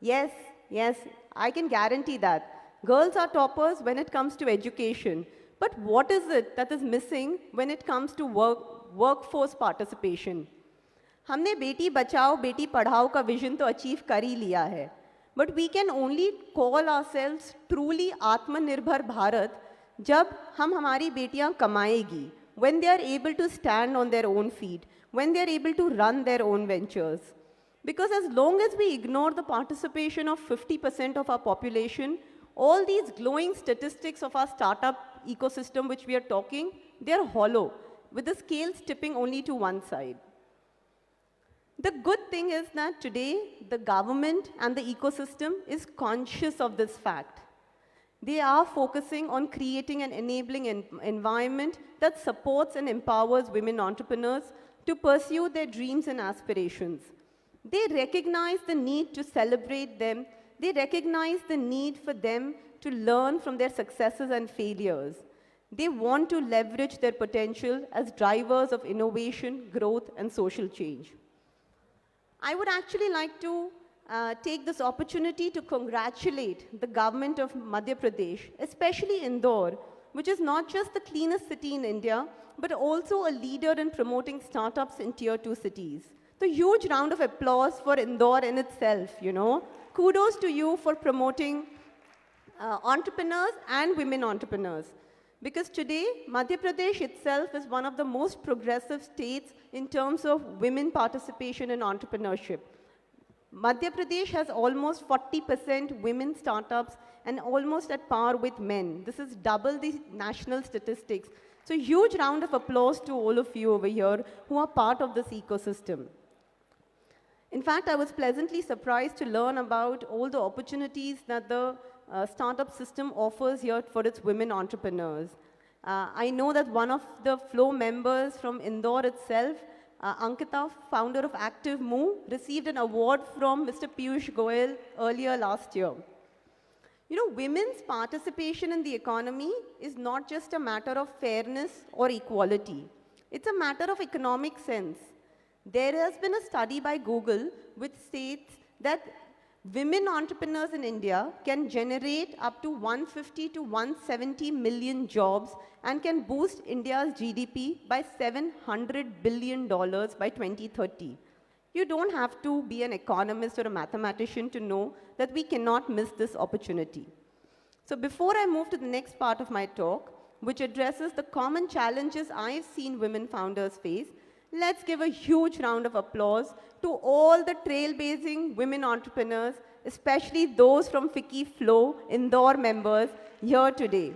Yes, yes, I can guarantee that. Girls are toppers when it comes to education. But what is it that is missing when it comes to workforce participation? हमने बेटी बचाओ बेटी पढ़ाओ का vision तो achieve कर ही लिया है. But we can only call ourselves truly आत्मनिर्भर भारत जब हम हमारी बेटियां कमाएगी, when they are able to stand on their own feet, when they are able to run their own ventures. Because as long as we ignore the participation of 50% of our population, all these glowing statistics of our startup ecosystem which we are talking, they are hollow. with the scales tipping only to one side. The good thing is that today the government and the ecosystem is conscious of this fact. They are focusing on creating an enabling environment that supports and empowers women entrepreneurs to pursue their dreams and aspirations. They recognize the need to celebrate them. They recognize the need for them to learn from their successes and failures. They want to leverage their potential as drivers of innovation, growth, and social change. I would actually like to take this opportunity to congratulate the government of Madhya Pradesh, especially Indore, which is not just the cleanest city in India, but also a leader in promoting startups in Tier 2 cities. So huge round of applause for Indore in itself, you know. Kudos to you for promoting entrepreneurs and women entrepreneurs. Because today, Madhya Pradesh itself is one of the most progressive states in terms of women participation in entrepreneurship. Madhya Pradesh has almost 40% women startups and almost at par with men. This is double the national statistics. So huge round of applause to all of you over here who are part of this ecosystem. In fact, I was pleasantly surprised to learn about all the opportunities that the startup system offers here for its women entrepreneurs. I know that one of the Flow members from Indore itself, Ankita, founder of Active Move, received an award from Mr. Piyush Goyal earlier last year. You know, women's participation in the economy is not just a matter of fairness or equality. It's a matter of economic sense. There has been a study by Google which states that women entrepreneurs in India can generate up to 150 to 170 million jobs and can boost India's GDP by $700 billion by 2030. You don't have to be an economist or a mathematician to know that we cannot miss this opportunity. So before I move to the next part of my talk, which addresses the common challenges I've seen women founders face, let's give a huge round of applause to all the trailblazing women entrepreneurs, especially those from FICCI Flow, Indore members here today.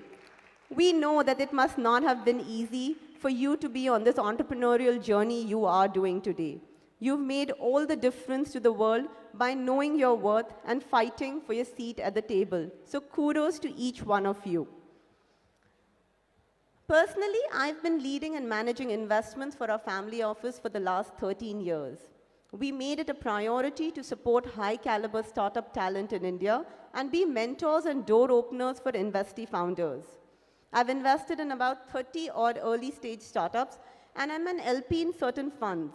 We know that it must not have been easy for you to be on this entrepreneurial journey you are doing today. You've made all the difference to the world by knowing your worth and fighting for your seat at the table. So kudos to each one of you. Personally, I've been leading and managing investments for our family office for the last 13 years. We made it a priority to support high-caliber startup talent in India and be mentors and door openers for investee founders. I've invested in about 30 odd early-stage startups, and I'm an LP in certain funds.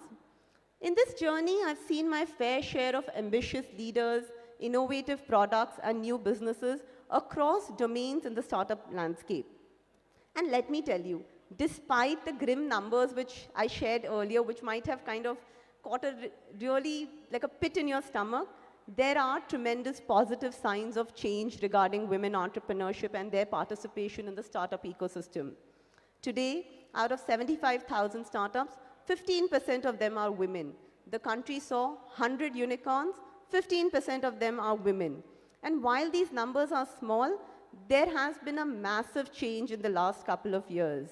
In this journey, I've seen my fair share of ambitious leaders, innovative products, and new businesses across domains in the startup landscape. And let me tell you, despite the grim numbers which I shared earlier, which might have kind of caught really like a pit in your stomach, there are tremendous positive signs of change regarding women entrepreneurship and their participation in the startup ecosystem. Today, out of 75,000 startups, 15% of them are women. The country saw 100 unicorns, 15% of them are women. And while these numbers are small, there has been a massive change in the last couple of years.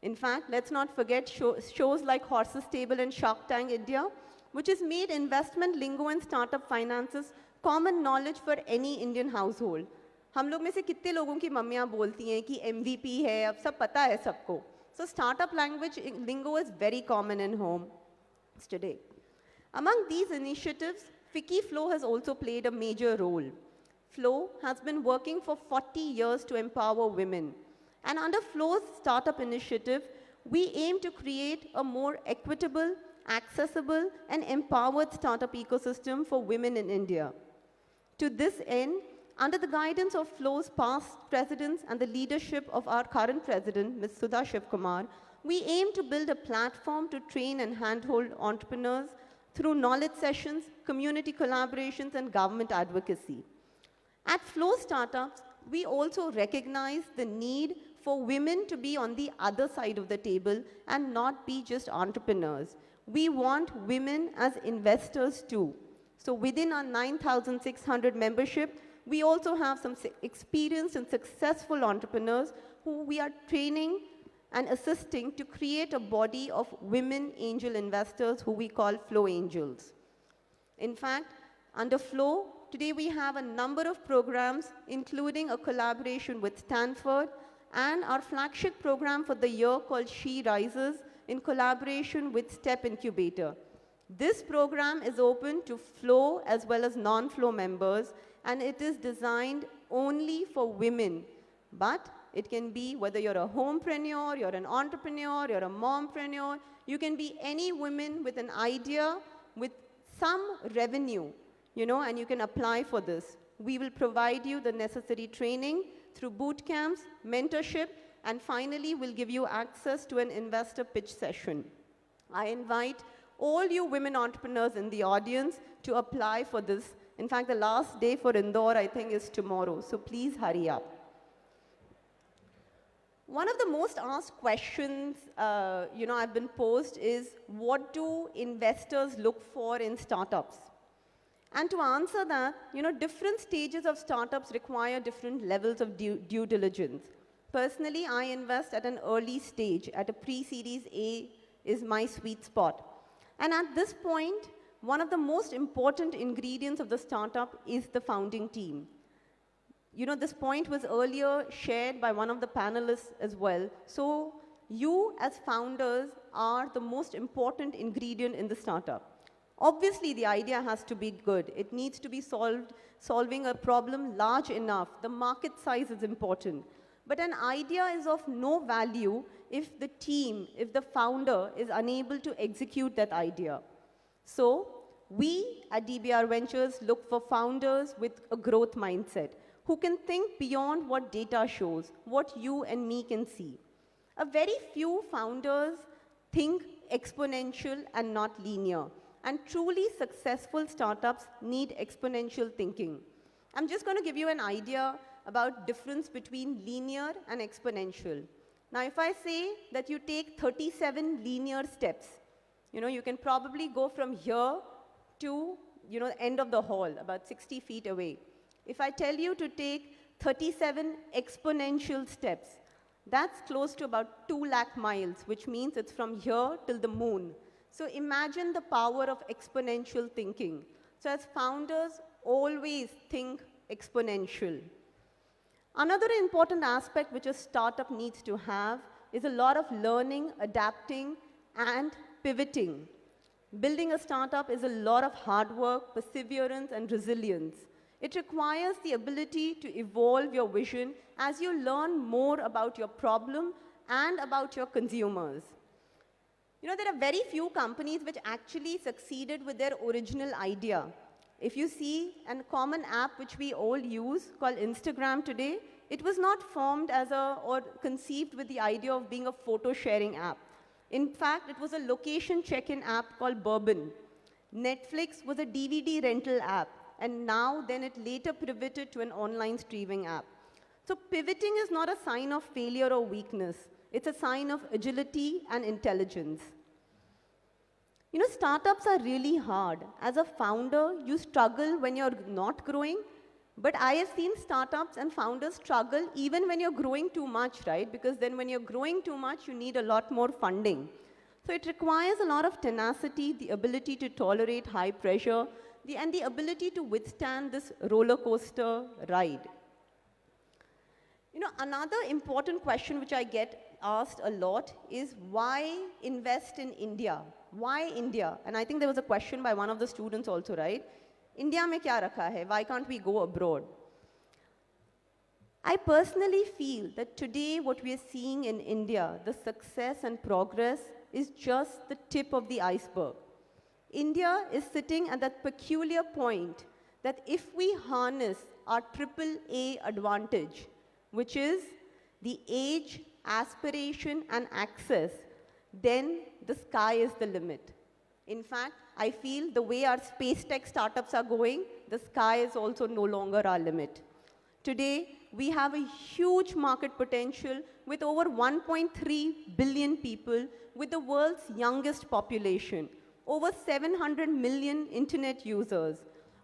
In fact, let's not forget shows like Horses Stable and Shark Tank India, which has made investment lingo and startup finances common knowledge for any Indian household. हम लोग में से कितने लोगों की मम्मियाँ बोलती हैं कि MVP है, अब सब पता है सबको. So startup language lingo is very common in homes today. Among these initiatives, FICCI Flow has also played a major role. Flow has been working for 40 years to empower women. And under Flow's startup initiative, we aim to create a more equitable, accessible, and empowered startup ecosystem for women in India. To this end, under the guidance of Flow's past presidents and the leadership of our current president, Ms. Sudha Shivkumar, we aim to build a platform to train and handhold entrepreneurs through knowledge sessions, community collaborations, and government advocacy. At Flow Startups, we also recognize the need for women to be on the other side of the table and not be just entrepreneurs. We want women as investors too. So within our 9,600 membership, we also have some experienced and successful entrepreneurs who we are training and assisting to create a body of women angel investors who we call Flow Angels. In fact, under Flow, today we have a number of programs, including a collaboration with Stanford and our flagship program for the year called She Rises in collaboration with STEP Incubator. This program is open to Flow as well as non-Flow members, and it is designed only for women. But it can be whether you're a homepreneur, you're an entrepreneur, you're a mompreneur, you can be any woman with an idea, with some revenue, and you can apply for this. We will provide you the necessary training through boot camps, mentorship, and finally we'll give you access to an investor pitch session. I invite all you women entrepreneurs in the audience to apply for this. In fact, the last day for Indore, I think, is tomorrow, so please hurry up. One of the most asked questions, I've been posed is, what do investors look for in startups? And to answer that, different stages of startups require different levels of due diligence. Personally, I invest at an early stage. At a pre-series A is my sweet spot. And at this point, one of the most important ingredients of the startup is the founding team. This point was earlier shared by one of the panelists as well. So you as founders are the most important ingredient in the startup. Obviously, the idea has to be good. It needs to be solving a problem large enough. The market size is important. But an idea is of no value if the team, if the founder is unable to execute that idea. So we at DBR Ventures look for founders with a growth mindset who can think beyond what data shows, what you and me can see. A very few founders think exponential and not linear. And truly successful startups need exponential thinking. I'm just going to give you an idea about difference between linear and exponential. Now, if I say that you take 37 linear steps, you can probably go from here to, the end of the hall, about 60 feet away. If I tell you to take 37 exponential steps, that's close to about 2 lakh miles, which means it's from here till the moon. So imagine the power of exponential thinking. So as founders, always think exponential. Another important aspect which a startup needs to have is a lot of learning, adapting, and pivoting. Building a startup is a lot of hard work, perseverance, and resilience. It requires the ability to evolve your vision as you learn more about your problem and about your consumers. There are very few companies which actually succeeded with their original idea. If you see a common app which we all use called Instagram today, it was not formed or conceived with the idea of being a photo sharing app. In fact, it was a location check-in app called Bourbon. Netflix was a DVD rental app, and then it later pivoted to an online streaming app. So pivoting is not a sign of failure or weakness. It's a sign of agility and intelligence. Startups are really hard. As a founder, you struggle when you're not growing, but I have seen startups and founders struggle even when you're growing too much, right? Because then when you're growing too much, you need a lot more funding. So it requires a lot of tenacity, the ability to tolerate high pressure, and the ability to withstand this roller coaster ride. Another important question which I get asked a lot is, why invest in India? Why India? And I think there was a question by one of the students also, right? India mein kya rakha hai? Why can't we go abroad? I personally feel that today what we are seeing in India, the success and progress, is just the tip of the iceberg. India is sitting at that peculiar point that if we harness our AAA advantage, which is the age, aspiration, and access, then the sky is the limit. In fact, I feel the way our space tech startups are going, the sky is also no longer our limit. Today, we have a huge market potential with over 1.3 billion people, with the world's youngest population, over 700 million internet users.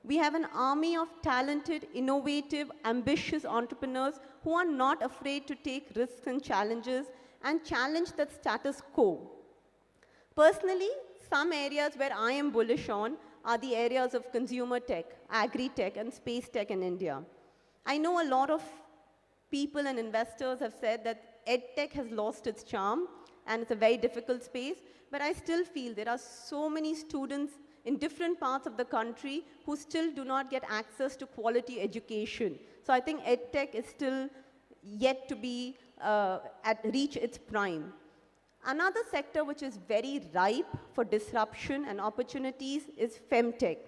We have an army of talented, innovative, ambitious entrepreneurs who are not afraid to take risks and challenges and challenge the status quo. Personally, some areas where I am bullish on are the areas of consumer tech, agri-tech, and space tech in India. I know a lot of people and investors have said that EdTech has lost its charm and it's a very difficult space, but I still feel there are so many students in different parts of the country who still do not get access to quality education. So I think EdTech is still yet to be reach its prime. Another sector which is very ripe for disruption and opportunities is Femtech,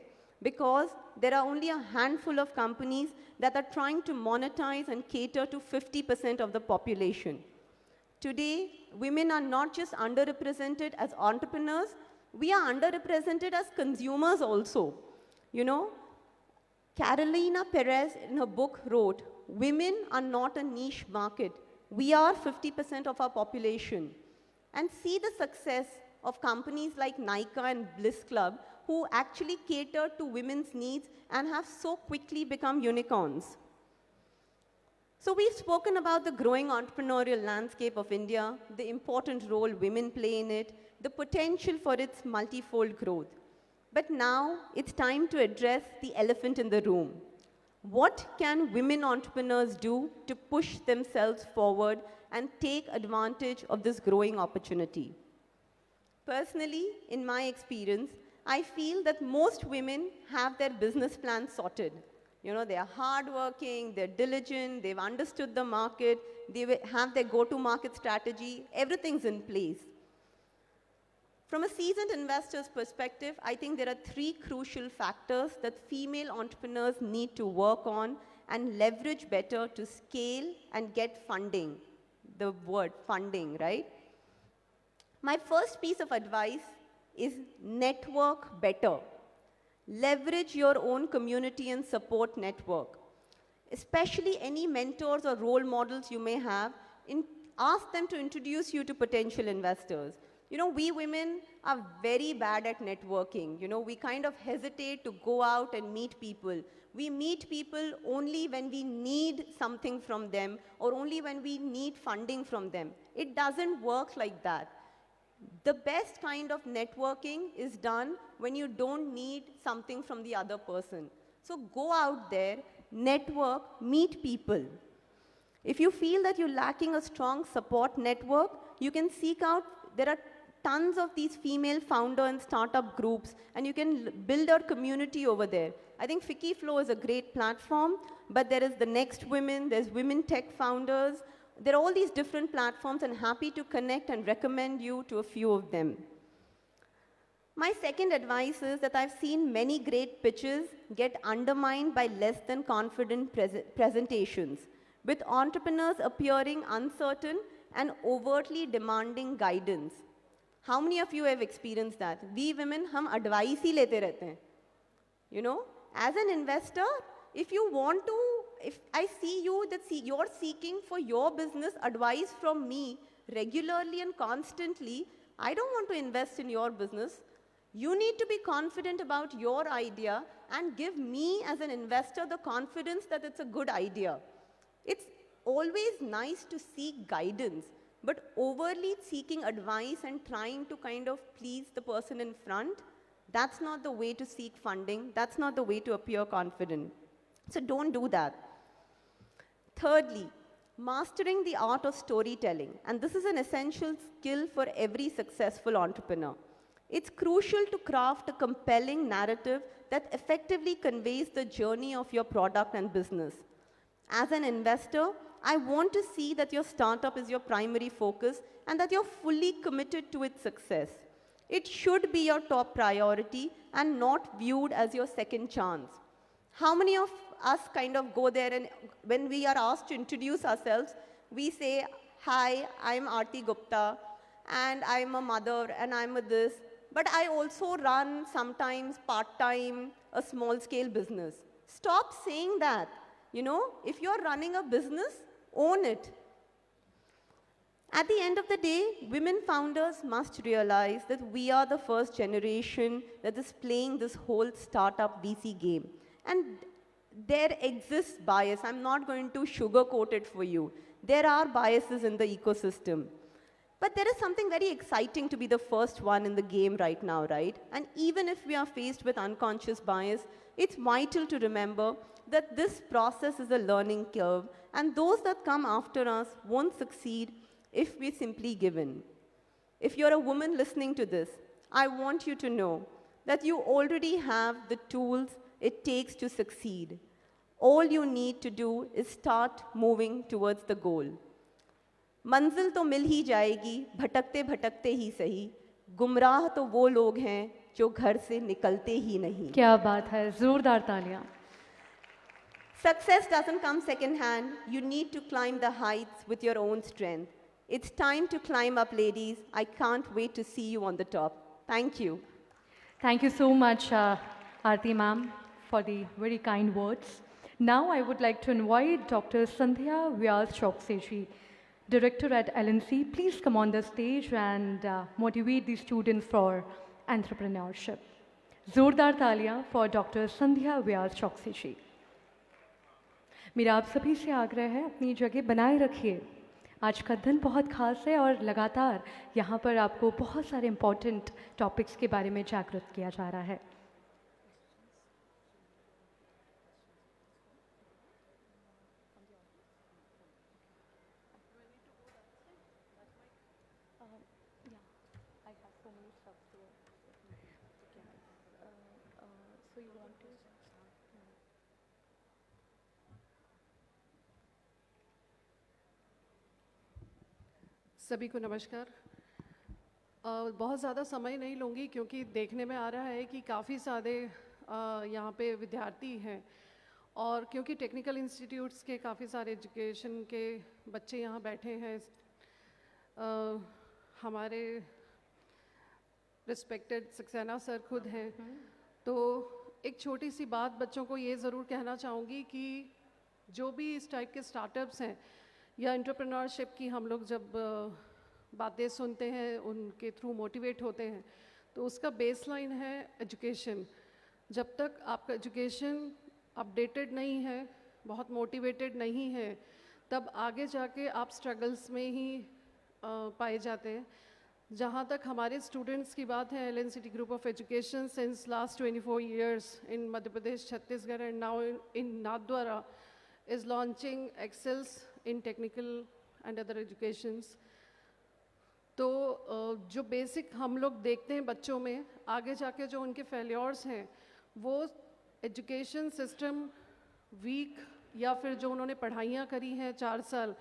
because there are only a handful of companies that are trying to monetize and cater to 50% of the population. Today, women are not just underrepresented as entrepreneurs, we are underrepresented as consumers also. You know, Carolina Perez in her book wrote, "Women are not a niche market. We are 50% of our population." And see the success of companies like Nykaa and Bliss Club, who actually cater to women's needs and have so quickly become unicorns. So we've spoken about the growing entrepreneurial landscape of India, the important role women play in it, the potential for its multifold growth. But now it's time to address the elephant in the room. What can women entrepreneurs do to push themselves forward and take advantage of this growing opportunity? Personally, in my experience, I feel that most women have their business plans sorted. You know, they are hardworking, they're diligent, they've understood the market, they have their go-to-market strategy, everything's in place. From a seasoned investor's perspective, I think there are three crucial factors that female entrepreneurs need to work on and leverage better to scale and get funding. The word funding, right? My first piece of advice is network better. Leverage your own community and support network. Especially any mentors or role models you may have, ask them to introduce you to potential investors. You know, we women are very bad at networking. You know, we kind of hesitate to go out and meet people. We meet people only when we need something from them or only when we need funding from them. It doesn't work like that. The best kind of networking is done when you don't need something from the other person. So go out there, network, meet people. If you feel that you're lacking a strong support network, you can seek out, there are tons of these female founder and startup groups, and you can build a community over there. I think FikiFlow is a great platform, but there is the Next Women, there's Women Tech Founders. There are all these different platforms, and happy to connect and recommend you to a few of them. My second advice is that I've seen many great pitches get undermined by less than confident presentations, with entrepreneurs appearing uncertain and overtly demanding guidance. How many of you have experienced that? We women, hum advice hi lete rehte hain. You know, as an investor, if you want to, if I see you that you're seeking for your business advice from me regularly and constantly, I don't want to invest in your business. You need to be confident about your idea and give me as an investor the confidence that it's a good idea. It's always nice to seek guidance, but overly seeking advice and trying to kind of please the person in front, that's not the way to seek funding. That's not the way to appear confident. So don't do that. Thirdly, mastering the art of storytelling. And this is an essential skill for every successful entrepreneur. It's crucial to craft a compelling narrative that effectively conveys the journey of your product and business. As an investor, I want to see that your startup is your primary focus and that you're fully committed to its success. It should be your top priority and not viewed as your second chance. How many of us kind of go there and when we are asked to introduce ourselves, we say, "Hi, I'm Aarti Gupta and I'm a mother and I'm a this, but I also run sometimes part-time a small-scale business." Stop saying that. You know, if you're running a business, own it. At the end of the day, women founders must realize that we are the first generation that is playing this whole startup VC game. And there exists bias. I'm not going to sugarcoat it for you. There are biases in the ecosystem. But there is something very exciting to be the first one in the game right now, right? And even if we are faced with unconscious bias, it's vital to remember that this process is a learning curve, and those that come after us won't succeed if we simply give in. If you're a woman listening to this, I want you to know that you already have the tools it takes to succeed. All you need to do is start moving towards the goal. मंजिल तो मिल ही जाएगी, भटकते भटकते ही सही, गुमराह तो वो लोग हैं जो घर से निकलते ही नहीं. क्या बात है, जोरदार तालियां. Success doesn't come second hand. You need to climb the heights with your own strength. It's time to climb up, ladies. I can't wait to see you on the top. Thank you. Thank you so much, Aarti ma'am, for the very kind words. Now I would like to invite Dr. Sandhya Vyas Chokse, Director at LNC. Please come on the stage and motivate the students for entrepreneurship. Zordar तालियां for Dr. Sandhya Vyas Chokse. मेरा आप सभी से आग्रह है, अपनी जगह बनाए रखिए. आज का दिन बहुत खास है और लगातार यहाँ पर आपको बहुत सारे इम्पॉर्टेंट टॉपिक्स के बारे में जागरूक किया जा रहा है. सभी को नमस्कार. बहुत ज़्यादा समय नहीं लूँगी क्योंकि देखने में आ रहा है कि काफ़ी सारे यहाँ पे विद्यार्थी हैं और क्योंकि टेक्निकल इंस्टीट्यूट्स के काफ़ी सारे एजुकेशन के बच्चे यहाँ बैठे हैं. हमारे रिस्पेक्टेड सक्सेना सर खुद हैं. तो एक छोटी सी बात बच्चों को ये ज़रूर कहना चाहूँगी कि जो भी इस टाइप के स्टार्टअप्स हैं या एंटरप्रेन्योरशिप की हम लोग जब बातें सुनते हैं, उनके थ्रू मोटिवेट होते हैं, तो उसका बेसलाइन है एजुकेशन. जब तक आपका एजुकेशन अपडेटेड नहीं है, बहुत मोटिवेटेड नहीं है, तब आगे जाके आप स्ट्रगल्स में ही पाए जाते हैं. जहाँ तक हमारे स्टूडेंट्स की बात है, LNCT group of education since last 24 years in Madhya Pradesh, Chhattisgarh and now in Nathdwara is launching excels in technical and other educations. तो जो बेसिक हम लोग देखते हैं बच्चों में, आगे जाके जो उनके फेल्योर्स हैं वो एजुकेशन सिस्टम वीक या फिर जो उन्होंने पढ़ाइयाँ करी हैं 4 साल,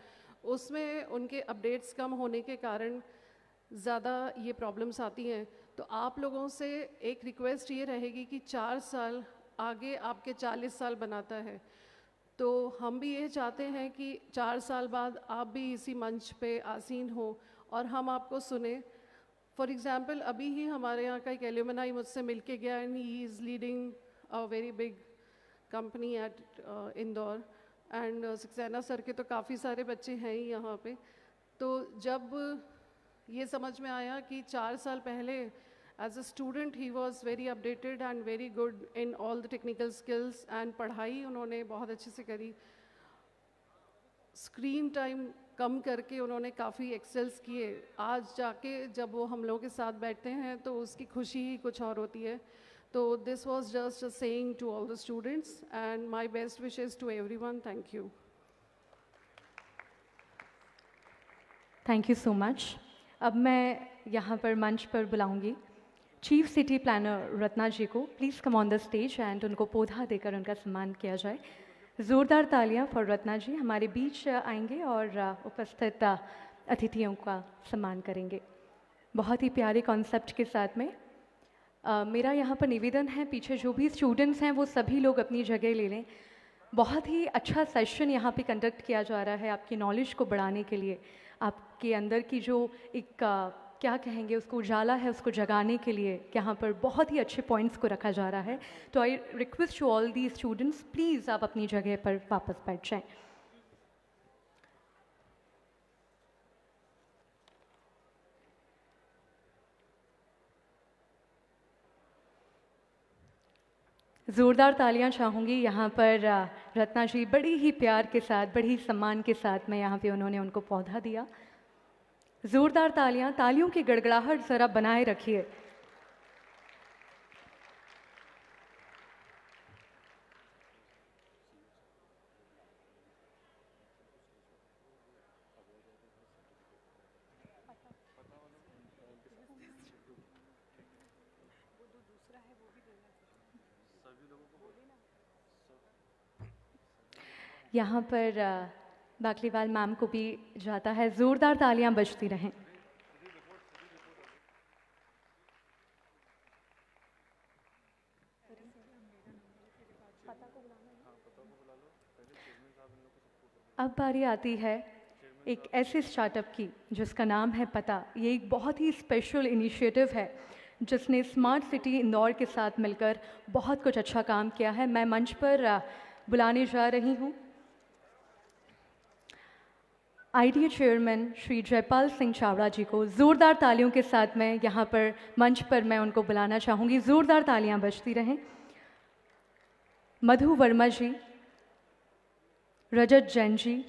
उसमें उनके अपडेट्स कम होने के कारण ज़्यादा ये प्रॉब्लम्स आती हैं. तो आप लोगों से एक रिक्वेस्ट ये रहेगी कि 4 साल आगे आपके 40 साल बनाता है. तो हम भी ये चाहते हैं कि 4 साल बाद आप भी इसी मंच पे आसीन हो और हम आपको सुने. फॉर एग्ज़ाम्पल अभी ही हमारे यहाँ का एक एल्यूमनाई मुझसे मिल के गया and he is leading a very big company at Indore and Saxena sir के तो काफ़ी सारे बच्चे हैं ही यहाँ पे. तो जब ये समझ में आया कि 4 साल पहले as a student he was very updated and very good in all the technical skills and पढ़ाई उन्होंने बहुत अच्छे से करी. स्क्रीन टाइम कम करके उन्होंने काफ़ी एक्सेल्स किए. आज जाके जब वो हम लोगों के साथ बैठते हैं तो उसकी खुशी ही कुछ और होती है. तो this was just a saying to all the students and my best wishes to everyone. Thank you. Thank you so much. अब मैं यहाँ पर मंच पर बुलाऊंगी चीफ सिटी प्लानर रत्ना जी को. Please come on the stage and उनको पौधा देकर उनका सम्मान किया जाए. ज़ोरदार तालियां फॉर रत्ना जी. हमारे बीच आएंगे और उपस्थित अतिथियों का सम्मान करेंगे बहुत ही प्यारे कॉन्सेप्ट के साथ में. मेरा यहाँ पर निवेदन है, पीछे जो भी स्टूडेंट्स हैं वो सभी लोग अपनी जगह ले लें. बहुत ही अच्छा सेशन यहाँ पे कंडक्ट किया जा रहा है आपकी नॉलेज को बढ़ाने के लिए. आपके अंदर की जो एक क्या कहेंगे उसको उजाला है, उसको जगाने के लिए यहाँ पर बहुत ही अच्छे पॉइंट्स को रखा जा रहा है. तो I request to all the students, please आप अपनी जगह पर वापस बैठ जाएं. ज़ोरदार तालियां चाहूँगी यहाँ पर रत्ना जी बड़ी ही प्यार के साथ, बड़ी ही सम्मान के साथ में यहाँ पे उन्होंने उनको पौधा दिया. ज़ोरदार तालियां, तालियों की गड़गड़ाहट ज़रा बनाए रखिए। यहाँ पर बाकलीवाल मैम को भी जाता है, ज़ोरदार तालियां बजती रहें। अब बारी आती है एक ऐसे स्टार्टअप की जिसका नाम है पता। ये एक बहुत ही स्पेशल इनिशिएटिव है जिसने स्मार्ट सिटी इंदौर के साथ मिलकर बहुत कुछ अच्छा काम किया है। मैं मंच पर बुलाने जा रही हूँ आईटीए चेयरमैन श्री जयपाल सिंह चावड़ा जी को। ज़ोरदार तालियों के साथ में यहाँ पर मंच पर मैं उनको बुलाना चाहूँगी। ज़ोरदार तालियां बजती रहें। मधु वर्मा जी, रजत जैन जी,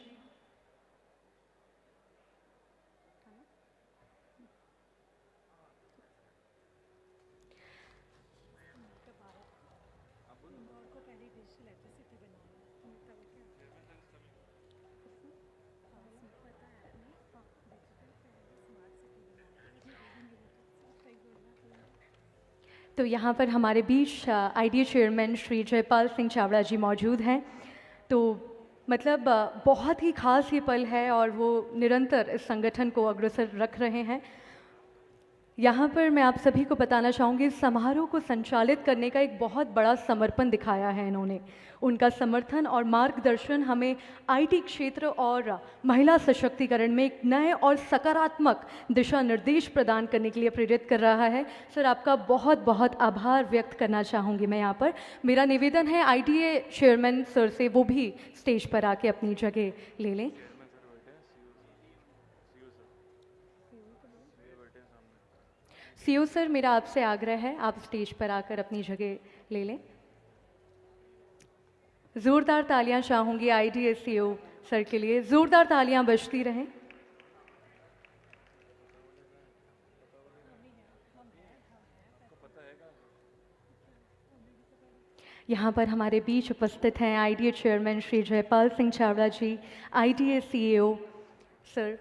तो यहाँ पर हमारे बीच आईटीए चेयरमैन श्री जयपाल सिंह चावड़ा जी मौजूद हैं। तो मतलब बहुत ही ख़ास ये पल है और वो निरंतर इस संगठन को अग्रसर रख रहे हैं। यहाँ पर मैं आप सभी को बताना चाहूँगी, इस समारोह को संचालित करने का एक बहुत बड़ा समर्पण दिखाया है इन्होंने। उनका समर्थन और मार्गदर्शन हमें आईटी क्षेत्र और महिला सशक्तिकरण में एक नए और सकारात्मक दिशा निर्देश प्रदान करने के लिए प्रेरित कर रहा है। सर, आपका बहुत बहुत आभार व्यक्त करना चाहूँगी मैं यहाँ पर। मेरा निवेदन है आईटीए चेयरमैन सर से वो भी स्टेज पर आके अपनी जगह ले लें। सीओ सर, मेरा आपसे आग्रह है आप स्टेज पर आकर अपनी जगह ले लें। ज़ोरदार तालियां चाहूँगी आईटीए सीओ सर के लिए। ज़ोरदार तालियां बजती रहें। यहाँ पर हमारे बीच उपस्थित हैं आईटीए चेयरमैन श्री जयपाल सिंह चावड़ा जी, आईटीए सीईओ सर।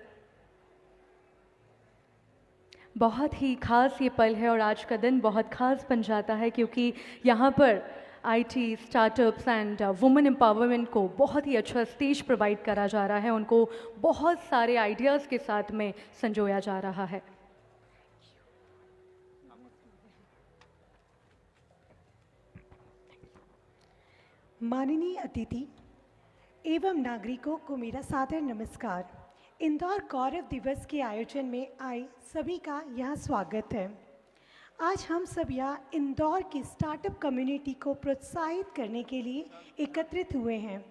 बहुत ही ख़ास ये पल है और आज का दिन बहुत ख़ास बन जाता है क्योंकि यहाँ पर IT startups and women empowerment को बहुत ही अच्छा स्टेज प्रोवाइड करा जा रहा है। उनको बहुत सारे आइडियाज़ के साथ में संजोया जा रहा है। माननीय अतिथि एवं नागरिकों को मेरा सादर नमस्कार। इंदौर गौरव दिवस के आयोजन में आए सभी का यहाँ स्वागत है। आज हम सब यहाँ इंदौर की स्टार्टअप कम्युनिटी को प्रोत्साहित करने के लिए एकत्रित हुए हैं।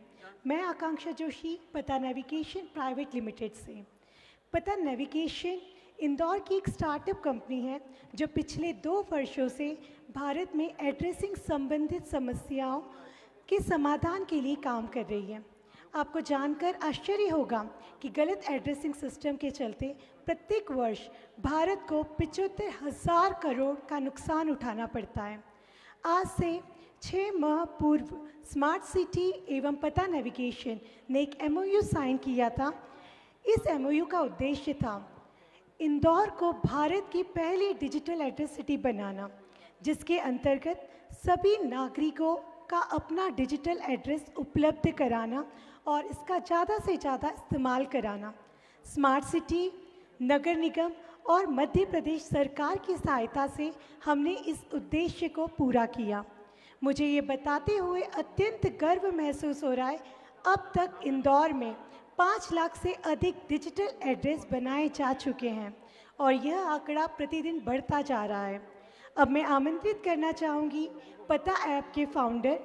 मैं आकांक्षा जोशी, पता नेविगेशन प्राइवेट लिमिटेड से। पता नेविगेशन इंदौर की एक स्टार्टअप कंपनी है जो पिछले 2 वर्षों से भारत में एड्रेसिंग संबंधित समस्याओं के समाधान के लिए काम कर रही है। आपको जानकर आश्चर्य होगा कि गलत एड्रेसिंग सिस्टम के चलते प्रत्येक वर्ष भारत को 75,000 करोड़ का नुकसान उठाना पड़ता है। आज से 6 माह पूर्व स्मार्ट सिटी एवं पता नेविगेशन ने एक MOU साइन किया था। इस MOU का उद्देश्य था इंदौर को भारत की पहली डिजिटल एड्रेस सिटी बनाना, जिसके अंतर्गत सभी नागरिकों का अपना डिजिटल एड्रेस उपलब्ध कराना और इसका ज़्यादा से ज़्यादा इस्तेमाल कराना। स्मार्ट सिटी, नगर निगम और मध्य प्रदेश सरकार की सहायता से हमने इस उद्देश्य को पूरा किया। मुझे ये बताते हुए अत्यंत गर्व महसूस हो रहा है, अब तक इंदौर में 5 लाख से अधिक डिजिटल एड्रेस बनाए जा चुके हैं और यह आंकड़ा प्रतिदिन बढ़ता जा रहा है। अब मैं आमंत्रित करना चाहूँगी पता ऐप के फाउंडर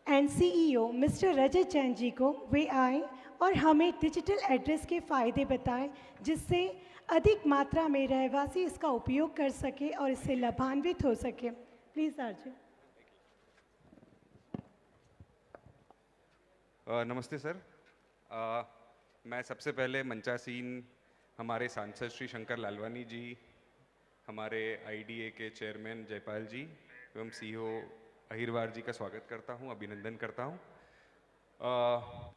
एंड CEO मिस्टर रजत जैन जी को, वे आए और हमें डिजिटल एड्रेस के फ़ायदे बताएं, जिससे अधिक मात्रा में रहवासी इसका उपयोग कर सके और इससे लाभान्वित हो सके। प्लीज़ आर्जन। नमस्ते सर। मैं सबसे पहले मंचासीन हमारे सांसद श्री शंकर लालवानी जी, हमारे आईडीए के चेयरमैन जयपाल जी एवं सीईओ अहिरवार जी का स्वागत करता हूं, अभिनंदन करता हूं।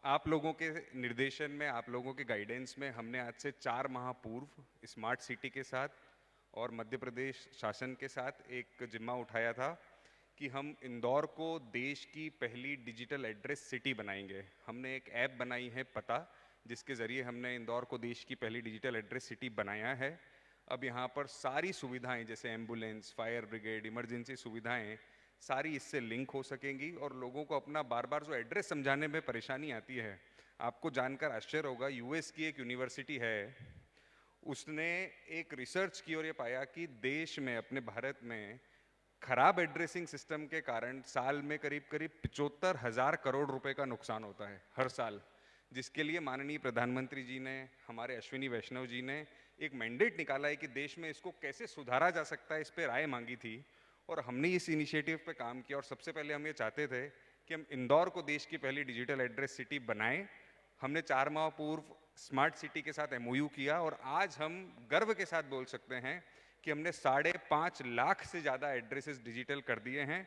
आप लोगों के निर्देशन में, आप लोगों के गाइडेंस में हमने आज से 4 माह पूर्व स्मार्ट सिटी के साथ और मध्य प्रदेश शासन के साथ एक जिम्मा उठाया था कि हम इंदौर को देश की पहली डिजिटल एड्रेस सिटी बनाएंगे। हमने एक ऐप बनाई है पता, जिसके ज़रिए हमने इंदौर को देश की पहली डिजिटल एड्रेस सिटी बनाया है। अब यहाँ पर सारी सुविधाएं जैसे एम्बुलेंस, फायर ब्रिगेड, इमरजेंसी सुविधाएं सारी इससे लिंक हो सकेंगी और लोगों को अपना बार बार जो एड्रेस समझाने में परेशानी आती है, आपको जानकर आश्चर्य होगा, यूएस की एक यूनिवर्सिटी है, उसने एक रिसर्च की और ये पाया कि देश में, अपने भारत में खराब एड्रेसिंग सिस्टम के कारण साल में करीब 75,000 करोड़ रुपए का नुकसान होता है हर साल, जिसके लिए माननीय प्रधानमंत्री जी ने, हमारे अश्विनी वैष्णव जी ने एक मैंडेट निकाला है कि देश में इसको कैसे सुधारा जा सकता है। इस पे राय मांगी थी और हमने इस इनिशिएटिव पे काम किया और सबसे पहले हम ये चाहते थे कि हम इंदौर को देश की पहली डिजिटल एड्रेस सिटी बनाएं। हमने 4 माह पूर्व स्मार्ट सिटी के साथ MOU किया और आज हम गर्व के साथ बोल सकते हैं कि हमने 5.5 लाख से ज़्यादा एड्रेसेस डिजिटल कर दिए हैं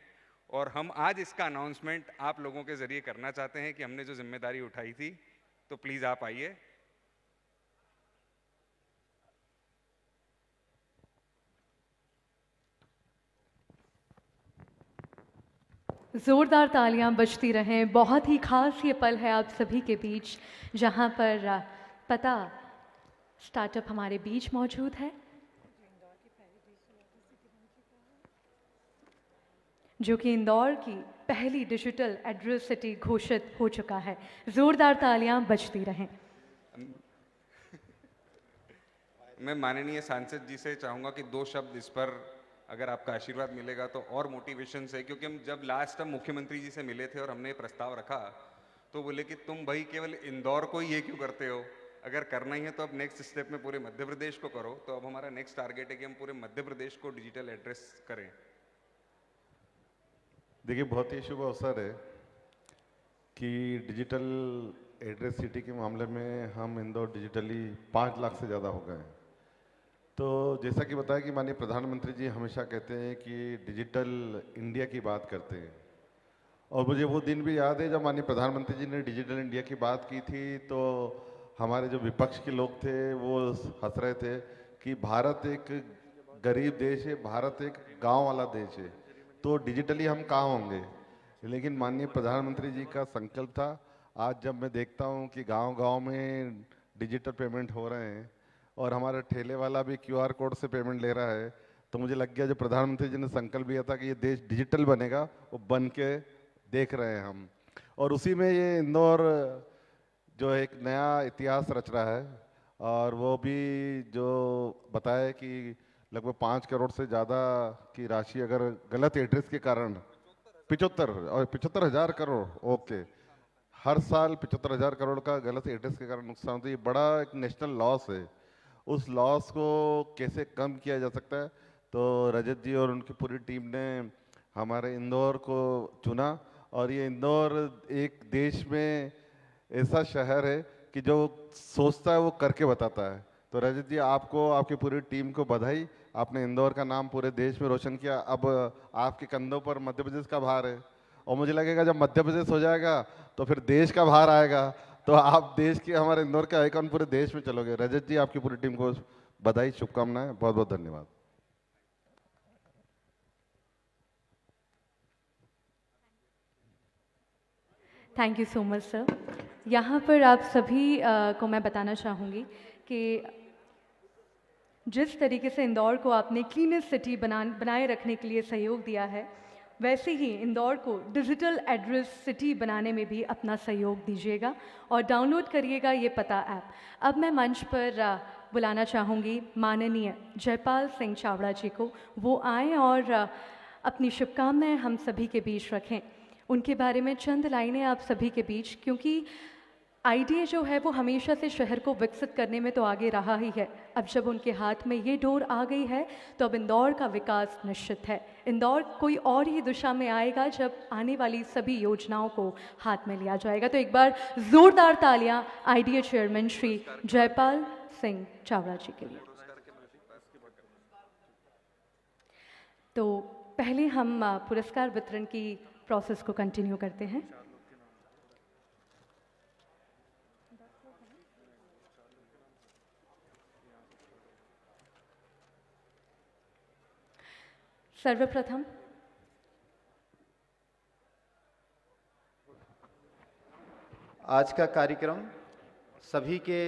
और हम आज इसका अनाउंसमेंट आप लोगों के ज़रिए करना चाहते हैं कि हमने जो जिम्मेदारी उठाई थी, तो प्लीज़ आप आइए। ज़ोरदार तालियां बजती रहें। बहुत ही ख़ास ये पल है आप सभी के बीच, जहां पर पता स्टार्टअप हमारे बीच मौजूद है, जो कि इंदौर की पहली डिजिटल एड्रेस सिटी घोषित हो चुका है। ज़ोरदार तालियां बजती रहें। मैं माननीय सांसद जी से चाहूँगा कि 2 शब्द इस पर अगर आपका आशीर्वाद मिलेगा तो और मोटिवेशन से, क्योंकि हम जब लास्ट हम मुख्यमंत्री जी से मिले थे और हमने प्रस्ताव रखा तो बोले कि तुम भाई केवल इंदौर को ही ये क्यों करते हो, अगर करना ही है तो अब नेक्स्ट स्टेप में पूरे मध्य प्रदेश को करो। तो अब हमारा नेक्स्ट टारगेट है कि हम पूरे मध्य प्रदेश को डिजिटल एड्रेस करें। देखिए, बहुत ही शुभ अवसर है कि डिजिटल एड्रेस सिटी के मामले में हम इंदौर डिजिटली 5 लाख से ज़्यादा हो गए हैं। तो जैसा कि बताया कि माननीय प्रधानमंत्री जी हमेशा कहते हैं कि डिजिटल इंडिया की बात करते हैं, और मुझे वो दिन भी याद है जब माननीय प्रधानमंत्री जी ने डिजिटल इंडिया की बात की थी तो हमारे जो विपक्ष के लोग थे वो हंस रहे थे कि भारत एक गरीब देश है, भारत एक गांव वाला देश है, तो डिजिटली हम कहाँ होंगे। लेकिन माननीय प्रधानमंत्री जी का संकल्प था। आज जब मैं देखता हूँ कि गांव-गांव में डिजिटल पेमेंट हो रहे हैं और हमारा ठेले वाला भी QR कोड से पेमेंट ले रहा है, तो मुझे लग गया जो प्रधानमंत्री जी ने संकल्प लिया था कि ये देश डिजिटल बनेगा, वो बन के देख रहे हैं हम। और उसी में ये इंदौर जो एक नया इतिहास रच रहा है, और वो भी जो बताया कि लगभग 5 करोड़ से ज़्यादा की राशि अगर गलत एड्रेस के कारण 75,000 करोड़, ओके, हर साल 75,000 करोड़ का गलत एड्रेस के कारण नुकसान होता है। ये बड़ा एक नेशनल लॉस है। उस लॉस को कैसे कम किया जा सकता है, तो रजत जी और उनकी पूरी टीम ने हमारे इंदौर को चुना। और ये इंदौर एक देश में ऐसा शहर है कि जो सोचता है वो करके बताता है। तो रजत जी, आपको, आपकी पूरी टीम को बधाई। आपने इंदौर का नाम पूरे देश में रोशन किया। अब आपके कंधों पर मध्य प्रदेश का भार है, और मुझे लगेगा जब मध्य प्रदेश हो जाएगा तो फिर देश का भार आएगा, तो आप देश के, हमारे इंदौर के आइकॉन पूरे देश में चलोगे। रजत जी, आपकी पूरी टीम को बधाई, शुभकामनाएं, बहुत बहुत धन्यवाद। Thank you so much sir. यहाँ पर आप सभी को मैं बताना चाहूँगी कि जिस तरीके से इंदौर को आपने क्लीनेस्ट सिटी बनाए रखने के लिए सहयोग दिया है, वैसे ही इंदौर को डिजिटल एड्रेस सिटी बनाने में भी अपना सहयोग दीजिएगा और डाउनलोड करिएगा ये पता ऐप। अब मैं मंच पर बुलाना चाहूँगी माननीय जयपाल सिंह चावड़ा जी को। वो आएँ और अपनी शुभकामनाएं हम सभी के बीच रखें। उनके बारे में चंद लाइनें आप सभी के बीच, क्योंकि आईडीए जो है वो हमेशा से शहर को विकसित करने में तो आगे रहा ही है। अब जब उनके हाथ में ये डोर आ गई है तो अब इंदौर का विकास निश्चित है। इंदौर कोई और ही दिशा में आएगा जब आने वाली सभी योजनाओं को हाथ में लिया जाएगा। तो एक बार जोरदार तालियां आईडीए चेयरमैन श्री जयपाल सिंह चावड़ा जी के लिए। तो पहले हम पुरस्कार वितरण की प्रोसेस को कंटिन्यू करते हैं। सर्वप्रथम आज का कार्यक्रम सभी के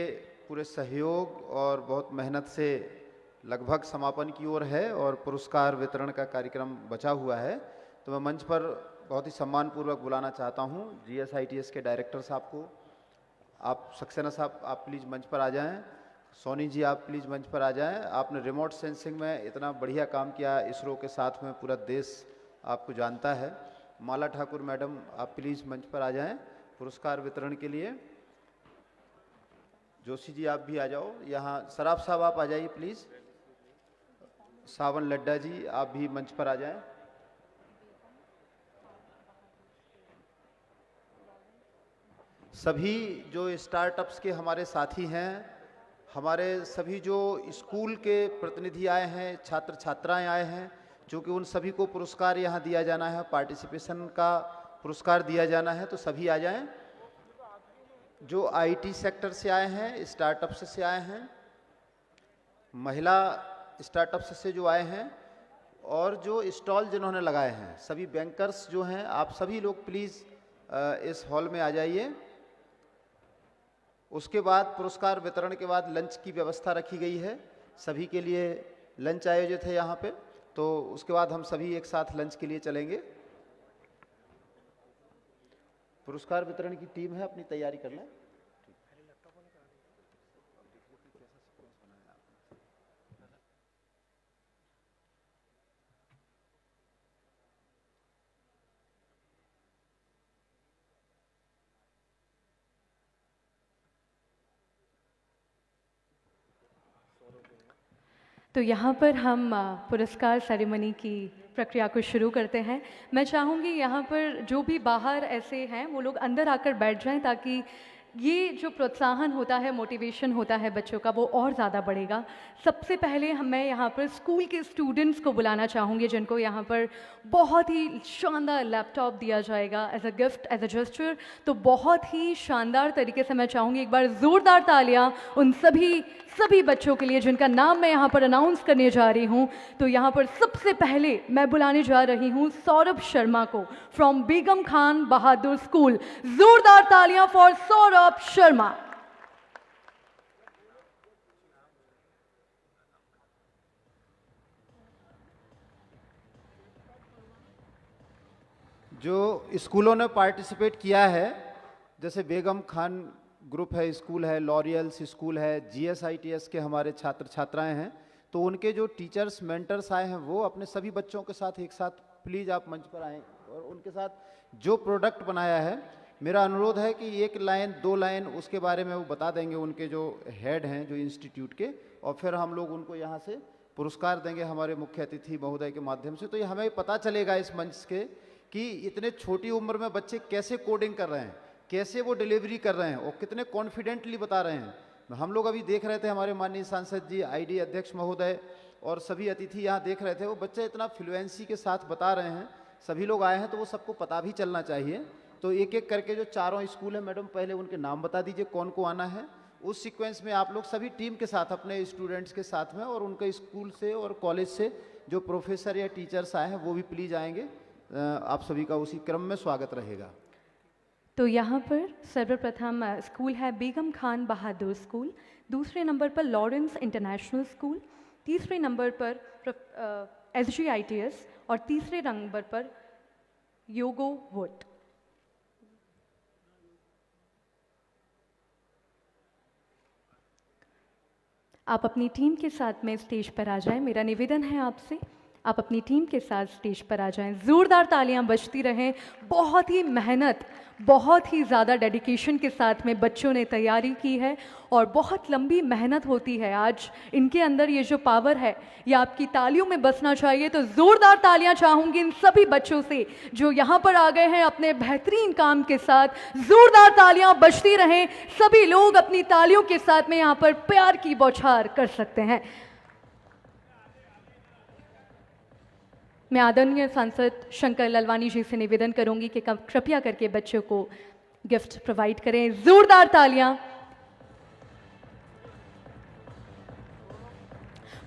पूरे सहयोग और बहुत मेहनत से लगभग समापन की ओर है और पुरस्कार वितरण का कार्यक्रम बचा हुआ है। तो मैं मंच पर बहुत ही सम्मानपूर्वक बुलाना चाहता हूं GSITS के डायरेक्टर साहब को। आप सक्सेना साहब आप प्लीज़ मंच पर आ जाएं। सोनी जी आप प्लीज़ मंच पर आ जाएं। आपने रिमोट सेंसिंग में इतना बढ़िया काम किया, इसरो के साथ में पूरा देश आपको जानता है। माला ठाकुर मैडम आप प्लीज़ मंच पर आ जाएं पुरस्कार वितरण के लिए। जोशी जी आप भी आ जाओ। यहाँ सराफ साहब आप आ जाइए प्लीज़। सावन लड्डा जी आप भी मंच पर आ जाएं। सभी जो स्टार्टअप्स के हमारे साथी हैं, हमारे सभी जो स्कूल के प्रतिनिधि आए हैं, छात्र छात्राएं आए हैं, चूँकि उन सभी को पुरस्कार यहाँ दिया जाना है, पार्टिसिपेशन का पुरस्कार दिया जाना है, तो सभी आ जाएं। जो IT सेक्टर से आए हैं, स्टार्टअप से आए हैं, महिला स्टार्टअप से जो आए हैं और जो स्टॉल जिन्होंने लगाए हैं, सभी बैंकर्स जो हैं, आप सभी लोग प्लीज़ इस हॉल में आ जाइए। उसके बाद पुरस्कार वितरण के बाद लंच की व्यवस्था रखी गई है, सभी के लिए लंच आयोजित है यहाँ पे। तो उसके बाद हम सभी एक साथ लंच के लिए चलेंगे। पुरस्कार वितरण की टीम है, अपनी तैयारी कर लें। तो यहाँ पर हम पुरस्कार सेरेमनी की प्रक्रिया को शुरू करते हैं। मैं चाहूँगी यहाँ पर जो भी बाहर ऐसे हैं वो लोग अंदर आकर बैठ जाएं, ताकि ये जो प्रोत्साहन होता है, मोटिवेशन होता है बच्चों का, वो और ज़्यादा बढ़ेगा। सबसे पहले मैं यहाँ पर स्कूल के स्टूडेंट्स को बुलाना चाहूँगी, जिनको यहाँ पर बहुत ही शानदार लैपटॉप दिया जाएगा as a gift, as a gesture. तो बहुत ही शानदार तरीके से मैं चाहूँगी एक बार ज़ोरदार तालियाँ उन सभी बच्चों के लिए जिनका नाम मैं यहाँ पर अनाउंस करने जा रही हूँ। तो यहाँ पर सबसे पहले मैं बुलाने जा रही हूँ सौरभ शर्मा को from Begum Khan Bahadur school. जोरदार तालियां फॉर सौरभ शर्मा। जो स्कूलों ने पार्टिसिपेट किया है, जैसे बेगम खान ग्रुप है, स्कूल है, लॉरियल्स स्कूल है, GSITS के हमारे छात्र छात्राएं हैं, तो उनके जो टीचर्स मेंटर्स आए हैं वो अपने सभी बच्चों के साथ एक साथ प्लीज़ आप मंच पर आएँ और उनके साथ जो प्रोडक्ट बनाया है, मेरा अनुरोध है कि एक लाइन 2 लाइन उसके बारे में वो बता देंगे, उनके जो हेड हैं जो इंस्टीट्यूट के, और फिर हम लोग उनको यहाँ से पुरस्कार देंगे हमारे मुख्य अतिथि महोदय के माध्यम से। तो ये हमें पता चलेगा इस मंच के कि इतने छोटी उम्र में बच्चे कैसे कोडिंग कर रहे हैं, कैसे वो डिलीवरी कर रहे हैं और कितने कॉन्फिडेंटली बता रहे हैं। हम लोग अभी देख रहे थे, हमारे माननीय सांसद जी, ID अध्यक्ष महोदय और सभी अतिथि यहाँ देख रहे थे, वो बच्चे इतना फ्लुएंसी के साथ बता रहे हैं। सभी लोग आए हैं तो वो सबको पता भी चलना चाहिए। तो एक एक करके जो चारों स्कूल हैं, मैडम पहले उनके नाम बता दीजिए, कौन को आना है। उस सीक्वेंस में आप लोग सभी टीम के साथ, अपने स्टूडेंट्स के साथ में और उनके स्कूल से और कॉलेज से जो प्रोफेसर या टीचर्स आए हैं वो भी प्लीज़ आएंगे। आप सभी का उसी क्रम में स्वागत रहेगा। तो यहाँ पर सर्वप्रथम स्कूल है बेगम खान बहादुर स्कूल, दूसरे नंबर पर लॉरेंस इंटरनेशनल स्कूल, तीसरे नंबर पर SGITS और तीसरे नंबर पर योगो वुड। आप अपनी टीम के साथ में स्टेज पर आ जाएं। मेरा निवेदन है आपसे, आप अपनी टीम के साथ स्टेज पर आ जाएं। ज़ोरदार तालियां बजती रहें। बहुत ही मेहनत, बहुत ही ज़्यादा डेडिकेशन के साथ में बच्चों ने तैयारी की है और बहुत लंबी मेहनत होती है। आज इनके अंदर ये जो पावर है ये आपकी तालियों में बसना चाहिए। तो ज़ोरदार तालियां चाहूँगी इन सभी बच्चों से जो यहाँ पर आ गए हैं अपने बेहतरीन काम के साथ। ज़ोरदार तालियां बजती रहें। सभी लोग अपनी तालियों के साथ में यहाँ पर प्यार की बौछार कर सकते हैं। मैं आदरणीय सांसद शंकर लालवानी जी से निवेदन करूंगी कि कृपया करके बच्चों को गिफ्ट प्रोवाइड करें। जोरदार तालियां।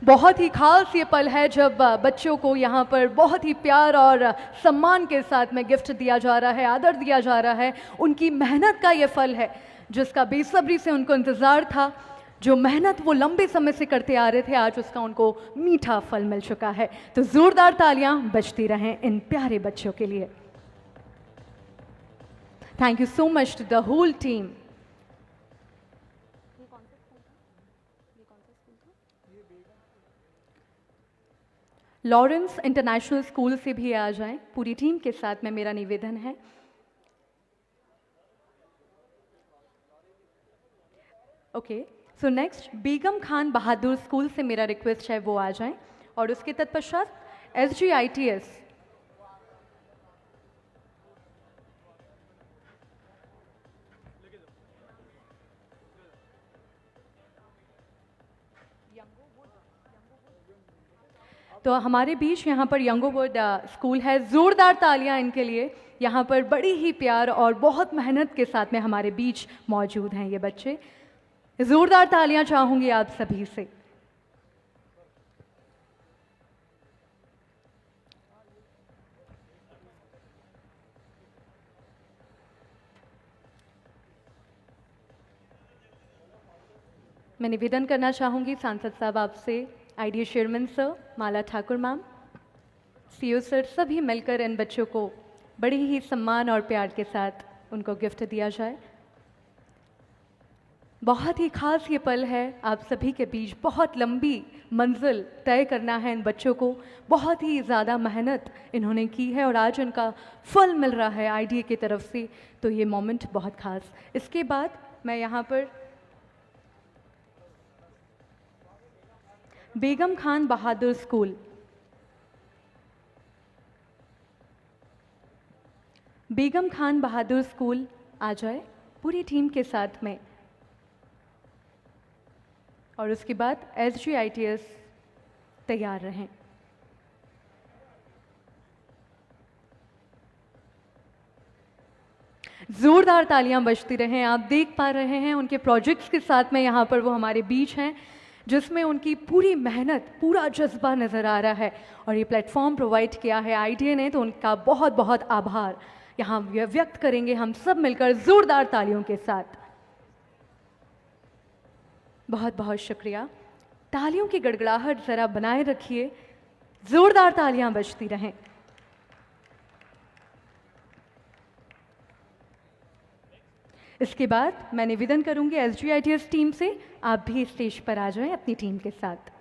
बहुत ही खास ये पल है जब बच्चों को यहाँ पर बहुत ही प्यार और सम्मान के साथ में गिफ्ट दिया जा रहा है, आदर दिया जा रहा है। उनकी मेहनत का ये फल है जिसका बेसब्री से उनको इंतज़ार था। जो मेहनत वो लंबे समय से करते आ रहे थे, आज उसका उनको मीठा फल मिल चुका है। तो जोरदार तालियां बजती रहें इन प्यारे बच्चों के लिए। Thank you so much to the whole team. Lawrence International School से भी आ जाएं, पूरी टीम के साथ में मेरा निवेदन है। ओके, सो नेक्स्ट बेगम खान बहादुर स्कूल से मेरा रिक्वेस्ट है वो आ जाएं और उसके तत्पश्चात SGITS तो हमारे बीच यहाँ पर यंगोवुड स्कूल है। जोरदार तालियां इनके लिए। यहाँ पर बड़ी ही प्यार और बहुत मेहनत के साथ में हमारे बीच मौजूद हैं ये बच्चे। जोरदार तालियां चाहूंगी आप सभी से। मैं निवेदन करना चाहूंगी सांसद साहब आपसे, IDA चेयरमैन सर, माला ठाकुर मैम, CO सर, सभी मिलकर इन बच्चों को बड़ी ही सम्मान और प्यार के साथ उनको गिफ्ट दिया जाए। बहुत ही खास ये पल है आप सभी के बीच। बहुत लंबी मंजिल तय करना है इन बच्चों को। बहुत ही ज़्यादा मेहनत इन्होंने की है और आज उनका फल मिल रहा है IDA की तरफ से। तो ये मोमेंट बहुत खास। इसके बाद मैं यहाँ पर बेगम खान बहादुर स्कूल, बेगम खान बहादुर स्कूल आ जाए पूरी टीम के साथ में। और उसके बाद SGITS तैयार रहें। जोरदार तालियां बजती रहें। आप देख पा रहे हैं उनके प्रोजेक्ट्स के साथ में यहाँ पर वो हमारे बीच हैं जिसमें उनकी पूरी मेहनत, पूरा जज्बा नज़र आ रहा है। और ये प्लेटफॉर्म प्रोवाइड किया है IDA ने, तो उनका बहुत बहुत आभार यहाँ व्यक्त करेंगे हम सब मिलकर जोरदार तालियों के साथ। बहुत बहुत शुक्रिया। तालियों की गड़गड़ाहट ज़रा बनाए रखिए। जोरदार तालियां बजती रहें। इसके बाद मैं निवेदन करूंगी SGITS टीम से, आप भी स्टेज पर आ जाएं अपनी टीम के साथ।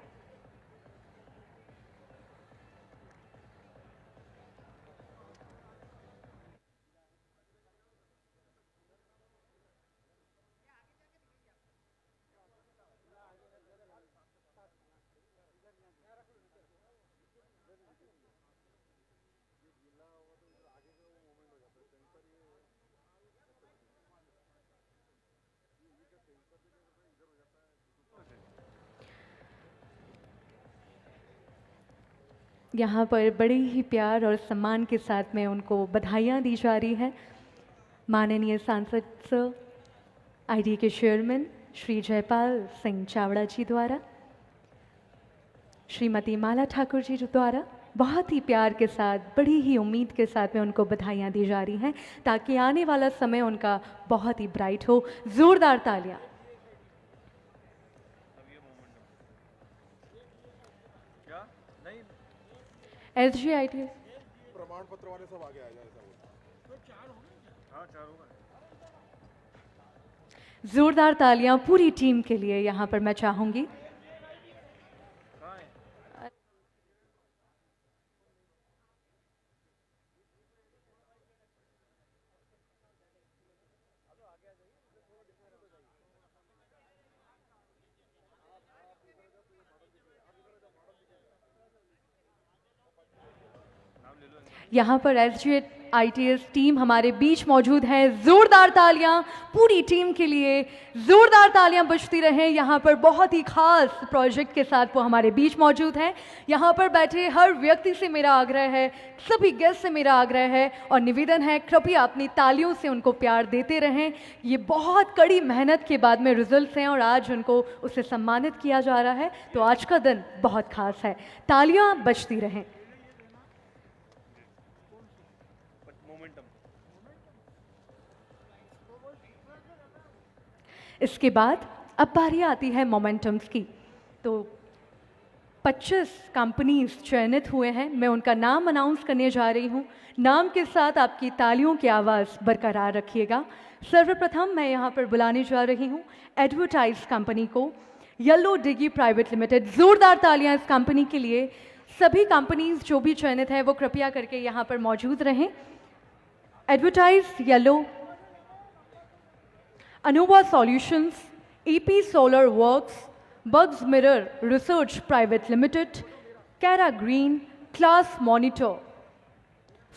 यहाँ पर बड़े ही प्यार और सम्मान के साथ में उनको बधाइयाँ दी जा रही हैं। माननीय सांसद सर, IDA के चेयरमैन श्री जयपाल सिंह चावड़ा जी द्वारा, श्रीमती माला ठाकुर जी द्वारा बहुत ही प्यार के साथ, बड़ी ही उम्मीद के साथ में उनको बधाइयाँ दी जा रही हैं ताकि आने वाला समय उनका बहुत ही ब्राइट हो। जोरदार तालियाँ। SGITS प्रमाण पत्र वाले सब आगे आ जाए। जोरदार तालियां पूरी टीम के लिए यहाँ पर मैं चाहूंगी। यहाँ पर SGH ITS टीम हमारे बीच मौजूद है। जोरदार तालियां पूरी टीम के लिए, जोरदार तालियां बजती रहें। यहाँ पर बहुत ही खास प्रोजेक्ट के साथ वो हमारे बीच मौजूद हैं। यहाँ पर बैठे हर व्यक्ति से मेरा आग्रह है, सभी गेस्ट से मेरा आग्रह है और निवेदन है, कृपया अपनी तालियों से उनको प्यार देते रहें। ये बहुत कड़ी मेहनत के बाद में रिजल्ट्स हैं और आज उनको उससे सम्मानित किया जा रहा है, तो आज का दिन बहुत खास है। तालियां बजती रहें। इसके बाद अब बारी आती है मोमेंटम्स की। तो 25 कंपनीज चयनित हुए हैं, मैं उनका नाम अनाउंस करने जा रही हूँ। नाम के साथ आपकी तालियों की आवाज़ बरकरार रखिएगा। सर्वप्रथम मैं यहाँ पर बुलाने जा रही हूँ एडवर्टाइज कंपनी को, येलो डिगी प्राइवेट लिमिटेड। जोरदार तालियां इस कंपनी के लिए। सभी कंपनीज जो भी चयनित है वो कृपया करके यहाँ पर मौजूद रहें। Advertise yellow, Anova Solutions, EP Solar Works, Bugs Mirror Research Private Limited, Cara Green, Class Monitor,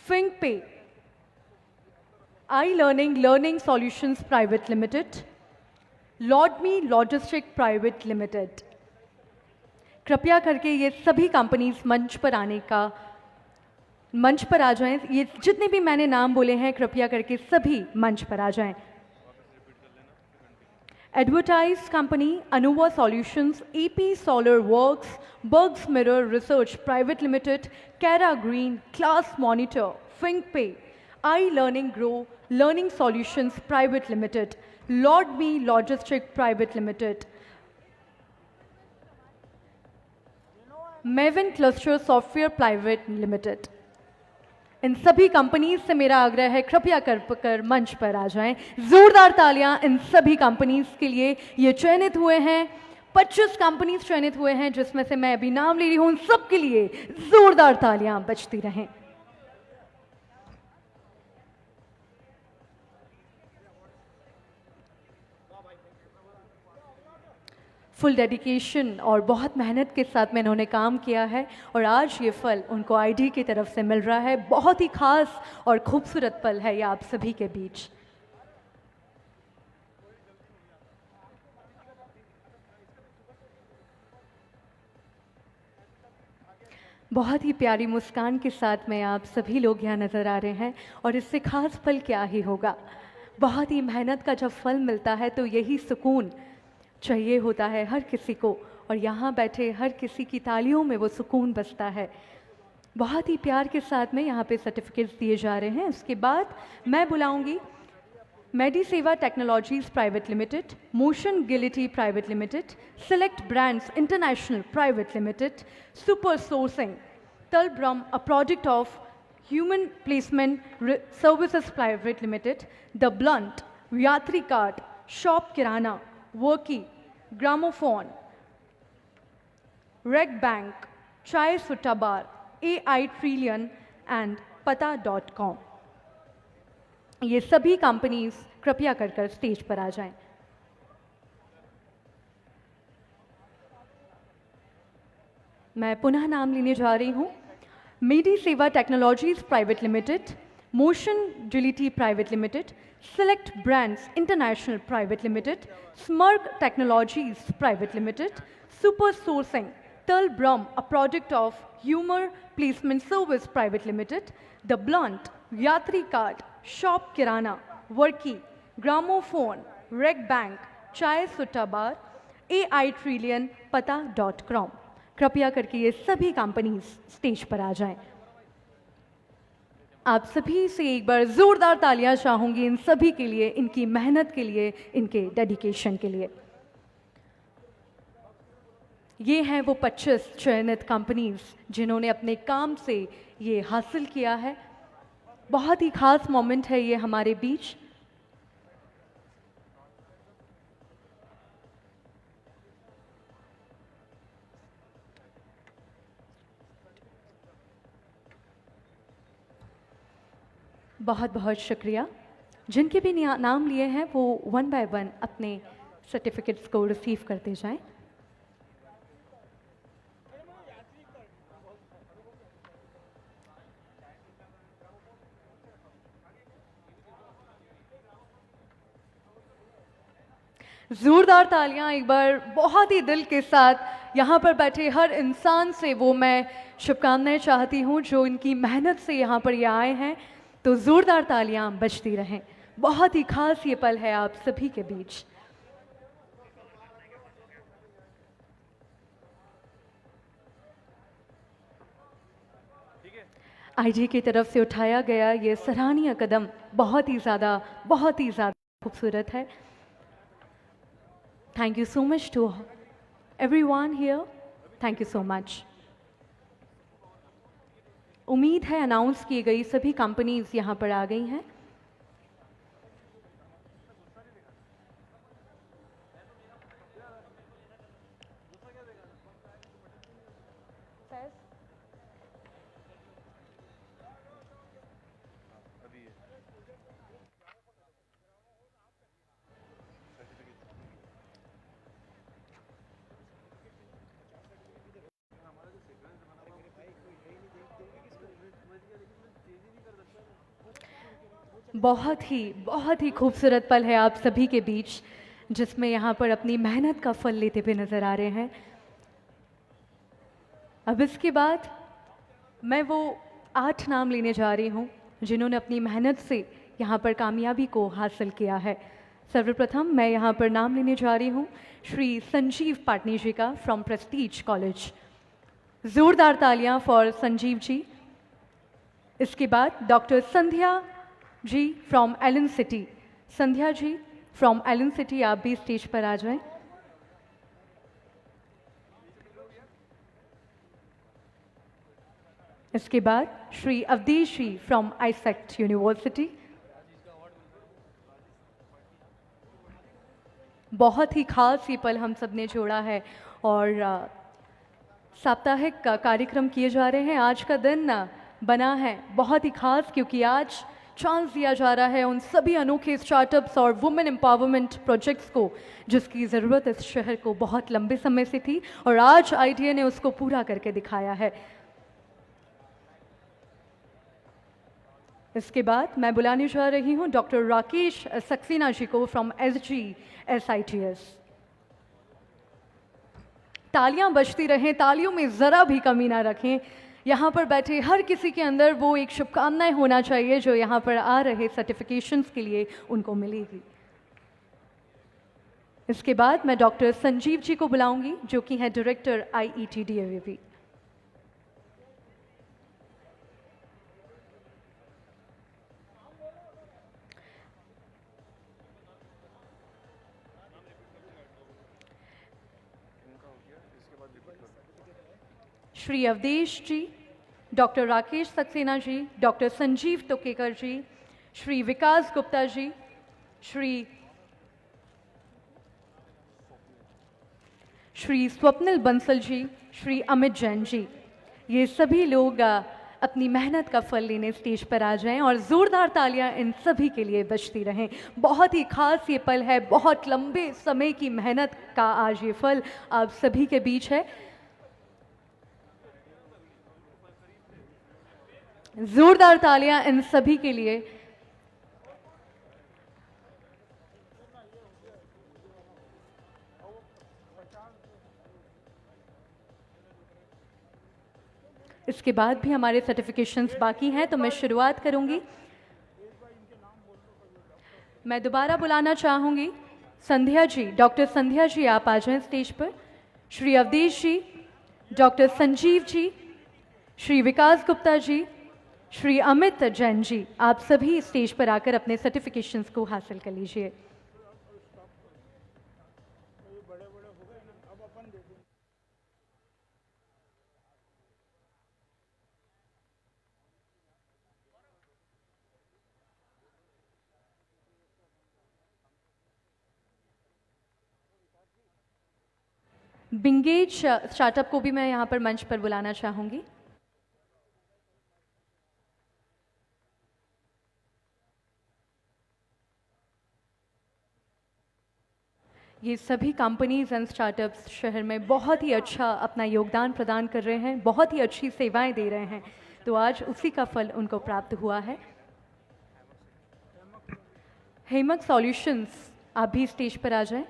FinkPay, iLearning Learning Solutions Private Limited, LordMe Logistic Private Limited। कृपया करके ये सभी कंपनीज मंच पर आ जाएं। ये जितने भी मैंने नाम बोले हैं कृपया करके सभी मंच पर आ जाएं। Advertise Company, Anova Solutions, EP Solar Works, Bugs Mirror Research Private Limited, Cara Green, Class Monitor, FinkPay, iLearning Grow Learning Solutions Private Limited, LordMe Logistic Private Limited, Maven Cluster Software Private Limited। इन सभी companies से मेरा आग्रह है, कृपया कर मंच पर आ जाएं। जोरदार तालियां इन सभी कंपनीज के लिए। ये चयनित हुए हैं, 25 कंपनीज चयनित हुए हैं, जिसमें से मैं अभी नाम ले रही हूं। उन सब के लिए जोरदार तालियां बजती रहें। फुल डेडिकेशन और बहुत मेहनत के साथ में इन्होंने काम किया है और आज ये फल उनको आईडी की तरफ से मिल रहा है। बहुत ही खास और खूबसूरत पल है ये आप सभी के बीच। बहुत ही प्यारी मुस्कान के साथ में आप सभी लोग यहाँ नज़र आ रहे हैं और इससे खास पल क्या ही होगा। बहुत ही मेहनत का जब फल मिलता है तो यही सुकून चाहिए होता है हर किसी को, और यहाँ बैठे हर किसी की तालियों में वो सुकून बसता है। बहुत ही प्यार के साथ में यहाँ पे सर्टिफिकेट्स दिए जा रहे हैं। उसके बाद मैं बुलाऊंगी Mediseva technologies private limited, Motiongility private limited, select brands international private limited, super sourcing तलब्रम a product of human placement services private limited, the blunt, Yatri card, shop kirana, वर्की, gramophone, red bank, Chai Sutta bar, AI trillion and pata.com। ये सभी companies कृपया कर stage पर आ जाएं। मैं पुनः नाम लेने जा रही हूं। Mediseva technologies private limited, Motiongility private limited, Select Brands International Private Limited, Smurg Technologies Private Limited, Super Sourcing, Tellbrum, a product of Humor Placement Service Private Limited, The Blunt, Yatri Card, Shop Kirana, Worky, Gramophone, Reg Bank, Chai Sutta Bar, AI Trillion, pata.com। कृपया करके ये सभी companies stage पर आ जाएं। आप सभी से एक बार जोरदार तालियां चाहूंगी इन सभी के लिए, इनकी मेहनत के लिए, इनके डेडिकेशन के लिए। ये हैं वो 25 चयनित कंपनीज जिन्होंने अपने काम से ये हासिल किया है। बहुत ही खास मोमेंट है ये हमारे बीच। बहुत बहुत शुक्रिया। जिनके भी नाम लिए हैं वो 1 बाय 1 अपने सर्टिफिकेट्स को रिसीव करते जाएं। जोरदार तालियां एक बार बहुत ही दिल के साथ यहाँ पर बैठे हर इंसान से वो मैं शुभकामनाएं चाहती हूँ जो इनकी मेहनत से यहाँ पर ये आए हैं। तो जोरदार तालियां बजती रहें। बहुत ही खास ये पल है आप सभी के बीच। आईजी की तरफ से उठाया गया ये सराहनीय कदम बहुत ही ज़्यादा खूबसूरत है। Thank you so much to everyone here, thank you so much. उम्मीद है अनाउंस की गई सभी कंपनीज यहाँ पर आ गई हैं। बहुत ही खूबसूरत पल है आप सभी के बीच, जिसमें यहाँ पर अपनी मेहनत का फल लेते हुए नजर आ रहे हैं। अब इसके बाद मैं वो 8 नाम लेने जा रही हूँ जिन्होंने अपनी मेहनत से यहाँ पर कामयाबी को हासिल किया है। सर्वप्रथम मैं यहाँ पर नाम लेने जा रही हूँ श्री संजीव पाटनी जी का फ्रॉम प्रेस्टीज कॉलेज। जोरदार तालियां फॉर संजीव जी। इसके बाद doctor Sandhya ji from Allen City. Sandhya ji from Allen city, आप भी स्टेज पर आ जाएं। इसके बाद श्री अवधेश जी फ्रॉम आईसेक्ट यूनिवर्सिटी। बहुत ही खास ये पल हम सब ने जोड़ा है और साप्ताहिक कार्यक्रम किए जा रहे हैं। आज का दिन बना है बहुत ही खास क्योंकि आज चांस दिया जा रहा है उन सभी अनोखे स्टार्टअप्स और वुमेन एम्पावरमेंट प्रोजेक्ट्स को जिसकी ज़रूरत इस शहर को बहुत लंबे समय से थी और आज आईटीए ने उसको पूरा करके दिखाया है। इसके बाद मैं बुलाने जा रही हूं डॉक्टर राकेश सक्सेना जी को फ्रॉम SGSITS। तालियां बजती रहें, तालियों में ज़रा भी कमी ना रखें। यहाँ पर बैठे हर किसी के अंदर वो एक शुभकामनाएं होना चाहिए जो यहाँ पर आ रहे सर्टिफिकेशंस के लिए उनको मिलेगी। इसके बाद मैं डॉक्टर संजीव जी को बुलाऊंगी जो कि हैं director IET DAVV। Shri Awadhesh ji, doctor Rakesh Saxena ji, doctor Sanjeev Tukekar ji, Shri Vikas Gupta ji, Shri Swapnil Bansal ji, Shri Amit Jain ji, ये सभी लोग अपनी मेहनत का फल लेने स्टेज पर आ जाएं और ज़ोरदार तालियां इन सभी के लिए बजती रहें। बहुत ही खास ये पल है, बहुत लंबे समय की मेहनत का आज ये फल आप सभी के बीच है। जोरदार तालियां इन सभी के लिए। इसके बाद भी हमारे सर्टिफिकेशंस बाकी हैं तो मैं शुरुआत करूंगी। मैं दोबारा बुलाना चाहूंगी संध्या जी, डॉक्टर संध्या जी आप आ जाएं स्टेज पर। श्री अवधेश जी, डॉक्टर संजीव जी, श्री विकास गुप्ता जी, श्री अमित जैन जी, आप सभी स्टेज पर आकर अपने सर्टिफिकेशंस को हासिल कर लीजिए। बिंगेज स्टार्टअप को भी मैं यहाँ पर मंच पर बुलाना चाहूँगी। ये सभी कंपनीज एंड स्टार्टअप्स शहर में बहुत ही अच्छा अपना योगदान प्रदान कर रहे हैं, बहुत ही अच्छी सेवाएं दे रहे हैं, तो आज उसी का फल उनको प्राप्त हुआ है। हेमक सॉल्यूशंस, आप भी स्टेज पर आ जाएं।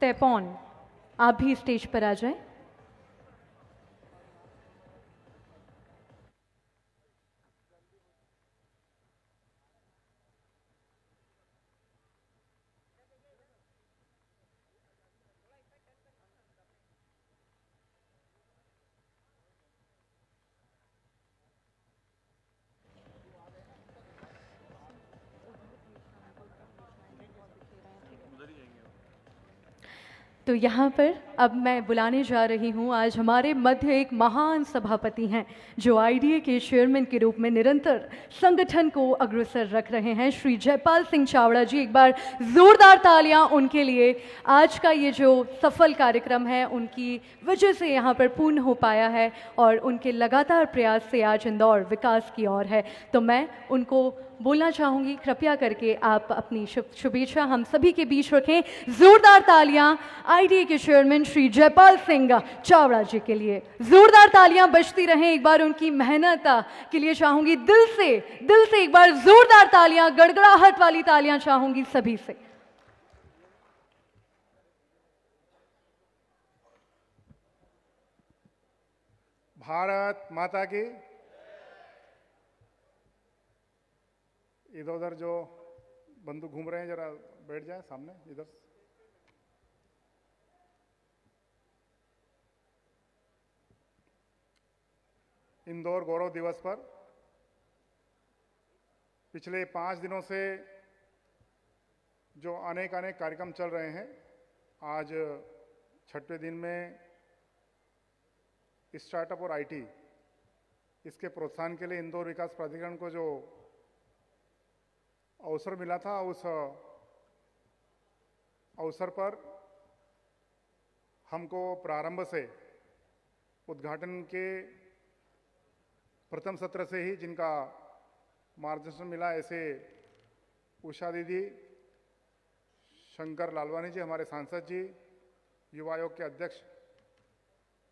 तैपॉन, आप भी स्टेज पर आ जाएं। तो यहाँ पर अब मैं बुलाने जा रही हूँ, आज हमारे मध्य एक महान सभापति हैं जो आईडीए के चेयरमैन के रूप में निरंतर संगठन को अग्रसर रख रहे हैं, श्री जयपाल सिंह चावड़ा जी। एक बार जोरदार तालियां उनके लिए। आज का ये जो सफल कार्यक्रम है उनकी वजह से यहाँ पर पूर्ण हो पाया है और उनके लगातार प्रयास से आज इंदौर विकास की ओर है। तो मैं उनको बोलना चाहूँगी, कृपया करके आप अपनी शुभेच्छा हम सभी के बीच रखें। जोरदार तालियां आईडीए के चेयरमैन श्री जयपाल सिंह चावड़ा जी के लिए। जोरदार तालियां बजती रहें। एक बार उनकी मेहनत के लिए चाहूँगी दिल से एक बार जोरदार तालियां, गड़गड़ाहट वाली तालियां चाहूँगी सभी से। भारत माता की। इधर उधर जो बंधु घूम रहे हैं जरा बैठ जाएं सामने इधर। इंदौर गौरव दिवस पर पिछले 5 दिनों से जो अनेक कार्यक्रम चल रहे हैं, आज 6वें दिन में स्टार्टअप और आईटी इसके प्रोत्साहन के लिए इंदौर विकास प्राधिकरण को जो अवसर मिला था, उस अवसर पर हमको प्रारंभ से उद्घाटन के प्रथम सत्र से ही जिनका मार्गदर्शन मिला, ऐसे उषा दीदी, शंकर लालवानी जी हमारे सांसद जी, युवा आयोग के अध्यक्ष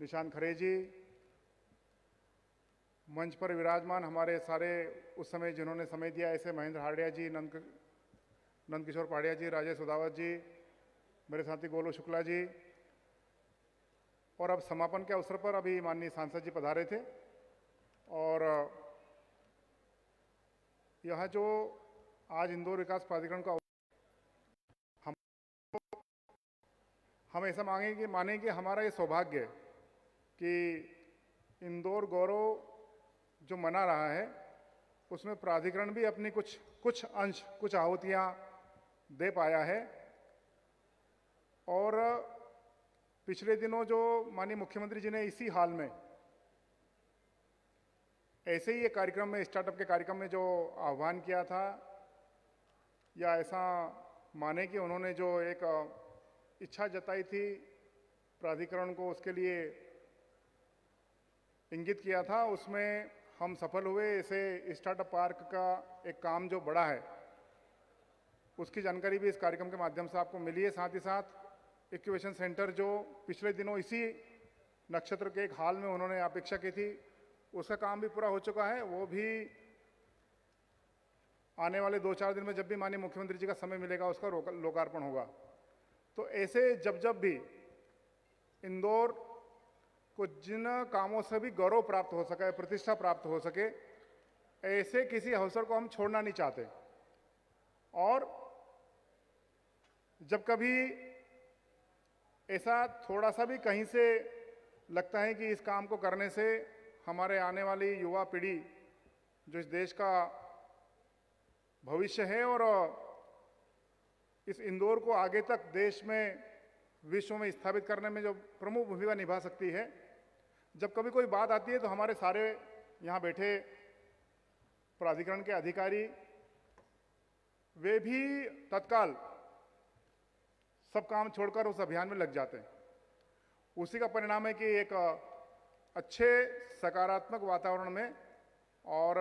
निशान खरे जी, मंच पर विराजमान हमारे सारे उस समय जिन्होंने समय दिया, ऐसे महेंद्र हार्डिया जी, नंद किशोर पाड़िया जी, राजेश उदावत जी, मेरे साथी गोलू शुक्ला जी, और अब समापन के अवसर पर अभी माननीय सांसद जी पधारे थे। और यह जो आज इंदौर विकास प्राधिकरण का हम ऐसा माने कि हमारा ये सौभाग्य है कि इंदौर गौरव जो मना रहा है उसमें प्राधिकरण भी अपनी कुछ अंश, कुछ आहुतियाँ दे पाया है। और पिछले दिनों जो माननीय मुख्यमंत्री जी ने इसी हाल में ऐसे ही एक कार्यक्रम में, स्टार्टअप के कार्यक्रम में जो आह्वान किया था, या ऐसा माने कि उन्होंने जो एक इच्छा जताई थी प्राधिकरण को उसके लिए इंगित किया था, उसमें हम सफल हुए। ऐसे स्टार्टअप पार्क का एक काम जो बड़ा है उसकी जानकारी भी इस कार्यक्रम के माध्यम से आपको मिली है। साथ ही साथ इंक्यूबेशन सेंटर जो पिछले दिनों इसी नक्षत्र के एक हाल में उन्होंने अपेक्षा की थी, उसका काम भी पूरा हो चुका है। वो भी आने वाले 2-4 दिन में जब भी माननीय मुख्यमंत्री जी का समय मिलेगा उसका लोकार्पण होगा। तो ऐसे जब भी इंदौर को जिन कामों से भी गौरव प्राप्त हो सके, प्रतिष्ठा प्राप्त हो सके, ऐसे किसी अवसर को हम छोड़ना नहीं चाहते। और जब कभी ऐसा थोड़ा सा भी कहीं से लगता है कि इस काम को करने से हमारे आने वाली युवा पीढ़ी जो इस देश का भविष्य है और इस इंदौर को आगे तक देश में, विश्व में स्थापित करने में जो प्रमुख भूमिका निभा सकती है, जब कभी कोई बात आती है तो हमारे सारे यहाँ बैठे प्राधिकरण के अधिकारी वे भी तत्काल सब काम छोड़कर उस अभियान में लग जाते हैं। उसी का परिणाम है कि एक अच्छे सकारात्मक वातावरण में और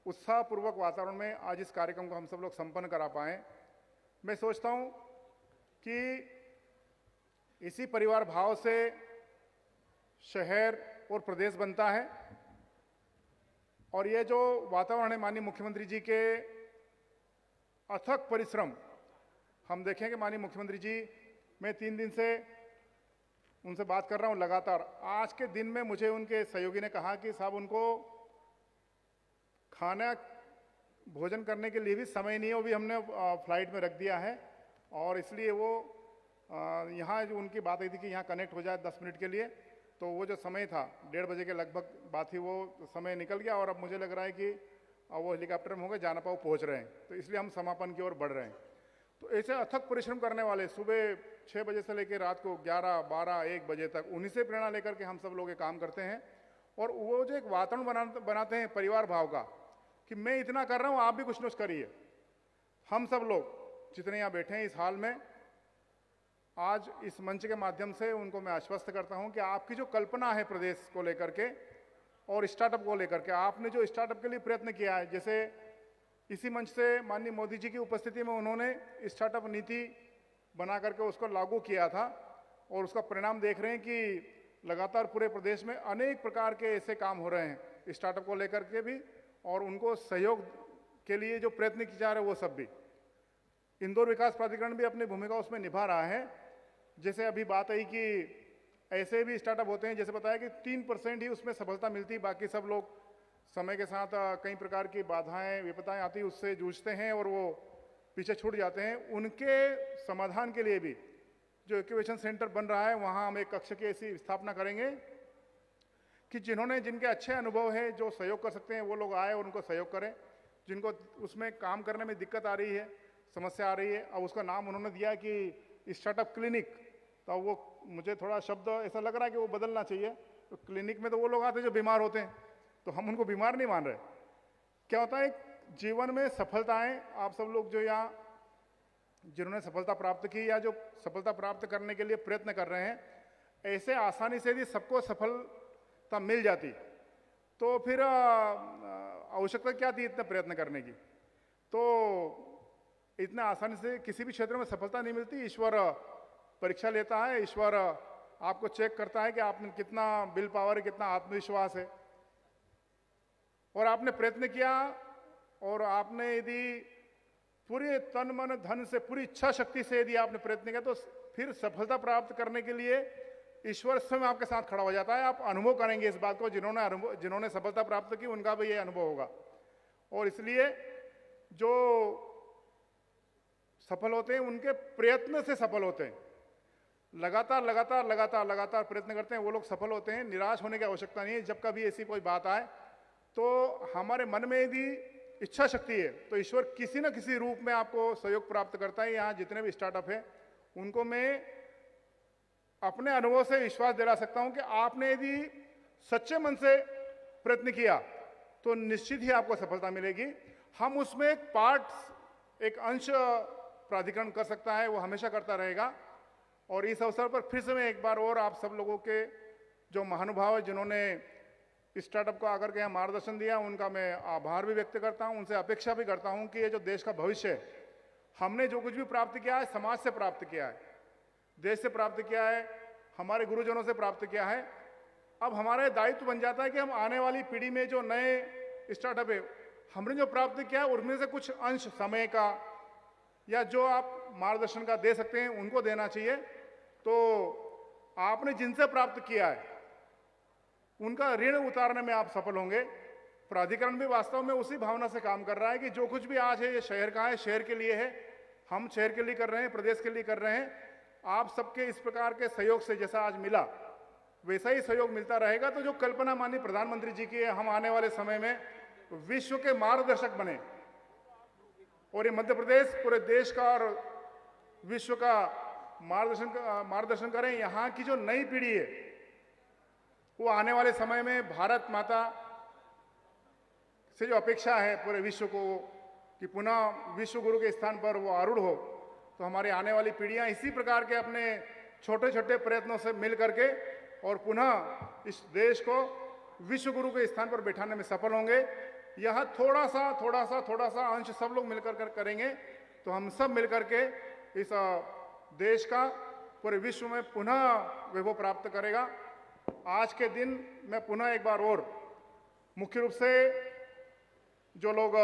उत्साहपूर्वक वातावरण में आज इस कार्यक्रम को हम सब लोग संपन्न करा पाएँ। मैं सोचता हूँ कि इसी परिवार भाव से शहर और प्रदेश बनता है। और ये जो वातावरण है, माननीय मुख्यमंत्री जी के अथक परिश्रम, हम देखें कि माननीय मुख्यमंत्री जी मैं 3 दिन से उनसे बात कर रहा हूँ लगातार। आज के दिन में मुझे उनके सहयोगी ने कहा कि साहब उनको खाना भोजन करने के लिए भी समय नहीं है, वो भी हमने फ्लाइट में रख दिया है और इसलिए वो यहाँ जो उनकी बात आई थी कि यहाँ कनेक्ट हो जाए 10 मिनट के लिए, तो वो जो समय था 1:30 बजे के लगभग बात थी, वो समय निकल गया और अब मुझे लग रहा है कि वो हेलीकॉप्टर में होंगे, जाना पाओ पहुँच रहे हैं, तो इसलिए हम समापन की ओर बढ़ रहे हैं। तो ऐसे अथक परिश्रम करने वाले सुबह 6 बजे से लेकर रात को 11, 12, 1 बजे तक उन्हीं से प्रेरणा लेकर के हम सब लोग ये काम करते हैं और वो जो एक वातावरण बनाते हैं परिवार भाव का कि मैं इतना कर रहा हूँ, आप भी कुछ न कुछ करिए। हम सब लोग जितने यहाँ बैठे हैं इस हाल में, आज इस मंच के माध्यम से उनको मैं आश्वस्त करता हूँ कि आपकी जो कल्पना है प्रदेश को लेकर के और स्टार्टअप को लेकर के, आपने जो स्टार्टअप के लिए प्रयत्न किया है, जैसे इसी मंच से माननीय मोदी जी की उपस्थिति में उन्होंने स्टार्टअप नीति बना करके उसको लागू किया था और उसका परिणाम देख रहे हैं कि लगातार पूरे प्रदेश में अनेक प्रकार के ऐसे काम हो रहे हैं स्टार्टअप को लेकर के भी, और उनको सहयोग के लिए जो प्रयत्न किए जा रहे हैं वो सब भी। इंदौर विकास प्राधिकरण भी अपनी भूमिका उसमें निभा रहा है। जैसे अभी बात आई कि ऐसे भी स्टार्टअप होते हैं, जैसे बताया कि 3% ही उसमें सफलता मिलती, बाकी सब लोग समय के साथ कई प्रकार की बाधाएं विपदाएं आती उससे जूझते हैं और वो पीछे छूट जाते हैं। उनके समाधान के लिए भी जो इंक्यूबेशन सेंटर बन रहा है, वहाँ हम एक कक्ष की ऐसी स्थापना करेंगे कि जिनके अच्छे अनुभव है, जो सहयोग कर सकते हैं, वो लोग आए और उनको सहयोग करें। जिनको उसमें काम करने में दिक्कत आ रही है, समस्या आ रही है, अब उसका नाम उन्होंने दिया कि स्टार्टअप क्लिनिक, तो वो मुझे थोड़ा शब्द ऐसा लग रहा है कि वो बदलना चाहिए। तो क्लिनिक में तो वो लोग आते हैं जो बीमार होते हैं, तो हम उनको बीमार नहीं मान रहे। क्या होता है जीवन में सफलताएं, आप सब लोग जो यहाँ जिन्होंने सफलता प्राप्त की या जो सफलता प्राप्त करने के लिए प्रयत्न कर रहे हैं, ऐसे आसानी से यदि सबको सफलता मिल जाती तो फिर आवश्यकता क्या थी इतना प्रयत्न करने की। तो इतना आसानी से किसी भी क्षेत्र में सफलता नहीं मिलती। ईश्वर परीक्षा लेता है, ईश्वर आपको चेक करता है कि आपने कितना विल पावर है, कितना आत्मविश्वास है, और आपने प्रयत्न किया और आपने यदि पूरे तन मन धन से, पूरी इच्छा शक्ति से यदि आपने प्रयत्न किया, तो फिर सफलता प्राप्त करने के लिए ईश्वर स्वयं आपके साथ खड़ा हो जाता है। आप अनुभव करेंगे इस बात को, जिन्होंने सफलता प्राप्त की उनका भी ये अनुभव होगा। और इसलिए जो सफल होते हैं उनके प्रयत्न से सफल होते हैं। लगातार लगातार लगातार लगातार प्रयत्न करते हैं वो लोग सफल होते हैं। निराश होने की आवश्यकता नहीं है। जब कभी ऐसी कोई बात आए तो हमारे मन में यदि इच्छा शक्ति है तो ईश्वर किसी न किसी रूप में आपको सहयोग प्राप्त करता है। यहाँ जितने भी स्टार्टअप है उनको मैं अपने अनुभव से विश्वास दिला सकता हूँ कि आपने यदि सच्चे मन से प्रयत्न किया तो निश्चित ही आपको सफलता मिलेगी। हम उसमें एक पार्ट, एक अंश प्राधिकरण कर सकता है, वो हमेशा करता रहेगा। और इस अवसर पर फिर से मैं एक बार और आप सब लोगों के जो महानुभाव है जिन्होंने स्टार्टअप को आकर के यहाँ मार्गदर्शन दिया, उनका मैं आभार भी व्यक्त करता हूँ। उनसे अपेक्षा भी करता हूँ कि ये जो देश का भविष्य है, हमने जो कुछ भी प्राप्त किया है समाज से प्राप्त किया है, देश से प्राप्त किया है, हमारे गुरुजनों से प्राप्त किया है। अब हमारा दायित्व बन जाता है कि हम आने वाली पीढ़ी में जो नए स्टार्टअप है हमने जो प्राप्त किया है उनमें से कुछ अंश समय का या जो आप मार्गदर्शन का दे सकते हैं उनको देना चाहिए। तो आपने जिनसे प्राप्त किया है उनका ऋण उतारने में आप सफल होंगे। प्राधिकरण भी वास्तव में उसी भावना से काम कर रहा है कि जो कुछ भी आज है ये शहर का है, शहर के लिए है, हम शहर के लिए कर रहे हैं, प्रदेश के लिए कर रहे हैं। आप सबके इस प्रकार के सहयोग से जैसा आज मिला वैसा ही सहयोग मिलता रहेगा। तो जो कल्पना माननीय प्रधानमंत्री जी की है, हम आने वाले समय में विश्व के मार्गदर्शक बने और ये मध्य प्रदेश पूरे देश का और विश्व का मार्गदर्शन करें। यहाँ की जो नई पीढ़ी है वो आने वाले समय में भारत माता से जो अपेक्षा है पूरे विश्व को कि पुनः विश्व गुरु के स्थान पर वो आरूढ़ हो, तो हमारी आने वाली पीढ़ियां इसी प्रकार के अपने छोटे छोटे प्रयत्नों से मिल करके और पुनः इस देश को विश्व गुरु के स्थान पर बैठाने में सफल होंगे। यह थोड़ा सा अंश सब लोग मिलकर करेंगे तो हम सब मिलकर के इस देश का पूरे विश्व में पुनः वैभव प्राप्त करेगा। आज के दिन मैं पुनः एक बार और मुख्य रूप से जो लोग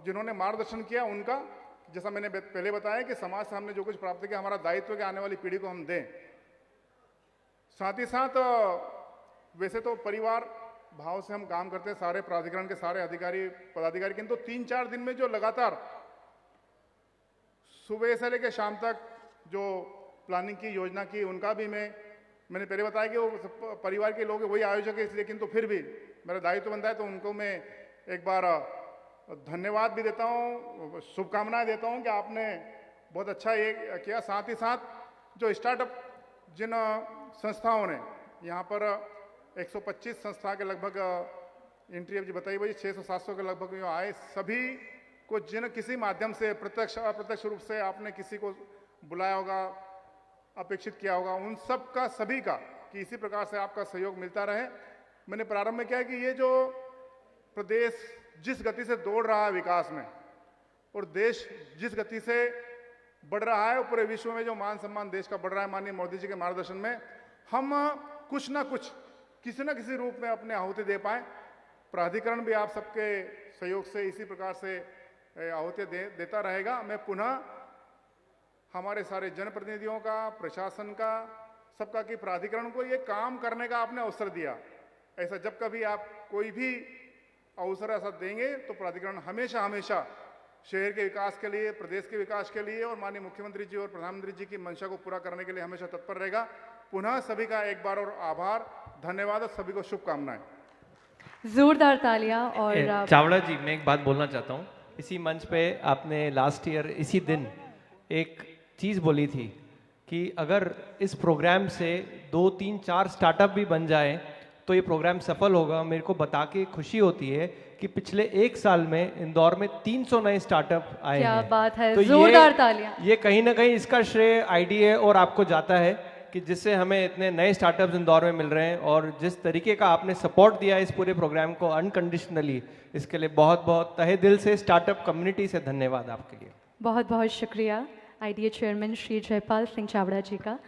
जिन्होंने मार्गदर्शन किया उनका जैसा मैंने पहले बताया कि समाज से हमने जो कुछ प्राप्त किया, हमारा दायित्व है कि आने वाली पीढ़ी को हम दें। साथ ही साथ वैसे तो परिवार भाव से हम काम करते हैं, सारे प्राधिकरण के सारे अधिकारी पदाधिकारी, किंतु 3-4 दिन में जो लगातार सुबह से लेकर शाम तक जो प्लानिंग की योजना की, उनका भी मैंने पहले बताया कि वो परिवार के लोग वही आयोजक है, इसलिए किंतु फिर भी मेरा दायित्व बनता है, तो उनको मैं एक बार धन्यवाद भी देता हूँ, शुभकामनाएं देता हूँ कि आपने बहुत अच्छा ये किया। साथ ही साथ जो स्टार्टअप जिन संस्थाओं ने यहाँ पर 125 संस्था के लगभग एंट्री अब जी बताई वही 600-700 के लगभग जो आए, सभी को जिन किसी माध्यम से प्रत्यक्ष अप्रत्यक्ष रूप से आपने किसी को बुलाया होगा, अपेक्षित किया होगा, उन सब का सभी का कि इसी प्रकार से आपका सहयोग मिलता रहे। मैंने प्रारंभ में किया कि ये जो प्रदेश जिस गति से दौड़ रहा है विकास में और देश जिस गति से बढ़ रहा है, पूरे विश्व में जो मान सम्मान देश का बढ़ रहा है, माननीय मोदी जी के मार्गदर्शन में हम कुछ ना कुछ किसी न किसी रूप में अपने आहुति दे पाए। प्राधिकरण भी आप सबके सहयोग से इसी प्रकार से आहुति देता रहेगा। मैं पुनः हमारे सारे जनप्रतिनिधियों का, प्रशासन का, सबका कि प्राधिकरण को ये काम करने का आपने अवसर दिया। ऐसा जब कभी आप कोई भी अवसर ऐसा देंगे तो प्राधिकरण हमेशा हमेशा शहर के विकास के लिए, प्रदेश के विकास के लिए और माननीय मुख्यमंत्री जी और प्रधानमंत्री जी की मंशा को पूरा करने के लिए हमेशा तत्पर रहेगा। पुनः सभी का एक बार और आभार, धन्यवाद और सभी को शुभकामनाएं। जोरदार तालियां। और चावड़ा जी, मैं एक बात बोलना चाहता हूँ। इसी मंच पे आपने लास्ट ईयर इसी दिन एक चीज़ बोली थी कि अगर इस प्रोग्राम से 2, 3, 4 स्टार्टअप भी बन जाए तो ये प्रोग्राम सफल होगा। मेरे को बता के खुशी होती है कि पिछले 1 साल में इंदौर में 300 नए स्टार्टअप आए हैं। क्या बात है, तो जोरदार तालियां। ये कहीं ना कहीं इसका श्रेय आईडीए और आपको जाता है कि जिससे हमें इतने नए स्टार्टअप्स इंदौर में मिल रहे हैं, और जिस तरीके का आपने सपोर्ट दिया इस पूरे प्रोग्राम को अनकंडीशनली, इसके लिए बहुत बहुत तहे दिल से स्टार्टअप कम्युनिटी से धन्यवाद आपके लिए। बहुत बहुत शुक्रिया आईडीए चेयरमैन श्री जयपाल सिंह चावड़ा जी का।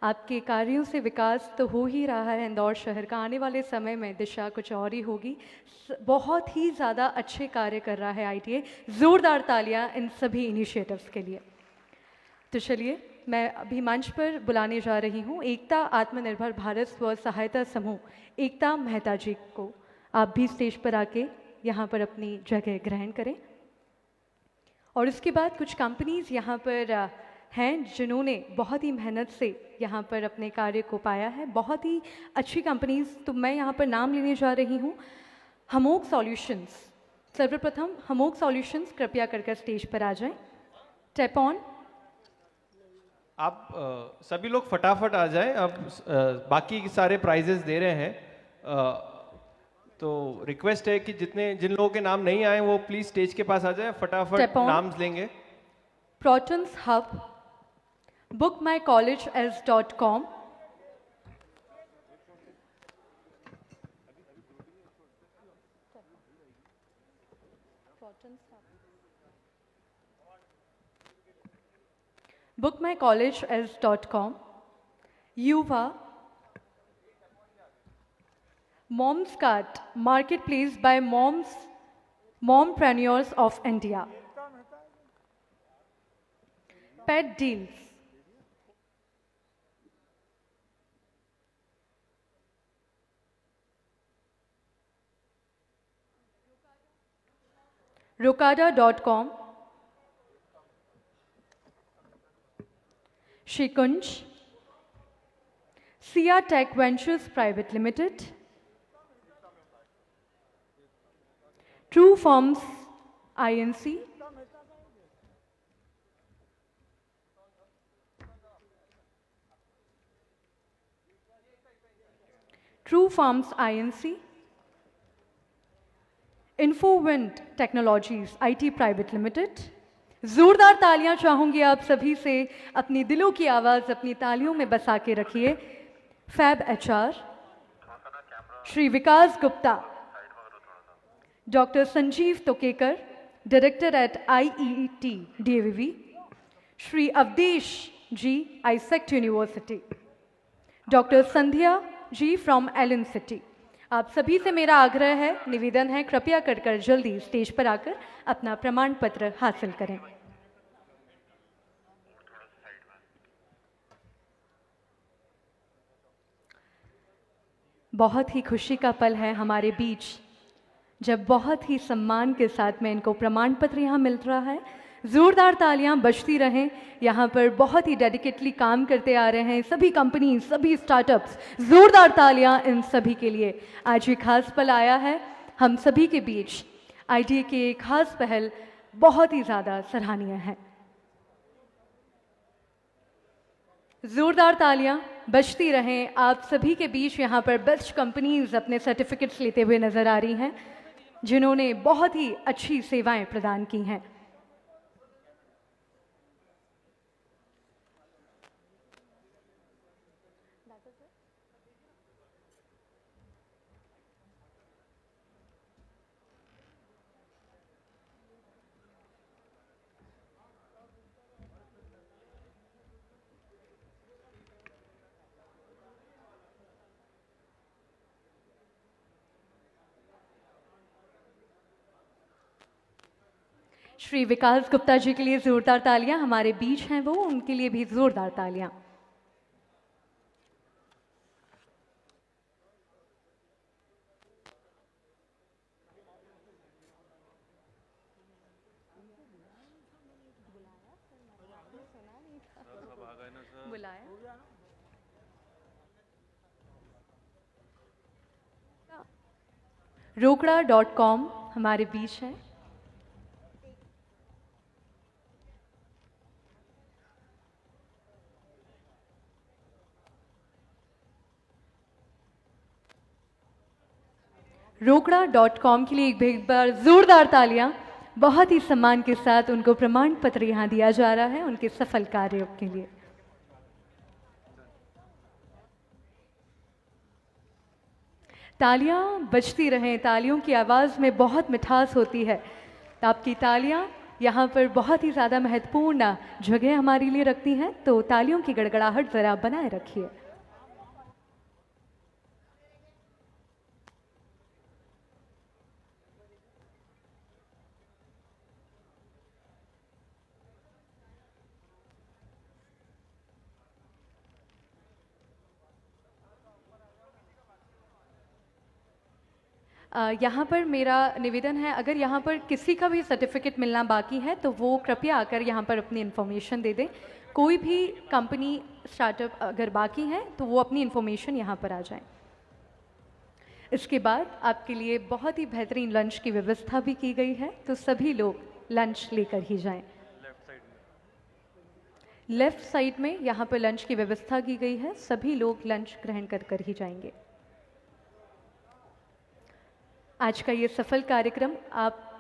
आपके कार्यों से विकास तो हो ही रहा है इंदौर शहर का, आने वाले समय में दिशा कुछ और ही होगी। बहुत ही ज़्यादा अच्छे कार्य कर रहा है आईटीए। ज़ोरदार तालियां इन सभी इनिशिएटिव्स के लिए। तो चलिए मैं अभी मंच पर बुलाने जा रही हूँ एकता आत्मनिर्भर भारत स्व सहायता समूह एकता मेहता जी को। आप भी स्टेज पर आके यहाँ पर अपनी जगह ग्रहण करें। और उसके बाद कुछ कंपनीज यहाँ पर हैं जिन्होंने बहुत ही मेहनत से यहाँ पर अपने कार्य को पाया है, बहुत ही अच्छी कंपनीज। तो मैं यहाँ पर नाम लेने जा रही हूँ। हमोक सॉल्यूशंस, सर्वप्रथम हमोक सॉल्यूशंस कृपया करके स्टेज पर आ जाएं। Tap on. आप सभी लोग फटाफट आ जाएं। अब बाकी सारे प्राइजेस दे रहे हैं, तो रिक्वेस्ट है कि जिन लोगों के नाम नहीं आए वो प्लीज स्टेज के पास आ जाएं, फटाफट नाम लेंगे। प्रोटन्स hub, bookmycolleges.com, bookmycolleges.com, Yuva, Mom's Cart, marketplace by mompreneurs of India, Pet Deals, Rokada.com, Shikunj, Sia Tech Ventures Private Limited, True Forms INC, True Farms INC, InfoWind Technologies IT Private Limited। जोरदार तालियां चाहूंगी आप सभी से। अपनी दिलों की आवाज अपनी तालियों में बसा के रखिए। Fab HR, Shri Vikas Gupta, doctor Sanjeev Tokekar, director at IET DAVV, Shri Awadhesh ji AISECT university, doctor Sandhya ji from Allen city. आप सभी से मेरा आग्रह है, निवेदन है, कृपया कर जल्दी स्टेज पर आकर अपना प्रमाण पत्र हासिल करें। बहुत ही खुशी का पल है हमारे बीच जब बहुत ही सम्मान के साथ में इनको प्रमाण पत्र यहाँ मिल रहा है। ज़ोरदार तालियां बजती रहें। यहाँ पर बहुत ही डेडिकेटली काम करते आ रहे हैं सभी कंपनी, सभी स्टार्टअप्स। ज़ोरदार तालियां इन सभी के लिए। आज ये खास पल आया है हम सभी के बीच। आईटीए की एक खास पहल बहुत ही ज़्यादा सराहनीय है। ज़ोरदार तालियां बजती रहें। आप सभी के बीच यहाँ पर बेस्ट कंपनीज अपने सर्टिफिकेट्स लेते हुए नजर आ रही हैं जिन्होंने बहुत ही अच्छी सेवाएं प्रदान की हैं। श्री विकास गुप्ता जी के लिए जोरदार तालियां। हमारे बीच हैं वो, उनके लिए भी जोरदार तालियां। रोकड़ा.com हमारे बीच है। रोकड़ा.com के लिए एक बार जोरदार तालियां। बहुत ही सम्मान के साथ उनको प्रमाण पत्र यहाँ दिया जा रहा है उनके सफल कार्यों के लिए। तालियां बजती रहें। तालियों की आवाज़ में बहुत मिठास होती है। आपकी तालियां यहाँ पर बहुत ही ज़्यादा महत्वपूर्ण जगह हमारे लिए रखती हैं, तो तालियों की गड़गड़ाहट ज़रा बनाए रखिए। यहाँ पर मेरा निवेदन है, अगर यहाँ पर किसी का भी सर्टिफिकेट मिलना बाकी है तो वो कृपया आकर यहाँ पर अपनी इन्फॉर्मेशन दे दें। कोई भी कंपनी स्टार्टअप अगर बाकी है तो वो अपनी इन्फॉर्मेशन यहाँ पर आ जाएं। इसके बाद आपके लिए बहुत ही बेहतरीन लंच की व्यवस्था भी की गई है, तो सभी लोग लंच लेकर ही जाएं। लेफ्ट साइड में यहाँ पर लंच की व्यवस्था की गई है, सभी लोग लंच ग्रहण कर ही जाएंगे। आज का ये सफल कार्यक्रम आप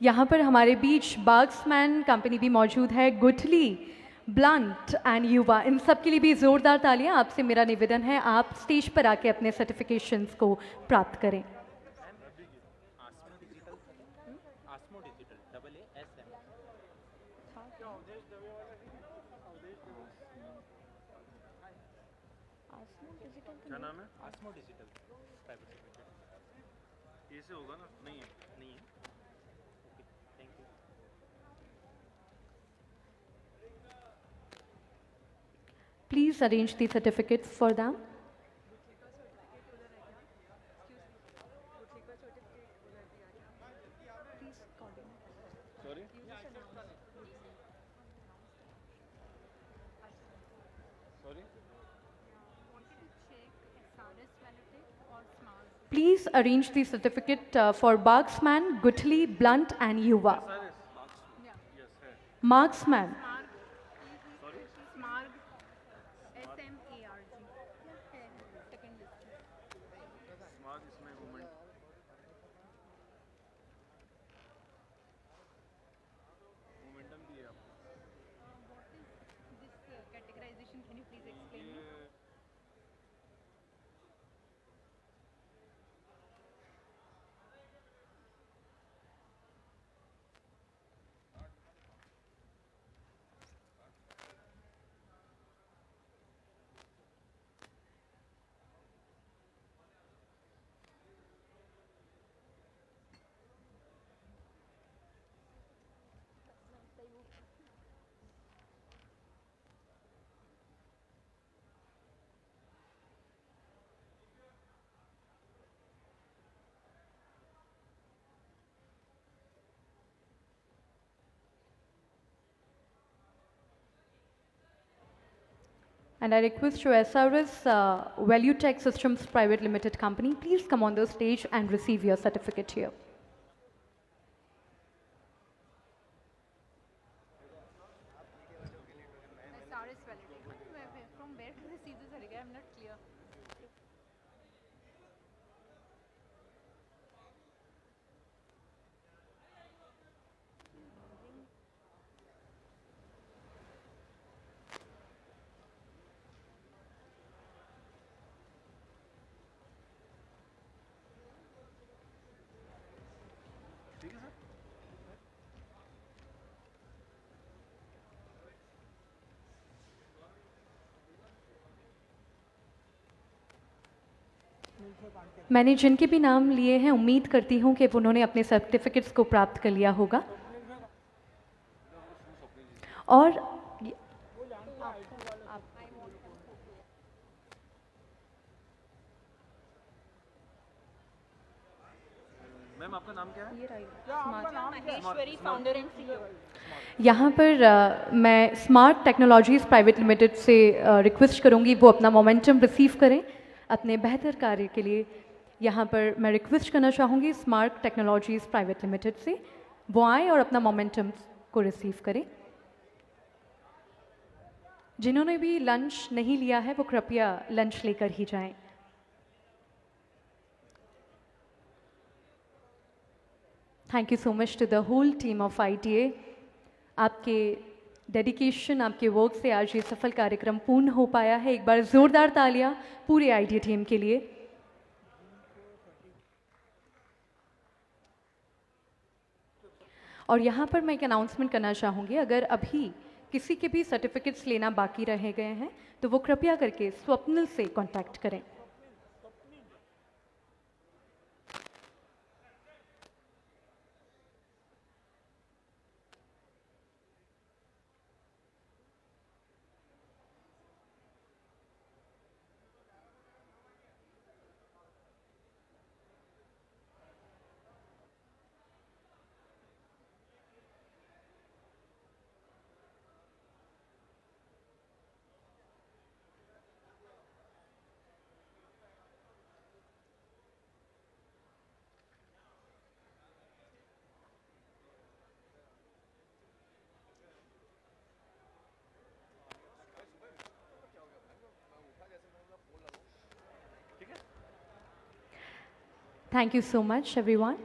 यहाँ पर हमारे बीच बाग्समैन कंपनी भी मौजूद है, गुठली, ब्लंट एंड युवा, इन सब के लिए भी जोरदार तालियां। आपसे मेरा निवेदन है आप स्टेज पर आके अपने सर्टिफिकेशंस को प्राप्त करें। क्या नाम है? आसमो डिजिटल प्राइवेट लिमिटेड। ये से होगा ना? नहीं है, नहीं है। Okay, thank you. Please arrange the certificates for them. Sorry? Sorry? Please arrange the certificate for Marksman, Guthli, Blunt and Yuva. Marksman. And I request your SRS Value Tech Systems Private Limited Company, please come on the stage and receive your certificate here. From where to receive the certificate? I'm not clear. मैंने जिनके भी नाम लिए हैं उम्मीद करती हूँ कि उन्होंने अपने सर्टिफिकेट्स को प्राप्त कर लिया होगा। और मैम आपका नाम क्या है? Maheshwari, founder and CEO. यहाँ पर मैं स्मार्ट टेक्नोलॉजीज़ प्राइवेट लिमिटेड से रिक्वेस्ट करूँगी वो अपना मोमेंटम रिसीव करें अपने बेहतर कार्य के लिए। यहाँ पर मैं रिक्वेस्ट करना चाहूँगी स्मार्ट टेक्नोलॉजीज़ प्राइवेट लिमिटेड से वो आए और अपना मोमेंटम को रिसीव करें। जिन्होंने भी लंच नहीं लिया है वो कृपया लंच लेकर ही जाएं। Thank you so much to the whole team of ITA। आपके डेडिकेशन, आपके वर्क से आज ये सफल कार्यक्रम पूर्ण हो पाया है। एक बार ज़ोरदार तालियां पूरे ITA टीम के लिए। और यहाँ पर मैं एक अनाउंसमेंट करना चाहूँगी, अगर अभी किसी के भी सर्टिफिकेट्स लेना बाकी रह गए हैं तो वो कृपया करके स्वप्निल से कांटेक्ट करें। Thank you so much everyone.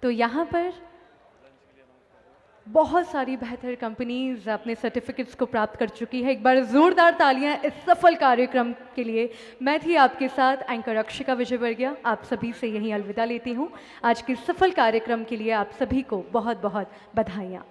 तो यहाँ पर बहुत सारी बेहतर कंपनीज अपने सर्टिफिकेट्स को प्राप्त कर चुकी है। एक बार ज़ोरदार तालियां इस सफल कार्यक्रम के लिए। मैं थी आपके साथ एंकर अक्षिका विजयवर्गीय। आप सभी से यहीं अलविदा लेती हूँ। आज के सफल कार्यक्रम के लिए आप सभी को बहुत बहुत बधाइयाँ।